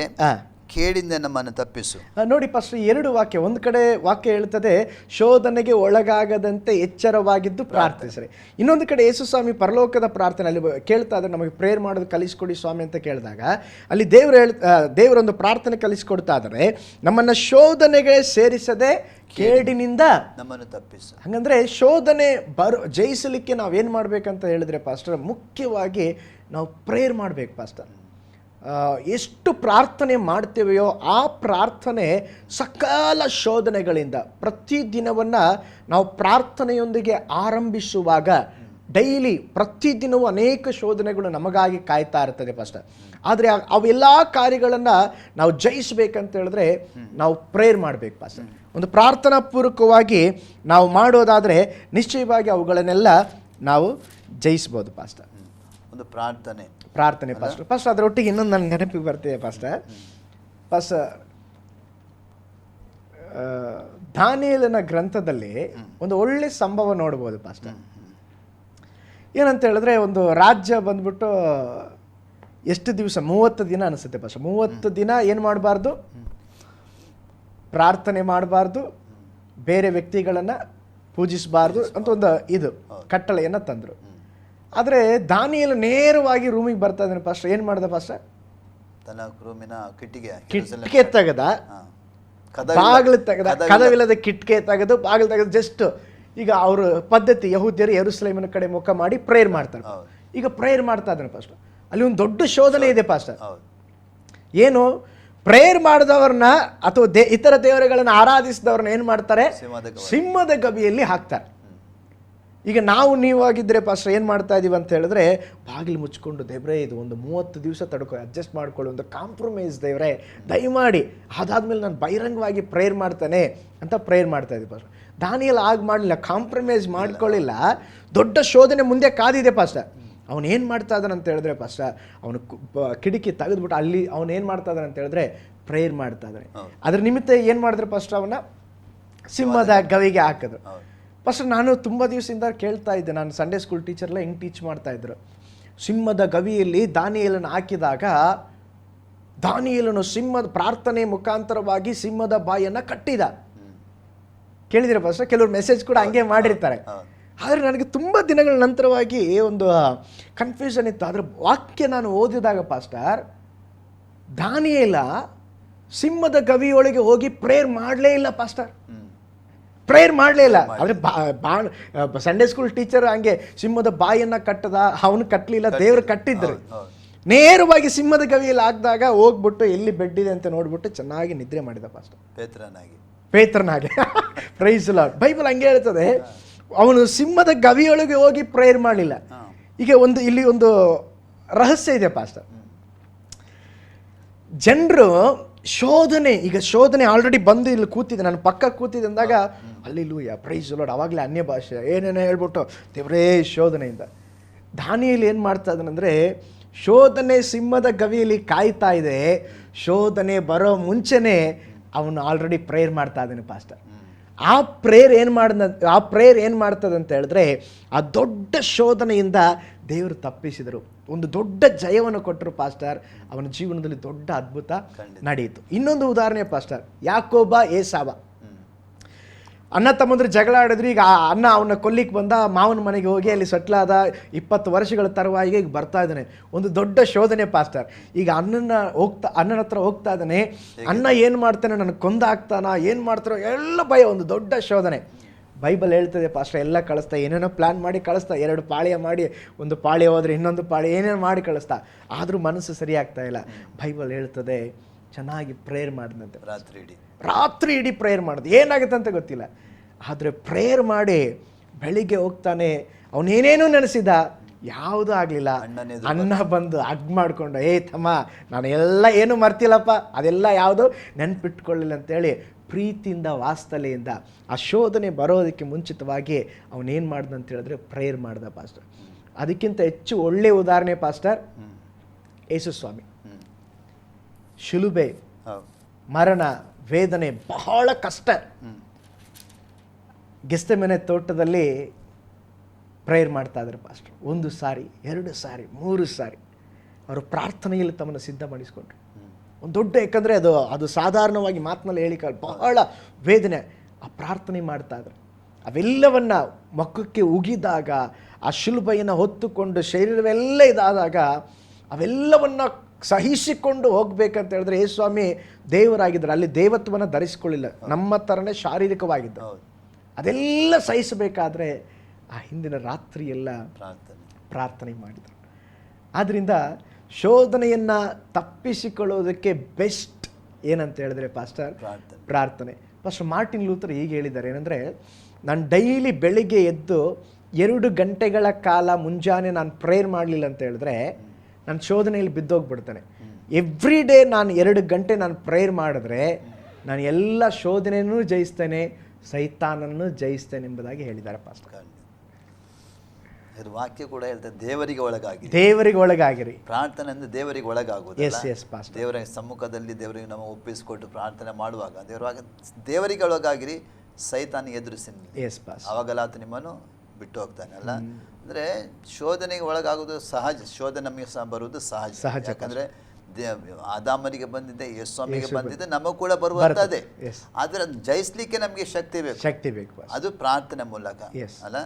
ಕೇಡಿಂದ ನಮ್ಮನ್ನು ತಪ್ಪಿಸು. ನೋಡಿ ಫಸ್ಟ್ 2 ವಾಕ್ಯ. ಒಂದು ಕಡೆ ವಾಕ್ಯ ಹೇಳ್ತದೆ ಶೋಧನೆಗೆ ಒಳಗಾಗದಂತೆ ಎಚ್ಚರವಾಗಿದ್ದು ಪ್ರಾರ್ಥಿಸ್ರಿ. ಇನ್ನೊಂದು ಕಡೆ ಯೇಸು ಸ್ವಾಮಿ ಪರಲೋಕದ ಪ್ರಾರ್ಥನೆ ಅಲ್ಲಿ ಕೇಳ್ತಾ ಇದ್ದಾರೆ, ನಮಗೆ ಪ್ರೇಯರ್ ಮಾಡೋದು ಕಲಿಸ್ಕೊಡಿ ಸ್ವಾಮಿ ಅಂತ ಕೇಳಿದಾಗ ಅಲ್ಲಿ ದೇವರೊಂದು ಪ್ರಾರ್ಥನೆ ಕಲಿಸ್ಕೊಡ್ತಾ ಇದ್ದಾರೆ, ನಮ್ಮನ್ನು ಶೋಧನೆಗೆ ಸೇರಿಸದೆ ಕೇಡಿನಿಂದ ನಮ್ಮನ್ನು ತಪ್ಪಿಸು. ಹಾಗಂದ್ರೆ ಶೋಧನೆ ಜಯಿಸಲಿಕ್ಕೆ ನಾವೇನು ಮಾಡ್ಬೇಕಂತ ಹೇಳಿದ್ರೆ ಪಾಸ್ಟರ್, ಮುಖ್ಯವಾಗಿ ನಾವು ಪ್ರೇಯರ್ ಮಾಡ್ಬೇಕು ಪಾಸ್ಟರ್. ಎಷ್ಟು ಪ್ರಾರ್ಥನೆ ಮಾಡ್ತೇವೆಯೋ ಆ ಪ್ರಾರ್ಥನೆ ಸಕಲ ಶೋಧನೆಗಳಿಂದ, ಪ್ರತಿದಿನವನ್ನು ನಾವು ಪ್ರಾರ್ಥನೆಯೊಂದಿಗೆ ಆರಂಭಿಸುವಾಗ ಡೈಲಿ ಪ್ರತಿದಿನವೂ ಅನೇಕ ಶೋಧನೆಗಳು ನಮಗಾಗಿ ಕಾಯ್ತಾ ಇರ್ತದೆ ಪಾಸ್ಟರ್. ಆದರೆ ಅವೆಲ್ಲ ಕಾರ್ಯಗಳನ್ನು ನಾವು ಜಯಿಸಬೇಕಂತ ಹೇಳಿದ್ರೆ ನಾವು ಪ್ರೇಯರ್ ಮಾಡಬೇಕು ಪಾಸ್ಟರ್. ಒಂದು ಪ್ರಾರ್ಥನಾ ಪೂರ್ವಕವಾಗಿ ನಾವು ಮಾಡೋದಾದರೆ ನಿಶ್ಚಯವಾಗಿ ಅವುಗಳನ್ನೆಲ್ಲ ನಾವು ಜಯಿಸ್ಬೋದು ಪಾಸ್ಟರ್. ಒಂದು ಪ್ರಾರ್ಥನೆ ಪಾಸ್ಟರ್. ಫಸ್ಟ್ ಅದರೊಟ್ಟಿಗೆ ಇನ್ನೊಂದು ನನ್ನ ನೆನಪಿಗೆ ಬರ್ತಿದೆ ಪಾಸ್ಟರ್. ದಾನಿಯೇಲನ ಗ್ರಂಥದಲ್ಲಿ ಒಂದು ಒಳ್ಳೆ ಸಂಭವ ನೋಡ್ಬೋದು ಪಾಸ್ಟರ್. ಏನಂತ ಹೇಳಿದ್ರೆ, ಒಂದು ರಾಜ್ಯ ಬಂದ್ಬಿಟ್ಟು ಎಷ್ಟು ದಿವಸ, 30 ದಿನ ಅನಿಸುತ್ತೆ ಪಾಸ್ಟರ್. 30 ದಿನ ಏನು ಮಾಡಬಾರ್ದು? ಪ್ರಾರ್ಥನೆ ಮಾಡಬಾರ್ದು, ಬೇರೆ ವ್ಯಕ್ತಿಗಳನ್ನು ಪೂಜಿಸಬಾರ್ದು ಅಂತ ಒಂದು ಇದು ಕಟ್ಟಳೆಯನ್ನು ತಂದರು. ಆದರೆ ದಾನಿಯೇಲ ನೇರವಾಗಿ ರೂಮಿಗೆ ಬರ್ತಾ ಇದ್ದಾನೆ ಪಾಸ್ಟರ್. ಏನು ಮಾಡ್ದ ಪಾಸ್ಟರ್? ತನ್ನ ರೂಮಿನ ಕಿಟಕಿ ತೆಗೆದ, ಬಾಗಿಲು ತೆಗೆದ, ಕದವಿಲ್ಲದ ಕಿಟಕಿ ತೆಗೆದು ಬಾಗಿಲು ತೆಗೆದು ಜಸ್ಟ್ ಈಗ ಅವ್ರ ಪದ್ಧತಿ ಯಹೂದ್ಯರು ಯೆರೂಸಲೇಮಿನ ಕಡೆ ಮುಖ ಮಾಡಿ ಪ್ರೇಯರ್ ಮಾಡ್ತಾರೆ. ಈಗ ಪ್ರೇಯರ್ ಮಾಡ್ತಾ ಇದ್ದಾನೆ ಪಾಸ್ಟರ್. ಅಲ್ಲಿ ಒಂದು ದೊಡ್ಡ ಶೋಧನೆ ಇದೆ ಪಾಸ್ಟರ್. ಏನು? ಪ್ರೇಯರ್ ಮಾಡಿದವ್ರನ್ನ ಅಥವಾ ಇತರ ದೇವರುಗಳನ್ನ ಆರಾಧಿಸಿದವ್ರನ್ನ ಏನು ಮಾಡ್ತಾರೆ? ಸಿಂಹದ ಗವಿಯಲ್ಲಿ ಹಾಕ್ತಾರೆ. ಈಗ ನೀವಾಗಿದ್ದರೆ ಪಾಸ್ಟರ್ ಏನು ಮಾಡ್ತಾ ಇದೀವಿ ಅಂತ ಹೇಳಿದ್ರೆ, ಬಾಗಿಲು ಮುಚ್ಕೊಂಡು ದೇವ್ರೇ ಇದು ಒಂದು 30 ದಿವಸ ತಡ್ಕೊ, ಅಡ್ಜಸ್ಟ್ ಮಾಡ್ಕೊಳ್ಳಿ, ಒಂದು ಕಾಂಪ್ರಮೈಸ್ ದೇವ್ರೆ ದಯಮಾಡಿ, ಅದಾದ್ಮೇಲೆ ನಾನು ಬಹಿರಂಗವಾಗಿ ಪ್ರೇಯರ್ ಮಾಡ್ತಾನೆ ಅಂತ ಪ್ರೇಯರ್ ಮಾಡ್ತಾ ಇದ್ದೀವಿ ಪಾಸ್ಟರ್. ದಾನಿಯೇಲ ಮಾಡಲಿಲ್ಲ, ಕಾಂಪ್ರಮೈಸ್ ಮಾಡ್ಕೊಳ್ಳಿಲ್ಲ. ದೊಡ್ಡ ಶೋಧನೆ ಮುಂದೆ ಕಾದಿದೆ ಪಾಸ್ಟರ್. ಅವನೇನು ಮಾಡ್ತಾ ಇದ್ದಾನೆ ಅಂತ ಹೇಳಿದ್ರೆ ಪಾಸ್ಟರ್, ಅವನು ಕಿಟಕಿ ತೆಗೆದ್ಬಿಟ್ಟು ಅಲ್ಲಿ ಅವನೇನು ಮಾಡ್ತಾ ಇದ್ದಾನೆ ಅಂತ ಹೇಳಿದ್ರೆ ಪ್ರೇಯರ್ ಮಾಡ್ತಾ ಇದ್ದಾನೆ. ಅದ್ರ ನಿಮಿತ್ತ ಏನು ಮಾಡಿದ್ರೆ ಪಾಸ್ಟರ್, ಅವನ ಸಿಂಹದ ಗವಿಗೆ ಹಾಕಿದ್ರು. ಪಾಸ್ಟರ್, ನಾನು ತುಂಬ ದಿವಸದಿಂದ ಕೇಳ್ತಾ ಇದ್ದೆ, ನಾನು ಸಂಡೇ ಸ್ಕೂಲ್ ಟೀಚರ್ಲ್ಲ ಹೆಂಗೆ ಟೀಚ್ ಮಾಡ್ತಾ ಇದ್ರು. ಸಿಂಹದ ಗವಿಯಲ್ಲಿ ದಾನಿಯೇಲನ್ನು ಹಾಕಿದಾಗ ದಾನಿಯೇಲನು ಸಿಂಹದ ಪ್ರಾರ್ಥನೆ ಮುಖಾಂತರವಾಗಿ ಸಿಂಹದ ಬಾಯನ್ನು ಕಟ್ಟಿದ. ಕೇಳಿದಿರ ಪಾಸ್ಟರ್? ಕೆಲವರು ಮೆಸೇಜ್ ಕೂಡ ಹಂಗೆ ಮಾಡಿರ್ತಾರೆ. ಆದರೆ ನನಗೆ ತುಂಬ ದಿನಗಳ ನಂತರವಾಗಿ ಒಂದು ಕನ್ಫ್ಯೂಷನ್ ಇತ್ತು. ಅದರ ವಾಕ್ಯ ನಾನು ಓದಿದಾಗ ಪಾಸ್ಟರ್, ದಾನಿಯೇಲ ಸಿಂಹದ ಗವಿಯೊಳಗೆ ಹೋಗಿ ಪ್ರೇಯರ್ ಮಾಡಲೇ ಇಲ್ಲ ಪಾಸ್ಟರ್. ಪ್ರೇಯರ್ ಮಾಡಲೇ ಇಲ್ಲ. ಆದರೆ ಸಂಡೇ ಸ್ಕೂಲ್ ಟೀಚರ್ ಹಂಗೆ ಸಿಂಹದ ಬಾಯನ್ನು ಕಟ್ಟದ, ಅವನು ಕಟ್ಟಲಿಲ್ಲ, ದೇವರು ಕಟ್ಟಿದ್ರು. ನೇರವಾಗಿ ಸಿಂಹದ ಗವಿಯಲ್ಲಿ ಹಾಕಿದಾಗ ಹೋಗ್ಬಿಟ್ಟು ಎಲ್ಲಿ ಬೆಡ್ ಇದೆ ಅಂತ ನೋಡ್ಬಿಟ್ಟು ಚೆನ್ನಾಗಿ ನಿದ್ರೆ ಮಾಡಿದ ಪಾಸ್ಟರ್, ಪೇತ್ರನಾಗಿ. Praise Lord. ಬೈಬಲ್ ಹಂಗೆ ಹೇಳ್ತದೆ, ಅವನು ಸಿಂಹದ ಗವಿಯೊಳಗೆ ಹೋಗಿ ಪ್ರೇಯರ್ ಮಾಡಲಿಲ್ಲ. ಈಗ ಇಲ್ಲಿ ಒಂದು ರಹಸ್ಯ ಇದೆ ಪಾಸ್ಟರ್. ಜನರು ಶೋಧನೆ ಆಲ್ರೆಡಿ ಬಂದು ಇಲ್ಲಿ ಕೂತಿದೆ, ನನ್ನ ಪಕ್ಕ ಕೂತಿದೆ ಅಂದಾಗ ಅಲ್ಲಿಲೂಯ ಪ್ರೈಸ್ ಲಾರ್ಡ್, ಅವಾಗಲೇ ಅನ್ಯ ಭಾಷೆ ಏನೇನೋ ಹೇಳ್ಬಿಟ್ಟು ದೇವರೇ ಶೋಧನೆಯಿಂದ. ದಾನಿಯೇಲ್ ಏನು ಮಾಡ್ತಾ ಇದ್ದಾನಂದರೆ, ಶೋಧನೆ ಸಿಂಹದ ಗವಿಯಲ್ಲಿ ಕಾಯ್ತಾ ಇದೆ, ಶೋಧನೆ ಬರೋ ಮುಂಚೆನೇ ಅವನು ಆಲ್ರೆಡಿ ಪ್ರೇಯರ್ ಮಾಡ್ತಾ ಇದ್ದಾನೆ ಪಾಸ್ಟರ್. ಆ ಪ್ರೇಯರ್ ಏನು ಮಾಡ್ತದೆ ಅಂತ ಹೇಳಿದ್ರೆ, ಆ ದೊಡ್ಡ ಶೋಧನೆಯಿಂದ ದೇವರು ತಪ್ಪಿಸಿದರು, ಒಂದು ದೊಡ್ಡ ಜಯವನ್ನು ಕೊಟ್ಟರು ಪಾಸ್ಟರ್. ಅವನ ಜೀವನದಲ್ಲಿ ದೊಡ್ಡ ಅದ್ಭುತ ನಡೆಯಿತು. ಇನ್ನೊಂದು ಉದಾಹರಣೆ ಪಾಸ್ಟರ್, ಯಾಕೋಬ ಏಸಾವ ಅಣ್ಣ ತಮ್ಮಂದ್ರೆ ಜಗಳ ಆಡಿದ್ರು. ಈಗ ಅಣ್ಣ ಅವನ್ನ ಕೊಲ್ಲಿಕ್ಕೆ ಬಂದ, ಮಾವನ ಮನೆಗೆ ಹೋಗಿ ಅಲ್ಲಿ ಸೆಟ್ಲ್ ಆದ, 20 ವರ್ಷಗಳ ತರುವಾಯಿಗೆ ಈಗ ಬರ್ತಾ ಇದ್ದಾನೆ. ಒಂದು ದೊಡ್ಡ ಶೋಧನೆ ಪಾಸ್ಟರ್. ಈಗ ಅಣ್ಣನ ಹತ್ರ ಹೋಗ್ತಾ ಇದ್ದಾನೆ. ಅಣ್ಣ ಏನು ಮಾಡ್ತಾನೆ, ನನಗೆ ಕೊಂದಾಗ್ತಾನ, ಏನು ಮಾಡ್ತಾರೋ ಎಲ್ಲ ಭಯ, ಒಂದು ದೊಡ್ಡ ಶೋಧನೆ. ಬೈಬಲ್ ಹೇಳ್ತದೆ ಪಾಸ್ಟರ್, ಎಲ್ಲ ಕಳಿಸ್ತಾ, ಏನೇನೋ ಪ್ಲ್ಯಾನ್ ಮಾಡಿ ಕಳಿಸ್ತಾ, 2 ಪಾಳ್ಯ ಮಾಡಿ, ಒಂದು ಪಾಳ್ಯ ಹೋದ್ರೆ ಇನ್ನೊಂದು ಪಾಳ್ಯ, ಏನೇನು ಮಾಡಿ ಕಳಿಸ್ತಾ, ಆದರೂ ಮನಸ್ಸು ಸರಿಯಾಗ್ತಾ ಇಲ್ಲ. ಬೈಬಲ್ ಹೇಳ್ತದೆ ಚೆನ್ನಾಗಿ ಪ್ರೇಯರ್ ಮಾಡಿದಂತೆ, ರಾತ್ರಿ ಇಡೀ ಪ್ರೇಯರ್ ಮಾಡಿದೆ, ಏನಾಗುತ್ತೆ ಅಂತ ಗೊತ್ತಿಲ್ಲ. ಆದರೆ ಪ್ರೇಯರ್ ಮಾಡಿ ಬೆಳಿಗ್ಗೆ ಹೋಗ್ತಾನೆ, ಅವನೇನೇನೂ ನೆನೆಸಿದ, ಯಾವುದೂ ಆಗಲಿಲ್ಲ. ಅಣ್ಣ ಬಂದು ಹಗ್ ಮಾಡಿಕೊಂಡು, ತಮ್ಮ ನಾನು ಎಲ್ಲ ಏನು ಮರ್ತಿಲ್ಲಪ್ಪ, ಅದೆಲ್ಲ ಯಾವುದು ನೆನ್ಪಿಟ್ಕೊಳ್ಳಿಲ್ಲ ಅಂತೇಳಿ ಪ್ರೀತಿಯಿಂದ ವಾಸ್ತಲೆಯಿಂದ ಆ ಶೋಧನೆ ಬರೋದಕ್ಕೆ ಮುಂಚಿತವಾಗಿ ಅವನೇನು ಮಾಡ್ದ ಅಂತ ಹೇಳಿದ್ರೆ ಪ್ರೇಯರ್ ಮಾಡ್ದ ಪಾಸ್ಟರ್. ಅದಕ್ಕಿಂತ ಹೆಚ್ಚು ಒಳ್ಳೆಯ ಉದಾಹರಣೆ ಪಾಸ್ಟರ್ ಯೇಸು ಸ್ವಾಮಿ. ಶಿಲುಬೆ, ಮರಣ, ವೇದನೆ, ಬಹಳ ಕಷ್ಟ. ಗೆತ್ಸೆಮನೆ ತೋಟದಲ್ಲಿ ಪ್ರೇಯರ್ ಮಾಡ್ತಾ ಇದ್ದಾರೆ ಪಾಸ್ಟರ್. 1 ಸಾರಿ, 2 ಸಾರಿ, 3 ಸಾರಿ ಅವರು ಪ್ರಾರ್ಥನೆಯಲ್ಲಿ ತಮ್ಮನ್ನು ಸಿದ್ಧ ಮಾಡಿಸ್ಕೊಂಡ್ರು. ಒಂದು ದೊಡ್ಡ, ಯಾಕಂದರೆ ಅದು ಸಾಧಾರಣವಾಗಿ ಮಾತಿನಲ್ಲಿ ಹೇಳಿಕ ಬಹಳ ವೇದನೆ. ಆ ಪ್ರಾರ್ಥನೆ ಮಾಡ್ತಾ ಇದ್ದಾರೆ. ಅವೆಲ್ಲವನ್ನು ಮುಖಕ್ಕೆ ಉಗಿದಾಗ, ಆ ಶಿಲುಬೆಯನ್ನು ಹೊತ್ತುಕೊಂಡು ಶರೀರವೆಲ್ಲ ಇದಾದಾಗ, ಅವೆಲ್ಲವನ್ನು ಸಹಿಸಿಕೊಂಡು ಹೋಗ್ಬೇಕಂತ ಹೇಳಿದ್ರೆ, ಯೇಸು ಸ್ವಾಮಿ ದೇವರಾಗಿದ್ದರು, ಅಲ್ಲಿ ದೇವತ್ವವನ್ನು ಧರಿಸಿಕೊಳ್ಳಿಲ್ಲ, ನಮ್ಮ ಥರನೇ ಶಾರೀರಿಕವಾಗಿದ್ದ. ಅದೆಲ್ಲ ಸಹಿಸಬೇಕಾದ್ರೆ ಆ ಹಿಂದಿನ ರಾತ್ರಿ ಎಲ್ಲ ಪ್ರಾರ್ಥನೆ ಮಾಡಿದರು. ಆದ್ದರಿಂದ ಶೋಧನೆಯನ್ನು ತಪ್ಪಿಸಿಕೊಳ್ಳೋದಕ್ಕೆ ಬೆಸ್ಟ್ ಏನಂತ ಹೇಳಿದ್ರೆ ಪಾಸ್ಟರ್, ಪ್ರಾರ್ಥನೆ. ಪಾಸ್ಟರ್ ಮಾರ್ಟಿನ್ ಲೂಥರ್ ಹೀಗೆ ಹೇಳಿದ್ದಾರೆ, ಏನಂದರೆ, ನಾನು ಡೈಲಿ ಬೆಳಿಗ್ಗೆ ಎದ್ದು 2 ಗಂಟೆಗಳ ಕಾಲ ಮುಂಜಾನೆ ನಾನು ಪ್ರೇಯರ್ ಮಾಡಲಿಲ್ಲ ಅಂತ ಹೇಳಿದ್ರೆ ನಾನು ಶೋಧನೆಯಲ್ಲಿ ಬಿದ್ದೋಗ್ಬಿಡ್ತಾನೆ. ಎವ್ರಿ ಡೇ ನಾನು 2 ಗಂಟೆ ನಾನು ಪ್ರೇಯರ್ ಮಾಡಿದ್ರೆ ನಾನು ಎಲ್ಲ ಶೋಧನೆಯೂ ಜಯಿಸ್ತೇನೆ, ಸೈತಾನನ್ನು ಜಯಿಸ್ತೇನೆ ಎಂಬುದಾಗಿ ಹೇಳಿದ್ದಾರೆ ಪಾಸ್ಟರ್. ವಾಕ್ಯ ಕೂಡ ಹೇಳ್ತಾರೆ, ದೇವರಿಗೆ ಒಳಗಾಗಿರಿ. ಪ್ರಾರ್ಥನೆ ಅಂದ್ರೆ ದೇವರಿಗೆ ಒಳಗಾಗುವುದು. ದೇವರ ಸಮ್ಮುಖದಲ್ಲಿ ದೇವರಿಗೆ ನಾವು ಒಪ್ಪಿಸಿಕೊಟ್ಟು ಪ್ರಾರ್ಥನೆ ಮಾಡುವಾಗ ದೇವರಿಗೆ ಒಳಗಾಗಿರಿ, ಸೈತಾನ ಎದುರಿಸಿ, ಅವಾಗಲ್ಲ ಆತ ನಿಮ್ಮನ್ನು ಬಿಟ್ಟು ಹೋಗ್ತಾನೆ ಅಲ್ಲ. ಅಂದ್ರೆ ಶೋಧನೆಗೆ ಒಳಗಾಗುವುದು ಸಹಜ, ಶೋಧನೆ ನಮಗೆ ಸಹ ಬರುವುದು ಸಹಜ. ಯಾಕಂದ್ರೆ ಆದಾಮನಿಗೆ ಬಂದಿದೆ, ಯೇಸುಸ್ವಾಮಿಗೆ ಬಂದಿದೆ, ನಮಗೂ ಕೂಡ ಬರುವಂತದ್ದೇ. ಆದ್ರೆ ಜಯಿಸ್ಲಿಕ್ಕೆ ನಮಗೆ ಶಕ್ತಿ ಬೇಕು. ಅದು ಪ್ರಾರ್ಥನೆ ಮೂಲಕ ಅಲ್ಲ.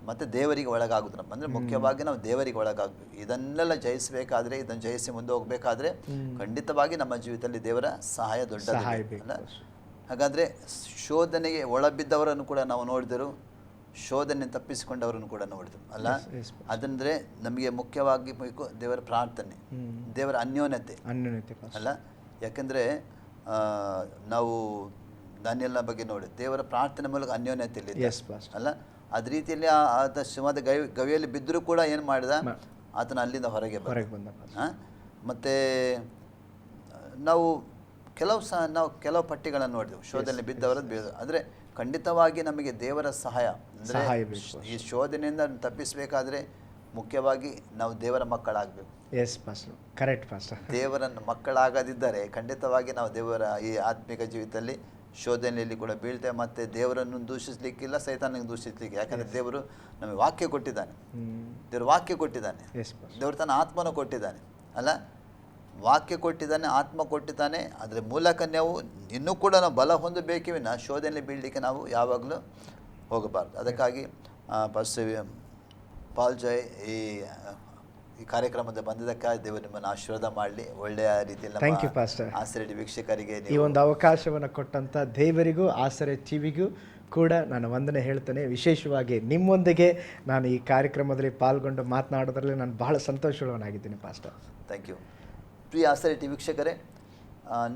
ಮತ್ತೆ ದೇವರಿಗೆ ಒಳಗಾಗುದು ಅಂದ್ರೆ ಮುಖ್ಯವಾಗಿ ನಾವು ದೇವರಿಗೆ ಒಳಗಾಗಬೇಕು. ಇದನ್ನೆಲ್ಲ ಜಯಿಸಬೇಕಾದ್ರೆ, ಇದನ್ನು ಜಯಿಸಿ ಮುಂದೆ ಹೋಗ್ಬೇಕಾದ್ರೆ ಖಂಡಿತವಾಗಿ ನಮ್ಮ ಜೀವಿತದಲ್ಲಿ ದೇವರ ಸಹಾಯ ದೊಡ್ಡದು ಅಲ್ಲ. ಹಾಗಾದ್ರೆ ಶೋಧನೆಗೆ ಒಳಬಿದ್ದವರನ್ನು ಕೂಡ ನಾವು ನೋಡಿದರು, ಶೋಧನೆ ತಪ್ಪಿಸಿಕೊಂಡವರನ್ನು ಕೂಡ ನೋಡಿದ್ರು ಅಲ್ಲ. ಅದಂದ್ರೆ ನಮಗೆ ಮುಖ್ಯವಾಗಿ ಬೇಕು ದೇವರ ಪ್ರಾರ್ಥನೆ, ದೇವರ ಅನ್ಯೋನ್ಯತೆ ಅಲ್ಲ. ಯಾಕಂದ್ರೆ ನಾವು ದಾನಿಯೇಲನ ಬಗ್ಗೆ ನೋಡಿ, ದೇವರ ಪ್ರಾರ್ಥನೆ ಮೂಲಕ ಅನ್ಯೋನ್ಯತೆಯಲ್ಲಿ ಅಲ್ಲ. ಅದ ರೀತಿಯಲ್ಲಿ ಆತ ಸಿಂಹದ ಗವಿಯಲ್ಲಿ ಬಿದ್ದರೂ ಕೂಡ ಏನು ಮಾಡಿದ, ಆತನ ಅಲ್ಲಿಂದ ಹೊರಗೆ ಬಂದ. ಮತ್ತೆ ನಾವು ಕೆಲವು ಪಟ್ಟಿಗಳನ್ನು ನೋಡಿದೆವು, ಶೋಧನೆ ಬಿದ್ದವರದ್ದು. ಆದರೆ ಖಂಡಿತವಾಗಿ ನಮಗೆ ದೇವರ ಸಹಾಯ ಅಂದರೆ ಈ ಶೋಧನೆಯಿಂದ ತಪ್ಪಿಸಬೇಕಾದ್ರೆ ಮುಖ್ಯವಾಗಿ ನಾವು ದೇವರ ಮಕ್ಕಳಾಗಬೇಕು. Correct pastor. ದೇವರ ಮಕ್ಕಳಾಗದಿದ್ದರೆ ಖಂಡಿತವಾಗಿ ನಾವು ದೇವರ ಈ ಆತ್ಮಿಕ ಜೀವಿತದಲ್ಲಿ ಶೋಧನೆಯಲ್ಲಿ ಕೂಡ ಬೀಳ್ತೇವೆ. ಮತ್ತು ದೇವರನ್ನು ದೂಷಿಸಲಿಕ್ಕಿಲ್ಲ, ಸೈತಾನಿಗೆ ದೂಷಿಸಲಿಕ್ಕೆ. ಯಾಕಂದರೆ ದೇವರು ನಮಗೆ ವಾಕ್ಯ ಕೊಟ್ಟಿದ್ದಾನೆ, ದೇವರು ವಾಕ್ಯ ಕೊಟ್ಟಿದ್ದಾನೆ, ದೇವರು ತನ್ನ ಆತ್ಮನ ಕೊಟ್ಟಿದ್ದಾನೆ ಅಲ್ಲ. ವಾಕ್ಯ ಕೊಟ್ಟಿದ್ದಾನೆ, ಆತ್ಮ ಕೊಟ್ಟಿದ್ದಾನೆ. ಅದರ ಮೂಲಕ ನಾವು ಇನ್ನೂ ಕೂಡ ನಾವು ಬಲ ಹೊಂದಬೇಕಿವಿನ ಶೋಧನೆಯಲ್ಲಿ ಬೀಳಲಿಕ್ಕೆ ನಾವು ಯಾವಾಗಲೂ ಹೋಗಬಾರ್ದು. ಅದಕ್ಕಾಗಿ ಪಾಲ್ ಜಾಯ್ ಈ ಕಾರ್ಯಕ್ರಮದ ಬಂದಿದ್ದಕ್ಕಾಗಿ ದೇವರು ನಿಮ್ಮನ್ನು ಆಶೀರ್ವಾದ ಮಾಡಲಿ. ಒಳ್ಳೆಯ ರೀತಿಯಲ್ಲಿ ಆಸರೆ ವೀಕ್ಷಕರಿಗೆ ಈ ಒಂದು ಅವಕಾಶವನ್ನು ಕೊಟ್ಟಂಥ ದೇವರಿಗೂ ಆಸರೆ ಟಿವಿಗೂ ಕೂಡ ನಾನು ವಂದನೆ ಹೇಳ್ತೇನೆ. ವಿಶೇಷವಾಗಿ ನಿಮ್ಮೊಂದಿಗೆ ನಾನು ಈ ಕಾರ್ಯಕ್ರಮದಲ್ಲಿ ಪಾಲ್ಗೊಂಡು ಮಾತನಾಡೋದ್ರಲ್ಲಿ ನಾನು ಬಹಳ ಸಂತೋಷವಾಗಿದ್ದೀನಿ ಪಾಸ್ಟರ್. Thank you. ಪ್ರಿಯ ಆಸರೆ ಟಿ ವೀಕ್ಷಕರೇ,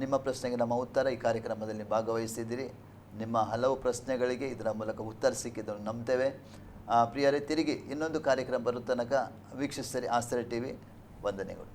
ನಿಮ್ಮ ಪ್ರಶ್ನೆಗೆ ನಮ್ಮ ಉತ್ತರ ಈ ಕಾರ್ಯಕ್ರಮದಲ್ಲಿ ಭಾಗವಹಿಸಿದ್ದೀರಿ. ನಿಮ್ಮ ಹಲವು ಪ್ರಶ್ನೆಗಳಿಗೆ ಇದರ ಮೂಲಕ ಉತ್ತರ ಸಿಕ್ಕಿದ್ದನ್ನು ನಂಬ್ತೇವೆ. ಪ್ರಿಯರೇ, ತಿರುಗಿ ಇನ್ನೊಂದು ಕಾರ್ಯಕ್ರಮ ಬರೋ ತನಕ ವೀಕ್ಷಿಸಿರಿ ಆಸರೆ ಟಿವಿ. ವಂದನೆಗಳು.